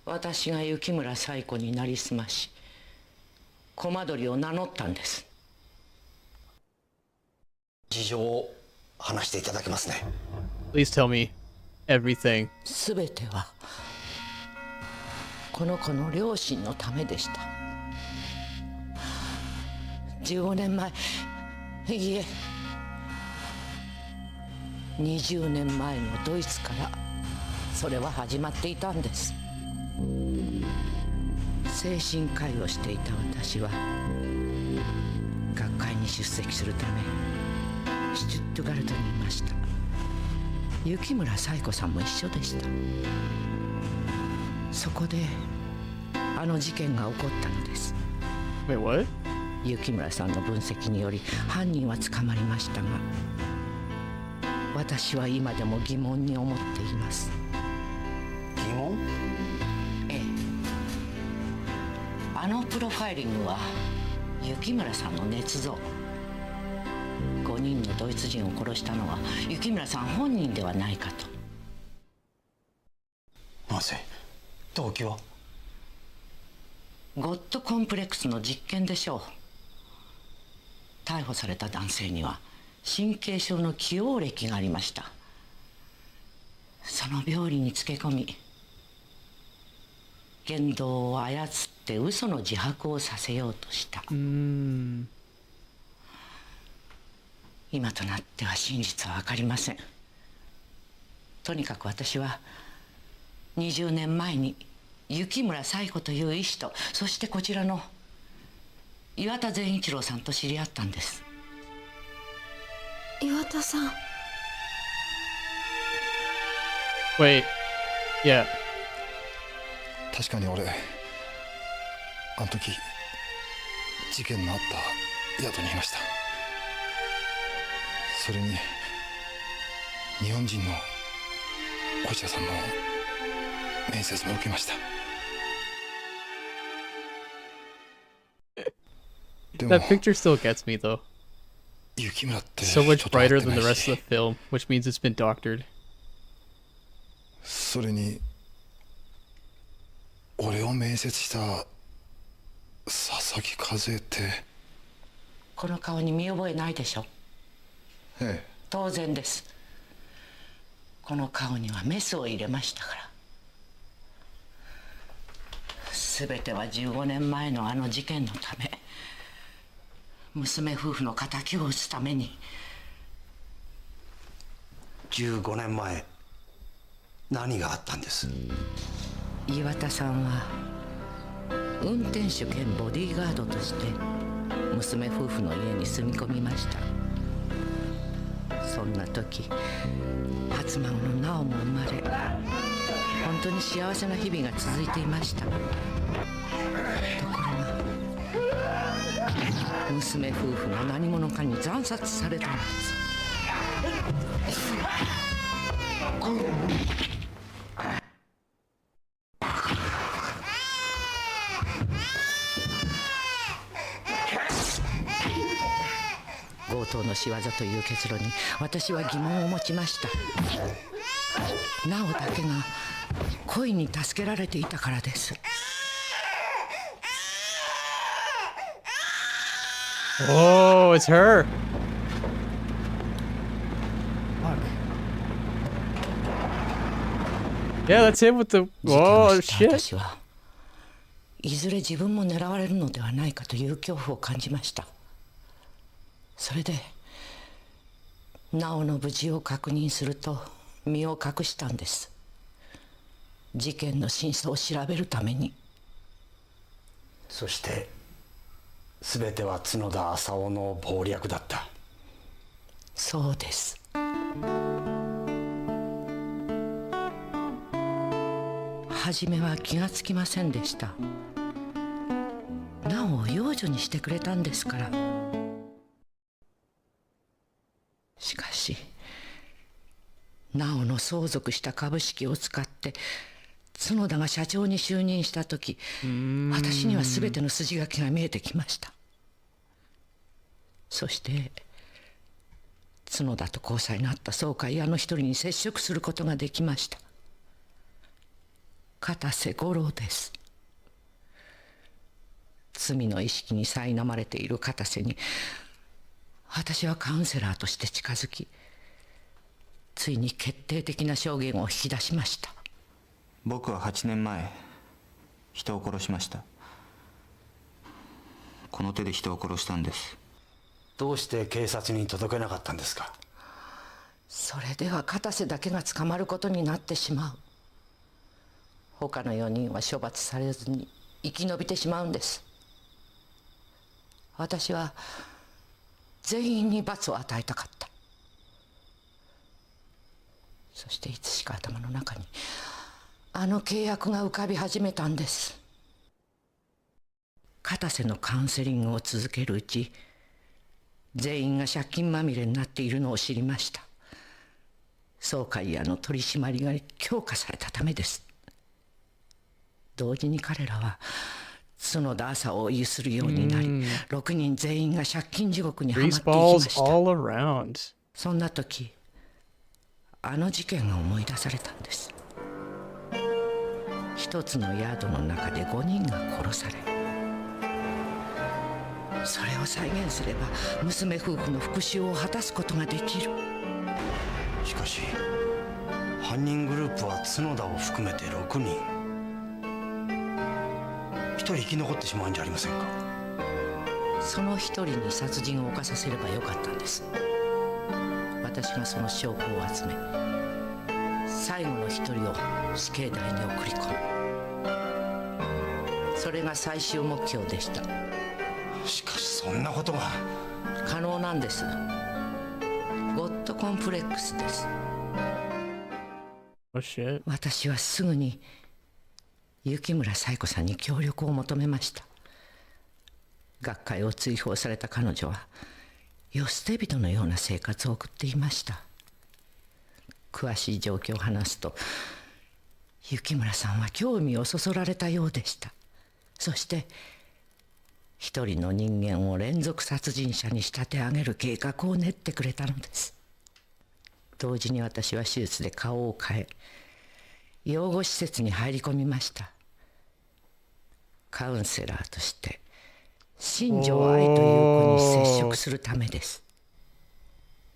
私が雪村冴子になりすまし、コマドリを名乗ったんです。事情を話していただけますね。 Please tell me everything. すべてはこの子の両親のためでした。15年前、いえ20年前のドイツからそれは始まっていたんです。精神科医をしていた私は学会に出席するためシュチュットガルトにいました。雪村冴子さんも一緒でした。そこであの事件が起こったのです。 Wait, what? 雪村さんの分析により犯人は捕まりましたが、私は今でも疑問に思っています。疑問？ええ。あのプロファイリングは雪村さんの捏造。5人のドイツ人を殺したのは雪村さん本人ではないかと。なぜ？動機は？ゴッドコンプレックスの実験でしょう。逮捕された男性には神経症の既往歴がありました。その病理につけ込み、言動を操って嘘の自白をさせようとした。今となっては真実は分かりません。とにかく私は20年前に雪村冴子という医師と、そしてこちらの岩田善一郎さんと知り合ったんです。岩田さん。Wait. Yeah. 確かに俺、あの時事件のあった宿にいました。それに日本人のお医者さんの面接も受けました。That picture still gets me though. 雪村って So much brighter than the rest of the film, which means it's been doctored. それに俺を面接した佐々木和恵って。この顔に見覚えないでしょ。ええ。当然です。この顔にはメスを入れましたから。全ては15年前のあの事件のため、娘夫婦の敵を討つために。15年前何があったんです？岩田さんは運転手兼ボディーガードとして娘夫婦の家に住み込みました。そんな時初孫の直も生まれ、本当に幸せな日々が続いていました。ところが娘夫婦が何者かに惨殺されたのです。強盗の仕業という結論に私は疑問を持ちました。なおだけが恋に助けられていたからです。Oh, it's her. Fuck. Yeah, that's him with the. Oh shit. 私はいずれ自分も狙われるのではないかという恐怖を感じました。それで直の無事を確認すると身を隠したんです。事件の真相を調べるために。そして全ては角田浅尾の謀略だった。そうです。初めは気がつきませんでした。直を養女にしてくれたんですから。しかし直の相続した株式を使って角田が社長に就任した時、私には全ての筋書きが見えてきました。そして角田と交際のあった総会屋の一人に接触することができました。片瀬五郎です。罪の意識に苛まれている片瀬に私はカウンセラーとして近づき、ついに決定的な証言を引き出しました。僕は8年前人を殺しました。この手で人を殺したんです。どうして警察に届けなかったんですか？それでは片瀬だけが捕まることになってしまう。他の4人は処罰されずに生き延びてしまうんです。私は全員に罰を与えたかった。そしていつしか頭の中にあの契約が浮かび始めたんです。片瀬のカウンセリングを続けるうち、全員が借金まみれになっているのを知りました。総会屋の取り締まりが強化されたためです。同時に彼らは角田朝を有するようになり、6人全員が借金地獄にはまっていきました。そんな時あの事件が思い出されたんです。一つのヤードの中で5人が殺され、それを再現すれば娘夫婦の復讐を果たすことができる。しかし犯人グループは角田を含めて6人。1人生き残ってしまうんじゃありませんか？その1人に殺人を犯させればよかったんです。私がその証拠を集め、最後の1人を死刑台に送り込む。それが最終目標でした。しかしそんなことが可能なんです。ゴッドコンプレックスです。私はすぐに雪村冴子さんに協力を求めました。学会を追放された彼女は世捨て人のような生活を送っていました。詳しい状況を話すと、雪村さんは興味をそそられたようでした。そして一人の人間を連続殺人者に仕立て上げる計画を練ってくれたのです。同時に私は手術で顔を変え、養護施設に入り込みました。カウンセラーとして新庄愛という子に接触するためです。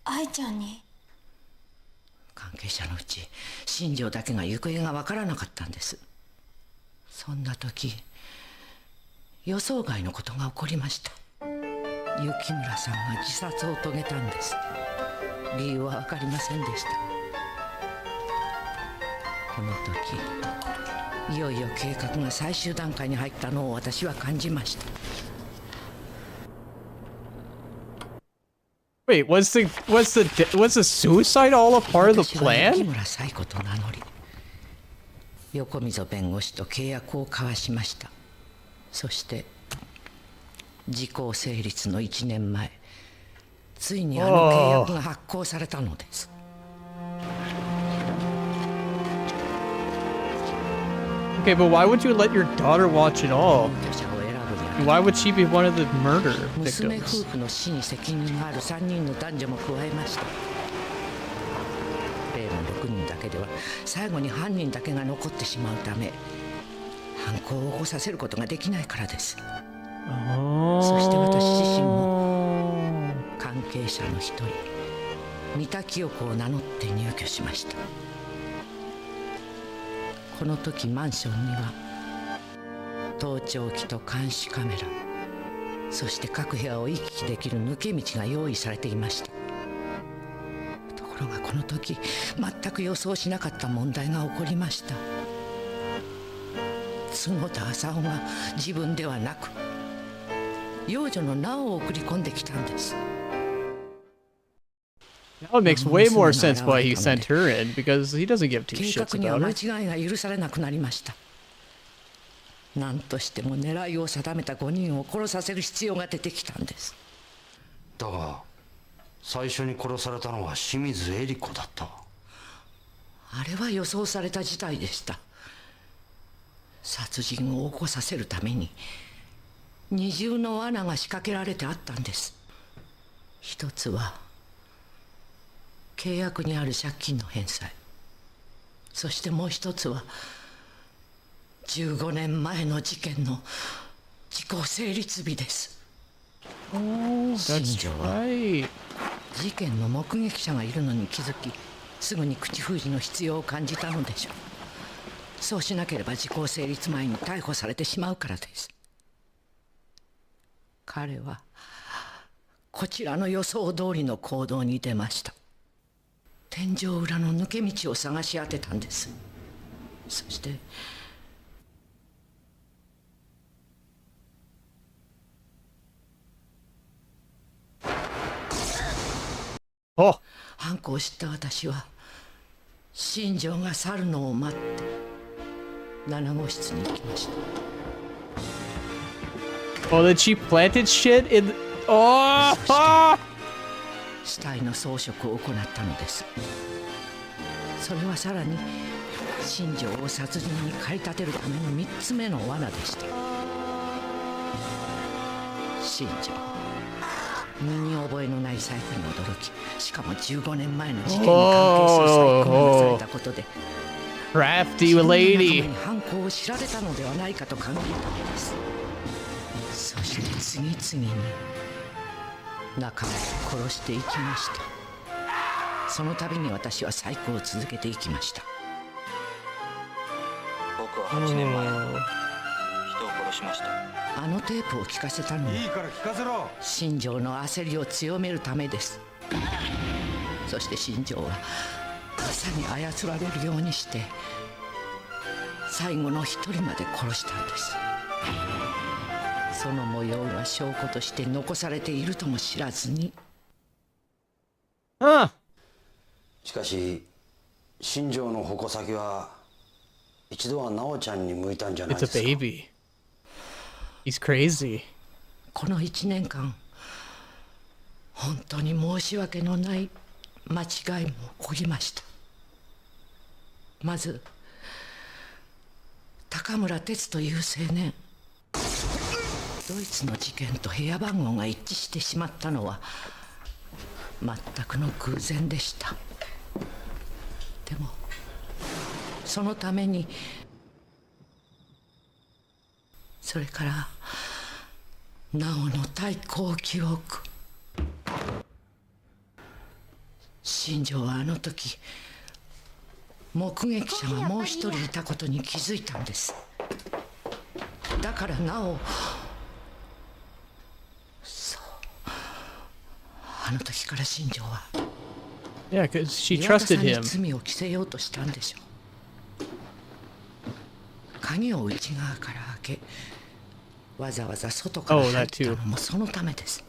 愛ちゃんに？関係者のうち新庄だけが行方が分からなかったんです。そんな時、予想外のことが起こりました。雪村さんが自殺を遂げたんです。理由は分かりませんでした。この時、いよいよ計画が最終段階に入ったのを私は感じました。Wait, was the suicide all a part of the plan? 雪村最子と名乗り、横溝弁護士と契約を交わしました。そして時効成立の1年前、ついにあの契約が発行されたのです。Okay, but why would you let your daughter watch it all? Why would she be one of the murder 娘 victims? 夫婦の死に責任がある3人の男女も加えました。例の6人だけでは最後に犯人だけが残ってしまうため、犯行を起こさせることができないからです。そして私自身も関係者の一人、三田清子を名乗って入居しました。この時マンションには盗聴器と監視カメラ、そして各部屋を行き来できる抜け道が用意されていました。ところがこの時、全く予想しなかった問題が起こりました。角田浅尾が自分ではなく、養女の直を送り込んできたんです。Now it makes way more sense why he sent her in, because he doesn't give two 計 shits 画には about 間 her. 違いが許されなくなりました。何としても狙いを定めた5人を殺させる必要が出てきたんです。だが最初に殺されたのは清水恵理子だった。あれは予想された事態でした。殺人を起こさせるために二重の罠が仕掛けられてあったんです。一つは契約にある借金の返済、そしてもう一つは15年前の事件の時効成立日です。新庄は事件の目撃者がいるのに気づき、すぐに口封じの必要を感じたのでしょう。そうしなければ時効成立前に逮捕されてしまうからです。彼はこちらの予想通りの行動に出ました。天井裏の抜け道を探し当てたんです。そして犯行を知った私は、新庄が去るのを待って7号室に行きました。Oh, that she planted shit in. Oh! 死体の装飾を行ったのです。それはさらに新庄を殺人に駆り立てるための3つ目の罠でした。新庄、身に覚えのない細工に驚き、しかも15年前の事件に関係する細工がなされたことで、Crafty lady. 犯行を知られたのではないかと考えたのです。そして次々に仲間を殺していきました。その度に私は細工を続けていきました。僕は8年前人を殺しました。あのテープを聞かせたのはいいから聞かせろ。新庄の焦りを強めるためです。そして新庄は朝に操られるようにして最後の一人まで殺したんです。その模様が証拠として残されているとも知らずに。しかし新庄の矛先は一度は直ちゃんに向いたんじゃないですか。 It's a baby. He's crazy. この1年間本当に申し訳のない間違いも起きました。まず高村哲という青年、ドイツの事件と部屋番号が一致してしまったのは全くの偶然でした。でもそのために、それからなおの対抗記憶、新庄はあの時目撃者がもう一人いたことに気づいたんです。だからなお、そう、あの時から新庄は Yeah, because she trusted him. 罪を着せようとしたんでしょう。鍵を内側から開け、わざわざ外から入ったのもそのためです。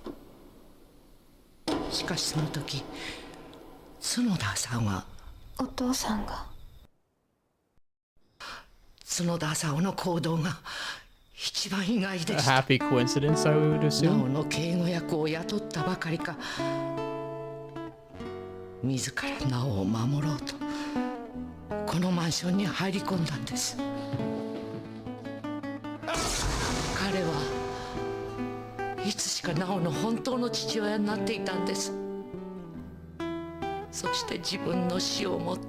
しかしその時、角田さんは、お父さんが、角田さんの行動が一番意外でした。 A happy coincidence, I would assume. なおの警護役を雇ったばかりか、自らなおを守ろうとこのマンションに入り込んだんです。彼はいつしかなおの本当の父親になっていたんです。そして自分の死をもって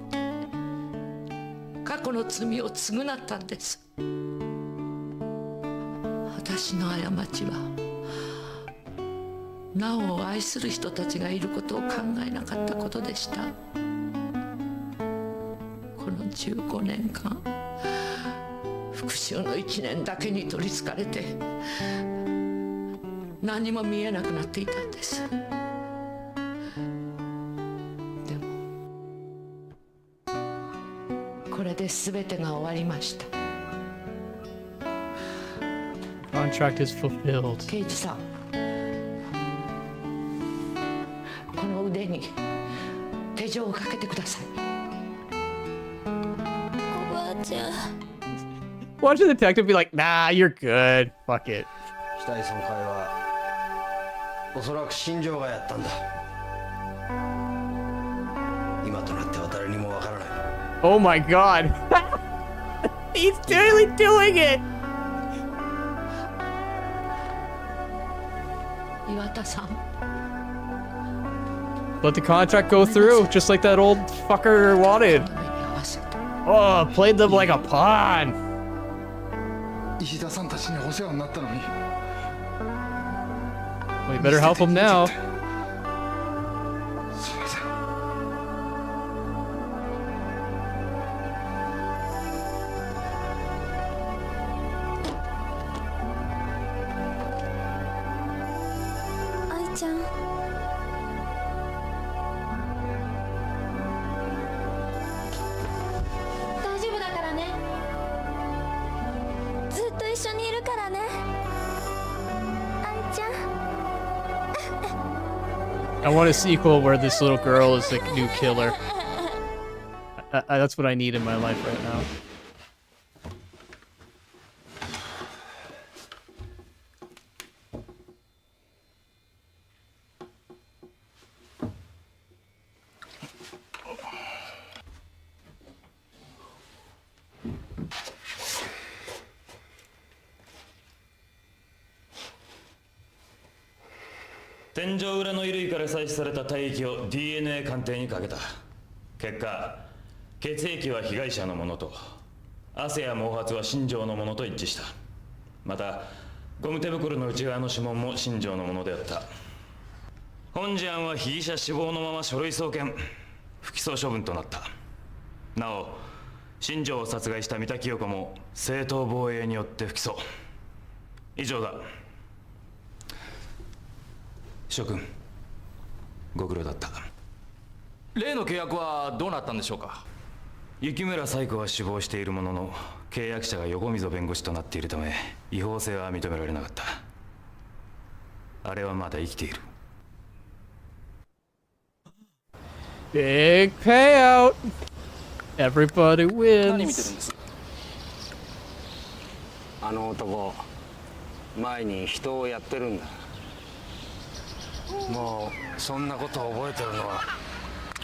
過去の罪を償ったんです。私の過ちはなおを愛する人たちがいることを考えなかったことでした。この15年間、復讐の1年だけに取りつかれて何も見えなくなっていたんです。でもこれで全てが終わりました。Contract is fulfilled. 刑事さん、この腕に手錠をかけてください。おばあちゃん。 Watch the detective be like, nah, you're good. Fuck it. 死体損壊はおそらく新庄がやったんだ。今となっては誰にもわからない。 Oh my god. He's totally doing it. 岩田さん。 Let the contract go through, just like that old fucker wanted. Oh, played them like a pawn. 石田さんたちにお世話になったのに。 We better help him now. すいません。愛ちゃん。大丈夫だからね。ずっと一緒にいるからね。愛ちゃん。I want a sequel where this little girl is the new killer. That's what I need in my life right now.天井裏の衣類から採取された体液を DNA 鑑定にかけた。結果、血液は被害者のものと汗や毛髪は新庄のものと一致した。またゴム手袋の内側の指紋も新庄のものであった。本事案は被疑者死亡のまま書類送検、不起訴処分となった。なお新庄を殺害した三田清子も正当防衛によって不起訴。以上だ。諸君、ご苦労だった。例の契約はどうなったんでしょうか。雪村冴子は死亡しているものの、契約者が横溝弁護士となっているため違法性は認められなかった。あれはまだ生きている。Big payout. Everybody wins. 何見てるんです？あの男、前に人をやってるんだ。もうそんなことを覚えてるのは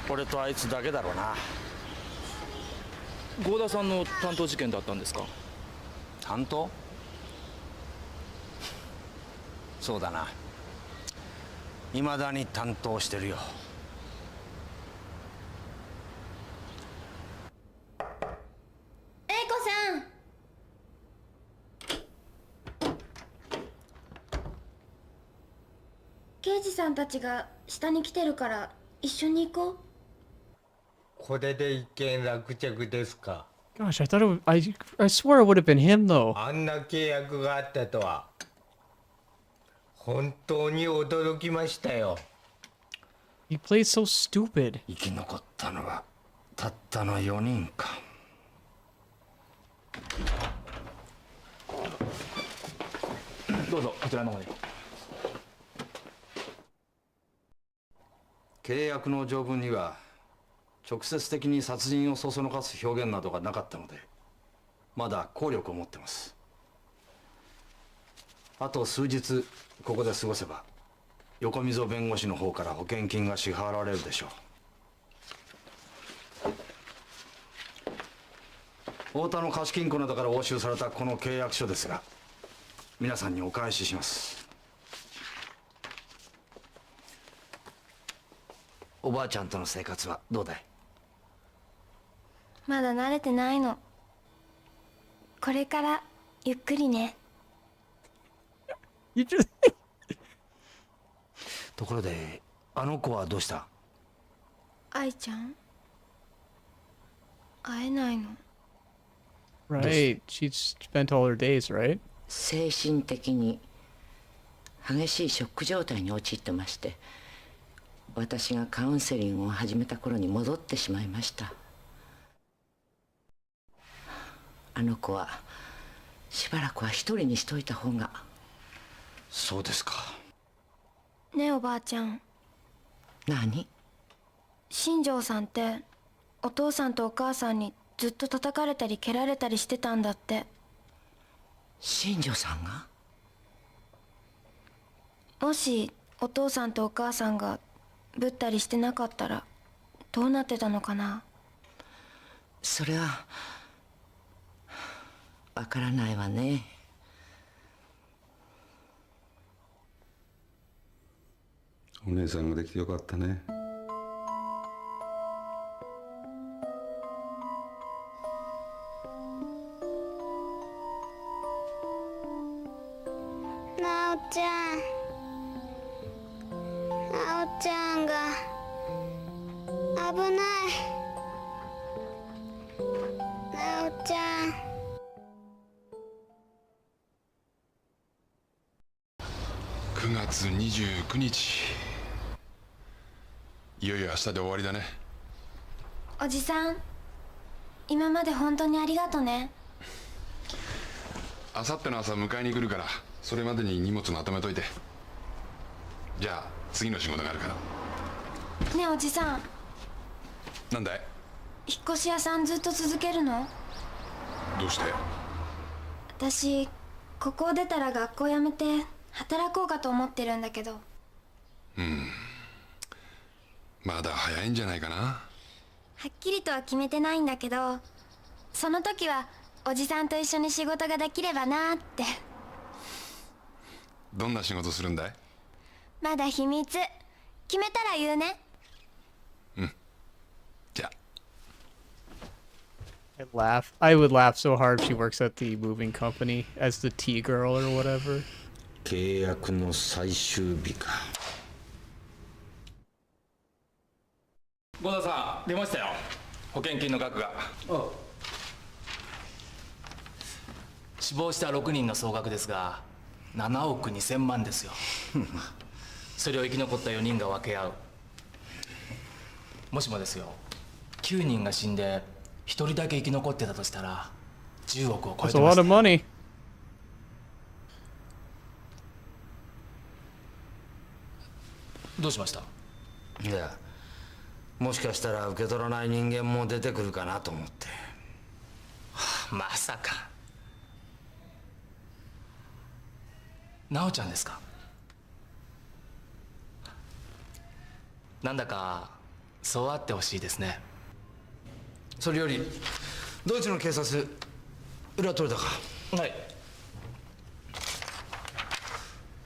俺とあいつだけだろうな。合田さんの担当事件だったんですか？担当？そうだな。未だに担当してるよ。英子さん。刑事さんたちが下に来てるから一緒に行こう。これで一件落着ですか。 Gosh, I thought it would, I swore it would have been him though. あんな契約があったとは本当に驚きましたよ。 He plays so stupid. 生き残ったのはたったの4人か。どうぞこちらの方に。契約の条文には直接的に殺人をそそのかす表現などがなかったのでまだ効力を持ってます。あと数日ここで過ごせば横溝弁護士の方から保険金が支払われるでしょう。太田の貸金庫などから押収されたこの契約書ですが皆さんにお返しします。おばあちゃんとの生活はどうだい？まだ慣れてないの。これからゆっくりね。ところであの子はどうした？愛ちゃん会えないの。 Right. She spent all her days, right? 精神的に激しいショック状態に陥ってまして、私がカウンセリングを始めた頃に戻ってしまいました。あの子はしばらくは一人にしといた方が。そうですか。ねえおばあちゃん。何？新庄さんってお父さんとお母さんにずっと叩かれたり蹴られたりしてたんだって。新庄さんが？もしお父さんとお母さんがぶったりしてなかったらどうなってたのかな。それはわからないわね。お姉さんができてよかったね。なおちゃん、なおちゃんが危ない。なおちゃん。9月29日。いよいよ明日で終わりだね。おじさん、今まで本当にありがとね。明後日の朝迎えに来るからそれまでに荷物まとめといて。じゃあ次の仕事があるから。ねえおじさん、なんだい？引っ越し屋さんずっと続けるの？どうして？私ここを出たら学校辞めて働こうかと思ってるんだけど。まだ早いんじゃないかな。はっきりとは決めてないんだけど、その時はおじさんと一緒に仕事ができればなーって。どんな仕事するんだい？まだ秘密。決めたら言うね。じゃあ。I would laugh so hard if she works at the moving company as the tea girl or whatever. 契約の最終日か。合田さん出ましたよ、保険金の額が。死亡した6人の総額ですが7億2000万ですよ。それを生き残った4人が分け合う。もしもですよ、9人が死んで1人だけ生き残ってたとしたら10億を超え That's て a ま lot す、 of money. どうしました？いや、もしかしたら受け取らない人間も出てくるかなと思って。まさか。奈緒ちゃんですか？なんだかそうあってほしいですね。それよりドイツの警察裏取れたか？はい。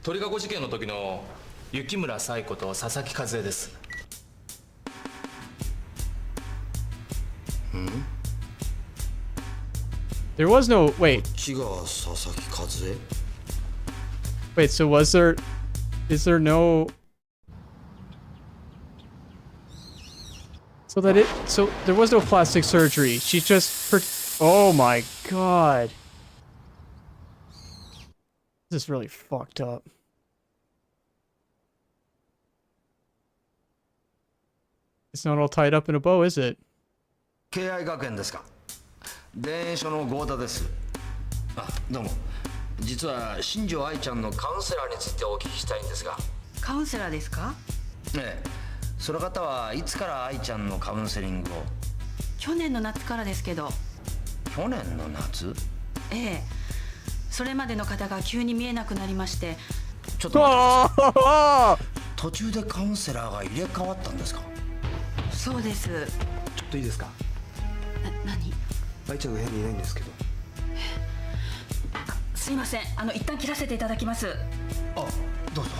鳥籠事件の時の雪村冴子と佐々木和恵です。There was no wait. こっちが佐々木和恵? Wait, so is there no so there was no plastic surgery. She just oh my god. This is really fucked up. It's not all tied up in a bow, is it? 敬愛学園ですか？田園署の合田です。あ、どうも。実は新庄愛ちゃんのカウンセラーについてお聞きしたいんですが。カウンセラーですか？ええ。その方はいつから愛ちゃんのカウンセリングを？去年の夏からですけど。去年の夏？ええ。それまでの方が急に見えなくなりまして。ちょっと待ってください。途中でカウンセラーが入れ替わったんですか？そうです。ちょっといいですか？何？愛ちゃんが部屋にいないんですけど。すいません、一旦切らせていただきます。あ、どうぞ。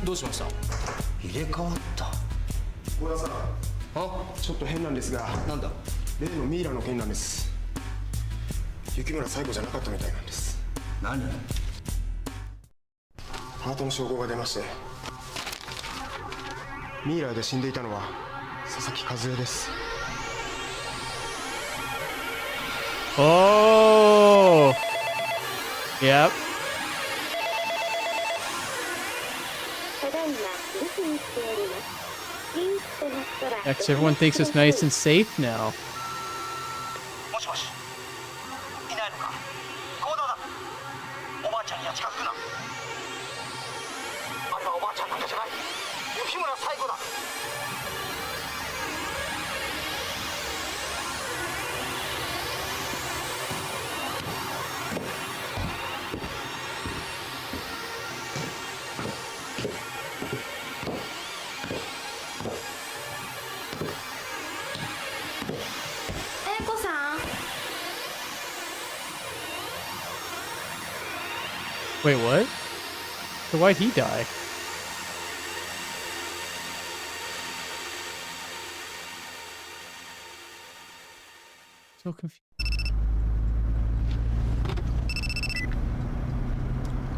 どうしました？入れ替わった。小田さん。ちょっと変なんですが。なんだ？例のミイラの件なんです。雪村冴子じゃなかったみたいなんです。何？ハートの照合が出まして、ミイラで死んでいたのは佐々木和恵です。Oh. Yep. Actually, everyone thinks it's nice and safe now. もしもし、いないのか？幸田だ。おばあちゃんには近づくな。あれはおばあちゃんなんかじゃない。雪村冴子だ。Wait, what? So why'd he die? So confused.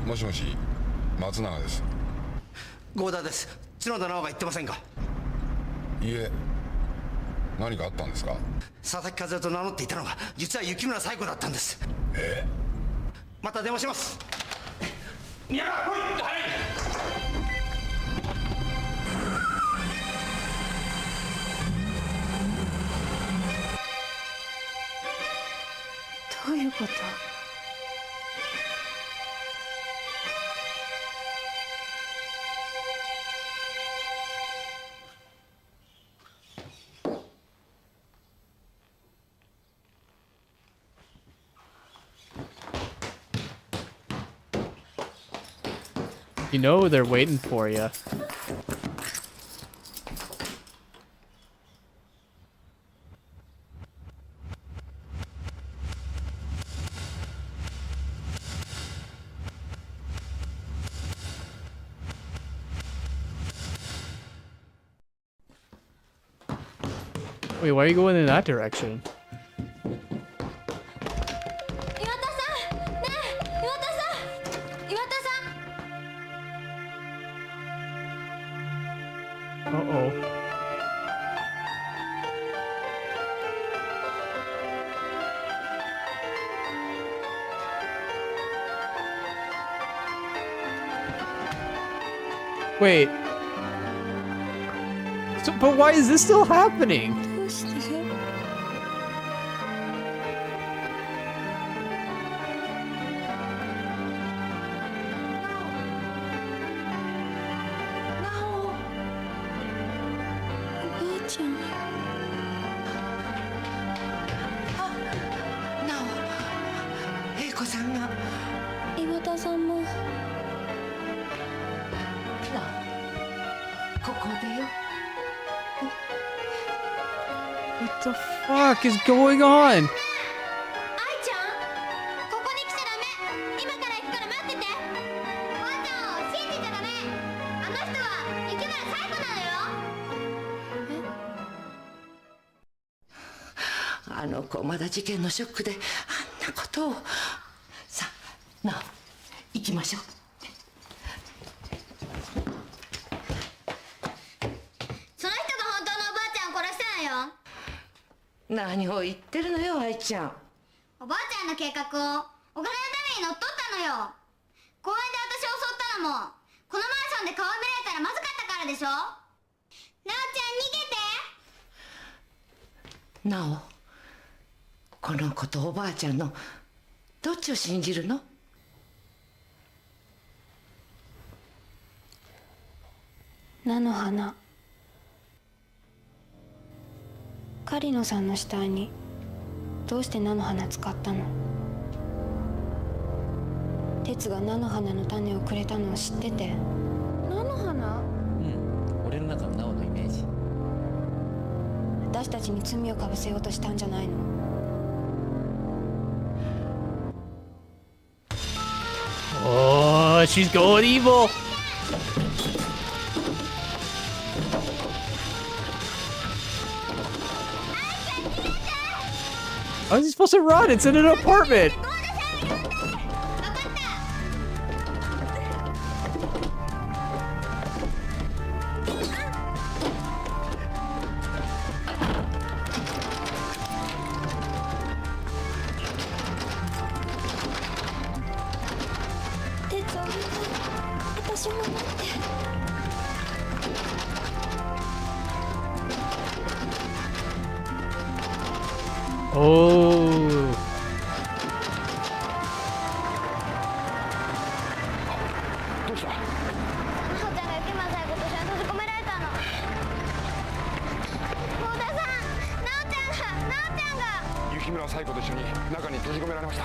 もしもし、松永です。合田です。角田直が言ってませんか？いえ、何かあったんですか？佐々木和恵と名乗っていたのが実は雪村冴子だったんです。また電話します。宮川来い。はい。どういうこと？You know they're waiting for you. Wait, why are you going in that direction? Uh-oh. Wait. So, but why is this still happening? ここでよ。 What the fuck is going on? 愛ちゃん、ここに来ちゃダメ。今から行くから待ってて。おばあちゃんを信じちゃダメ。あの人は雪村最後なのよ。あの子まだ事件のショックであんなことを。さあ、なお行きましょう。その人が本当のおばあちゃんを殺したのよ。何を言ってるのよ、愛ちゃん。おばあちゃんの計画をお金のために乗っ取ったのよ。公園で私を襲ったのもこのマンションで顔を見られたらまずかったからでしょ。なおちゃん逃げて。なお、この子とおばあちゃんのどっちを信じるの？菜の花。狩野さんの死体にどうして菜の花使ったの？哲が菜の花の種をくれたのを知ってて。菜の花？俺の中のナオのイメージ。私たちに罪をかぶせようとしたんじゃないの？Oh, she's going evil. How is he supposed to run? It's in an apartment. Oh. どうした？なおちゃんが雪村最後と一緒に閉じ込められたの。幸田さん、なおちゃんが雪村最後と一緒に中に閉じ込められました。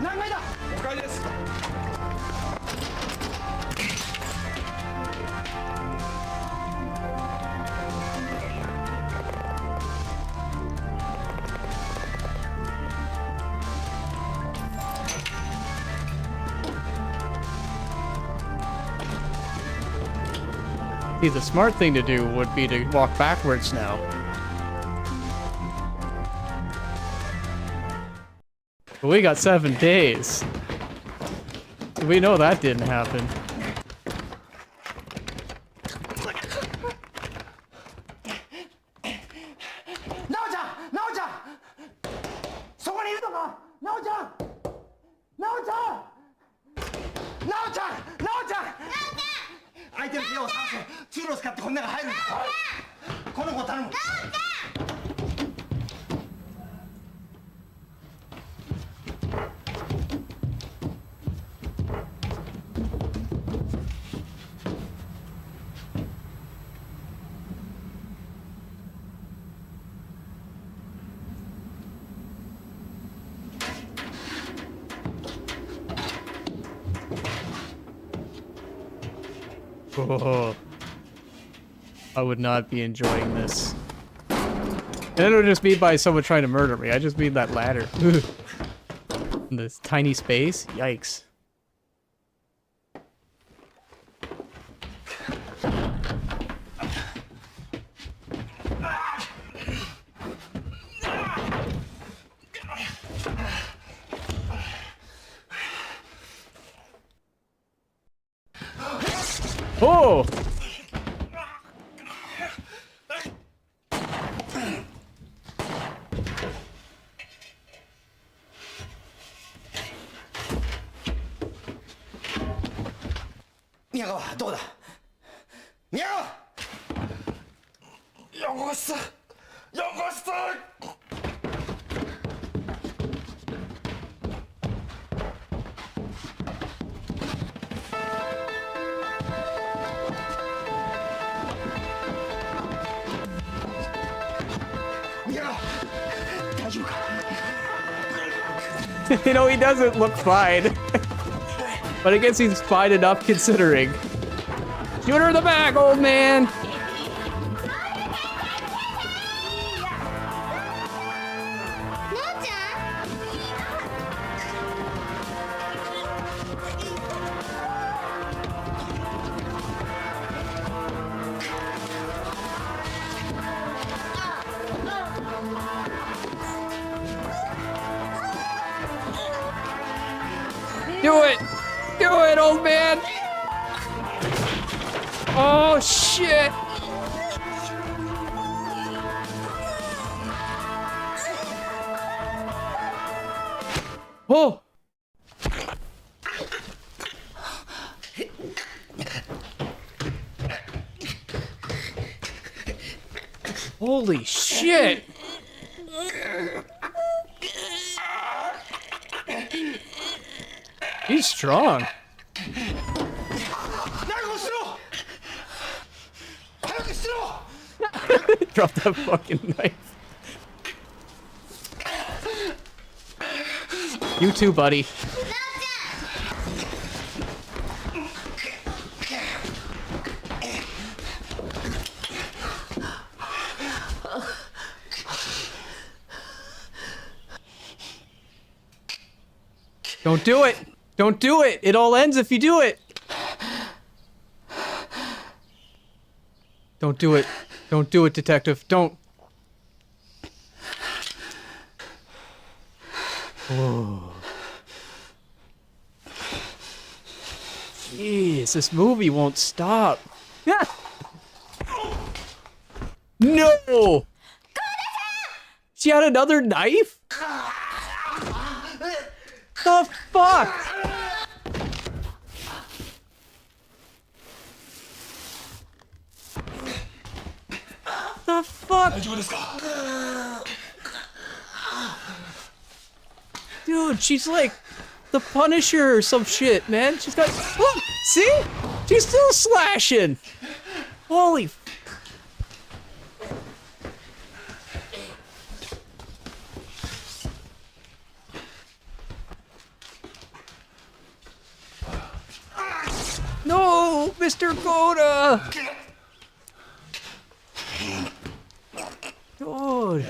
何階だ？5階です。See, the smart thing to do would be to walk backwards now. But we got 7 days. We know that didn't happen. なおちゃん、そこにいるのか？なおちゃん、空いてる部屋を探せ。通路を使ってこの中入るんだ。この子頼む。Oh, I would not be enjoying this. And I don't just mean by someone trying to murder me. I just mean that ladder. In this tiny space? Yikes. Oh!宮川、どこだ？宮川！汚した！You know, he doesn't look fine. But I guess he's fine enough considering. Shoot her in the back, old man! Do it! Do it, old man! Oh, shit! Oh! Holy shit! He's strong. Drop that fucking knife. You too, buddy. Don't do it! Don't do it! It all ends if you do it! Don't do it. Don't do it, detective. Don't. Oh. Jeez, this movie won't stop. No! She had another knife? The fuck? The fuck? Dude, she's like the Punisher or some shit, man. She's got. Look, see? She's still slashing. Holy. No, Mr. Koda. Dude.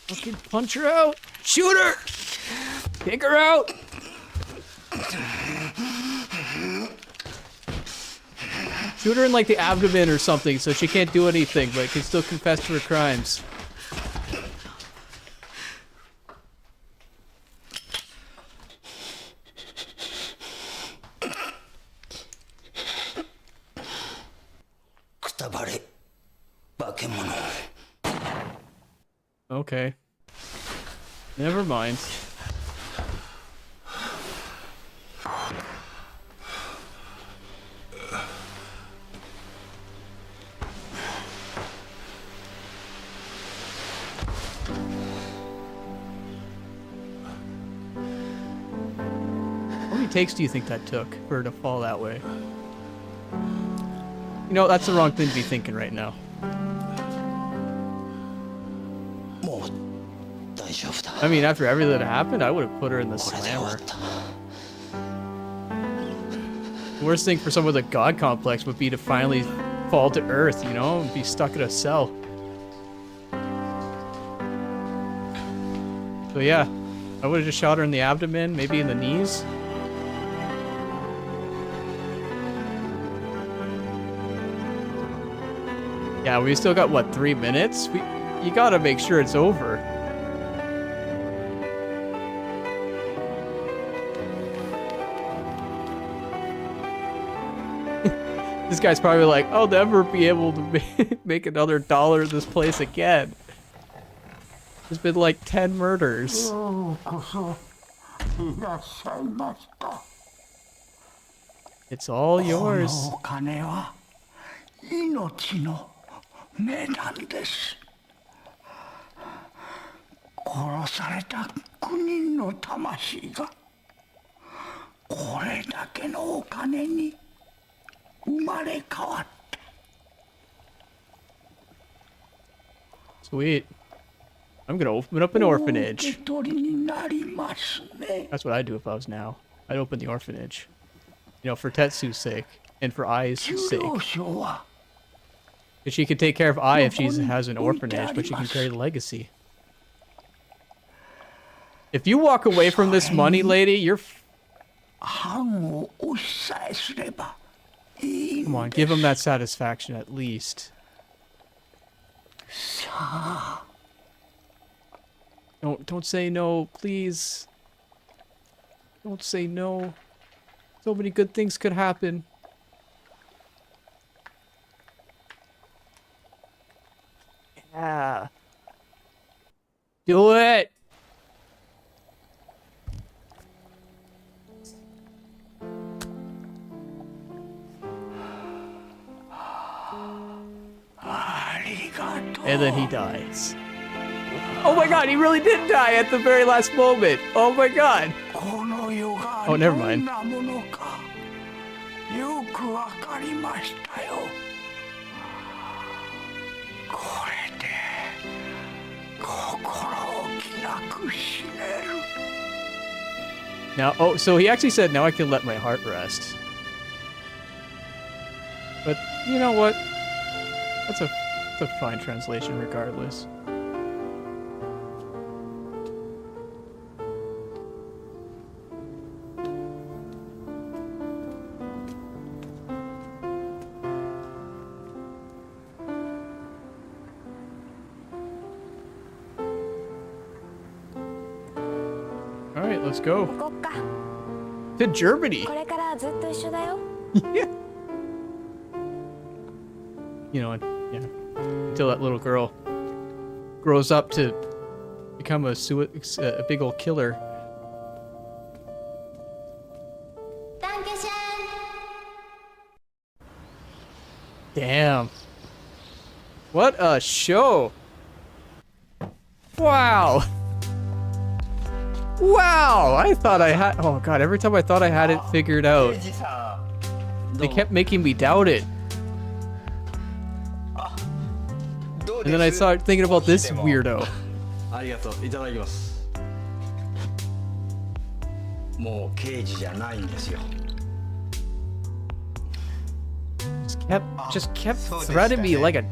Fucking punch her out. Shoot her. Take her out. Shoot her in like the abdomen or something so she can't do anything but can still confess to her crimes. Okay. Never mind. How many takes do you think that took for her to fall that way? You know, that's the wrong thing to be thinking right now. I mean, after everything that happened, I would have put her in the slammer. The worst thing for someone with a god complex would be to finally fall to earth, you know, and be stuck in a cell. So yeah, I would have just shot her in the abdomen, maybe in the knees. Yeah, we still got, what, 3 minutes? You gotta make sure it's over. This guy's probably like, I'll never be able to make another dollar in this place again. There's been like 10 murders. It's all yours. 命の値段です。殺された9人の魂がこれだけのお金に生まれ変わった。Sweet. I'm gonna open up an orphanage. お受け取りになりますね。 That's what I'd do if I was now. I'd open the orphanage. You know, for Tetsu's sake and for Ai's sake. Because she could take care of Ai if she has an orphanage, but she can carry the legacy. If you walk away from this money, lady, you're... Come on, give him that satisfaction at least. Don't say no, please. Don't say no. So many good things could happen. Yeah. Do it. And then he dies. Oh my god, he really did die at the very last moment. Oh my god. Oh, never mind. Now, oh, so he actually said, now I can let my heart rest. But, you know what? That's a fine translation regardless. Alright, let's go. To Germany! Yeah. You know, yeah. Until that little girl grows up to become a big old killer. Damn. What a show! Wow! Wow! I thought I had... Oh god, every time I thought I had it figured out, they kept making me doubt it. And then I started thinking about this weirdo. Just kept threading me like a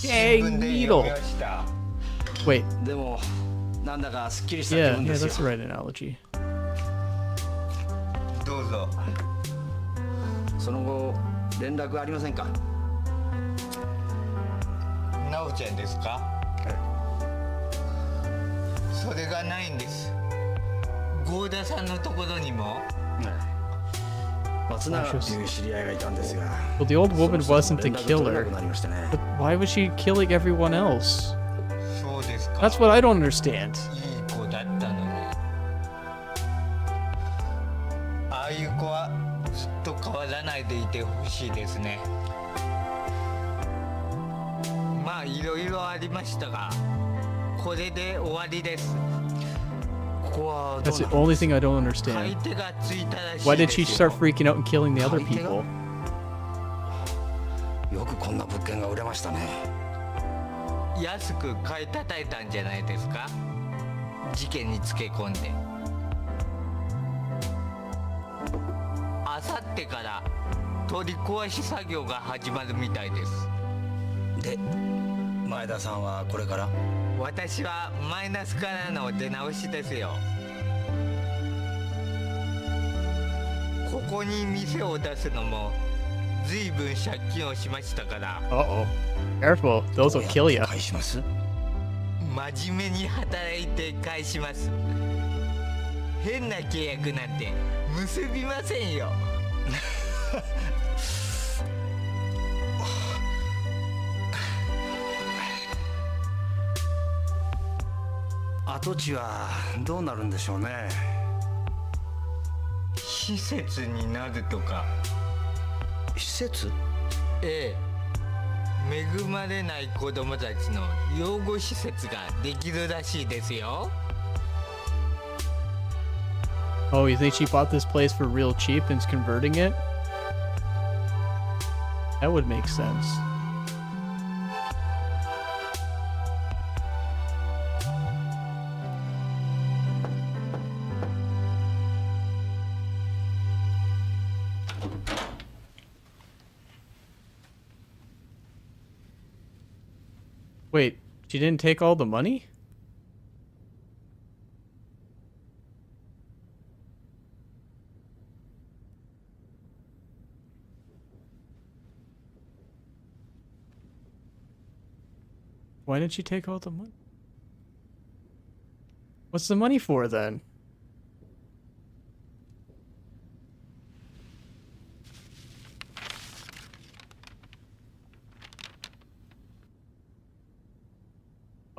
dang needle. Wait. Yeah, that's the right analogy. どうぞ。その後連絡ありませんか。なおちゃんですか？それがないんです。郷田さんのところにも。松永という知り合いがいたんですが。Well, the old woman wasn't the killer. But why was she killing everyone else? That's what I don't understand. いい子だったのに。ああいう子はずっと変わらないでいてほしいですね。まあいろいろありましたが、これで終わりです。 That's the only thing I don't understand. Why did she start freaking out and killing the other people? よくこんな物件が売れましたね。安く買い叩いたんじゃないですか？事件につけ込んで。あさってから取り壊し作業が始まるみたいです。で、前田さんはこれから？私はマイナスからの出直しですよ。ここに店を出すのも随分借金をしましたから。Uh-oh. Careful, those will kill you. 返します？真面目に働いて返します。変な契約なんて結びませんよ。跡地はどうなるんでしょうね。施設になるとか。施設？ええ、恵まれない子供たちの養護施設ができるらしいですよ。Oh, you think she bought this place for real cheap and is converting it? That would make sense. Wait, she didn't take all the money? Why didn't she take all the money? What's the money for then?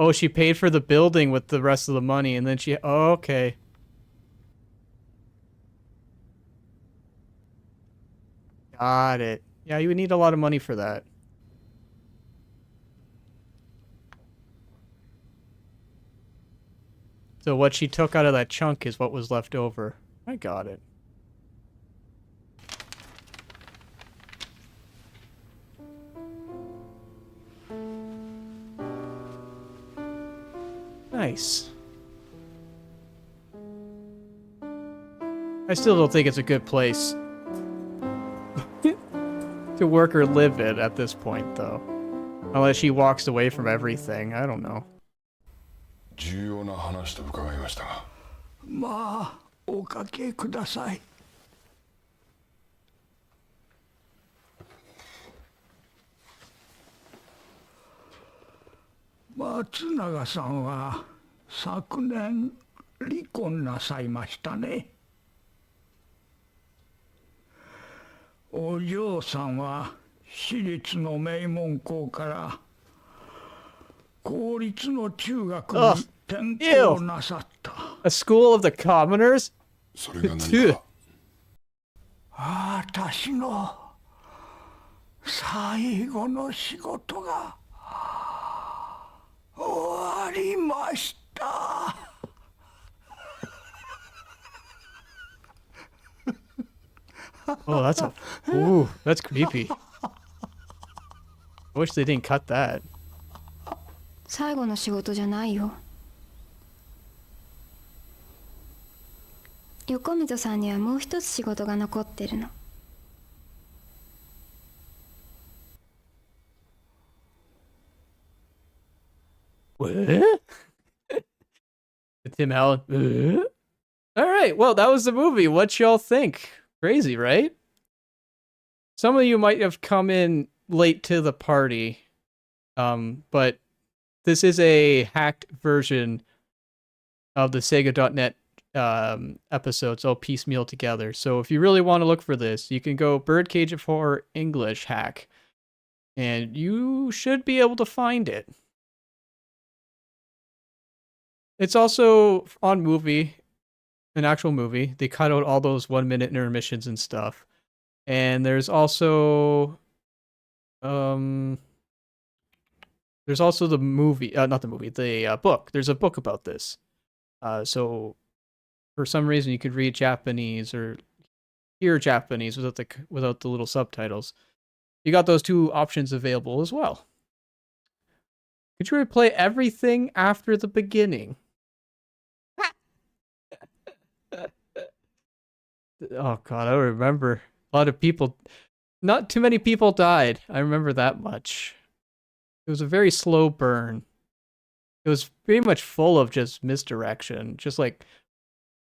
Oh, she paid for the building with the rest of the money, and then she... Oh, okay. Got it. Yeah, you would need a lot of money for that. So what she took out of that chunk is what was left over. I got it. Nice. I still don't think it's a good place to work or live in at this point, though. Unless she walks away from everything. I don't know. 重要な話と伺いましたが。まあ、おかけください。松永さんは昨年離婚なさいましたね。お嬢さんは私立の名門校から公立の中学に転校なさった。A school of the commoners? それが何か。私の最後の仕事が終わりました。Oh, that's a... Ooh, that's creepy. I wish they didn't cut that. 最後の仕事じゃないよ。横溝さんにはもう一つ仕事が残ってるの。What? Tim Allen. All right, well, that was the movie. What y'all think? Crazy, right? Some of you might have come in late to the party, but this is a hacked version of the Sega.net episodes all piecemeal together. So if you really want to look for this, you can go Birdcage of Horror English hack, and you should be able to find it. It's also on movie, an actual movie. They cut out all those 1-minute intermissions and stuff. And there's also the movie, not the movie, the book. There's a book about this. So for some reason you could read Japanese or hear Japanese without the little subtitles. You got those two options available as well. Could you replay everything after the beginning? Oh god, I remember. A lot of people, not too many people died. I remember that much. It was a very slow burn. It was pretty much full of just misdirection, just like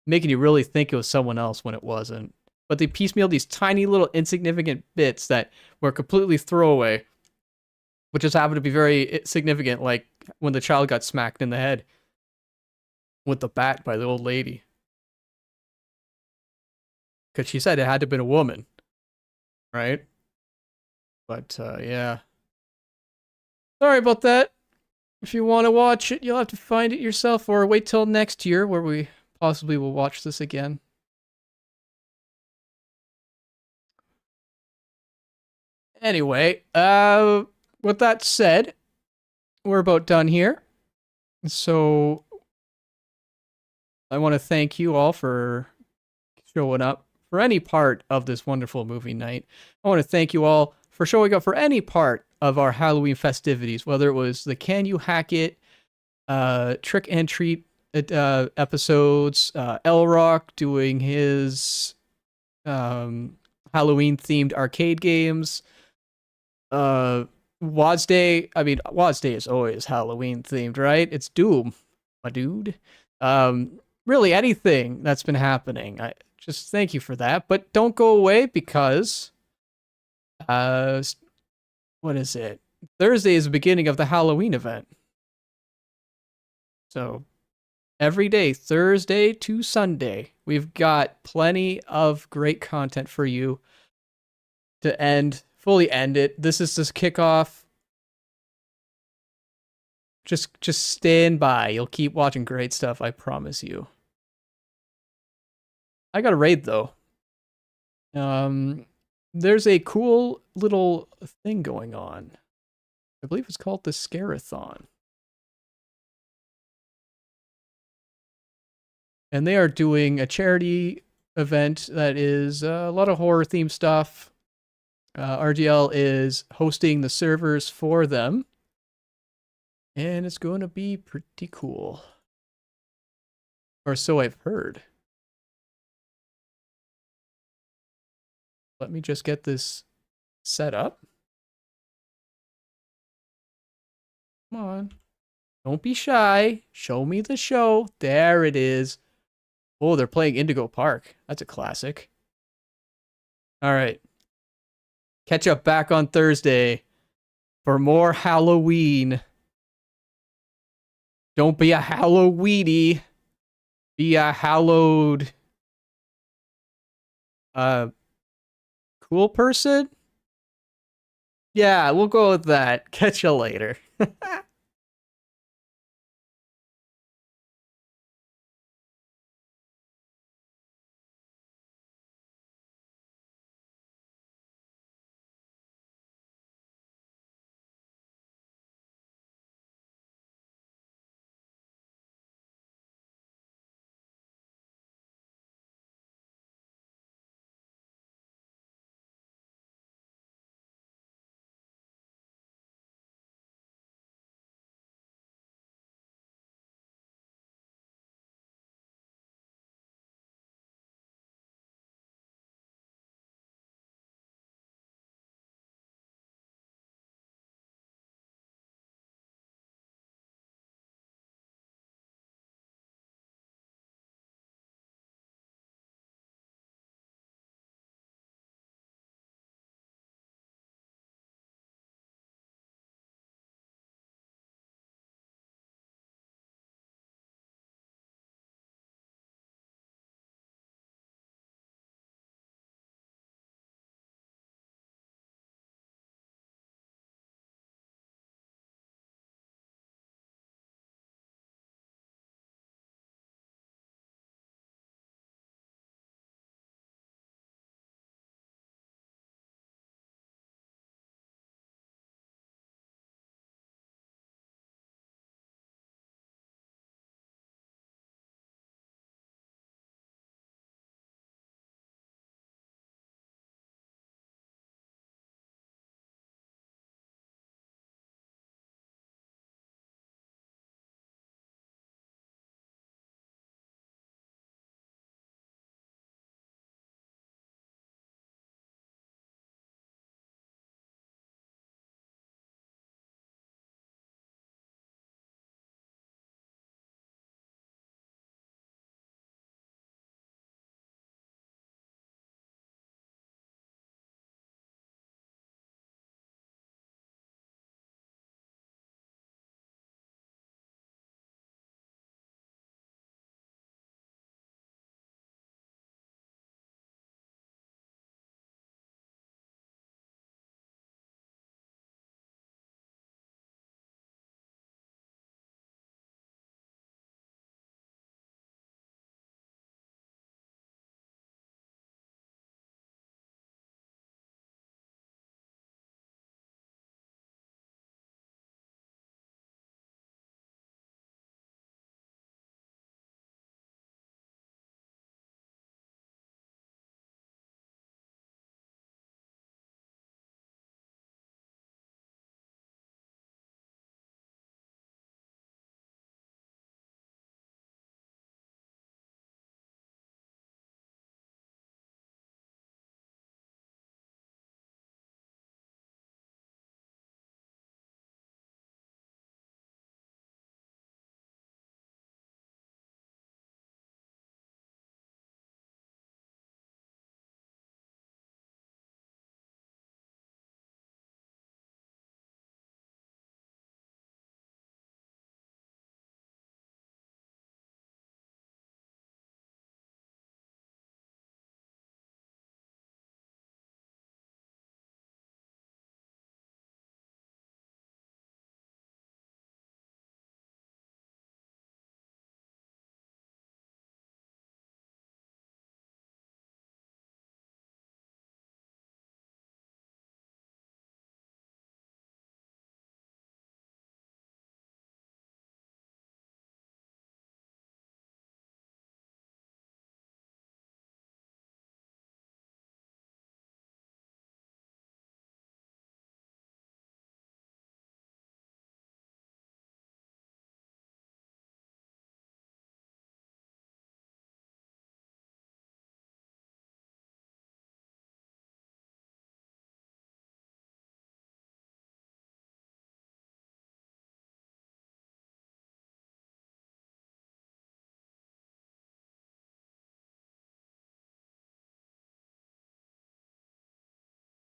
making you really think it was someone else when it wasn't. But they piecemealed these tiny little insignificant bits that were completely throwaway, but just happened to be very significant, like when the child got smacked in the head with the bat by the old lady. Because she said it had to have been a woman. Right? But, yeah. Sorry about that. If you want to watch it, you'll have to find it yourself or wait till next year where we possibly will watch this again. Anyway, with that said, we're about done here. So, I want to thank you all for showing up for any part of this wonderful movie night. I want to thank you all for showing up for any part of our Halloween festivities, whether it was the Can You Hack It, Trick and Treat episodes, LRock doing his Halloween-themed arcade games, Waz Day, I mean, Waz Day is always Halloween themed, right? It's Doom, my dude. Really anything that's been happening. I just thank you for that. But don't go away because what is it? Thursday is the beginning of the Halloween event. So every day, Thursday to Sunday, we've got plenty of great content for you to fully end it. This is this kickoff. Just stand by. You'll keep watching great stuff, I promise you. I got a raid though. There's a cool little thing going on. I believe it's called the Scarathon. And they are doing a charity event that is a lot of horror themed stuff. RGL is hosting the servers for them. And it's going to be pretty cool. Or so I've heard. Let me just get this set up. Come on. Don't be shy. Show me the show. There it is. Oh, they're playing Indigo Park. That's a classic. All right. Catch up back on Thursday for more Halloween. Don't be a Halloweeny. Be a hallowed cool person? Yeah, we'll go with that. Catch you later.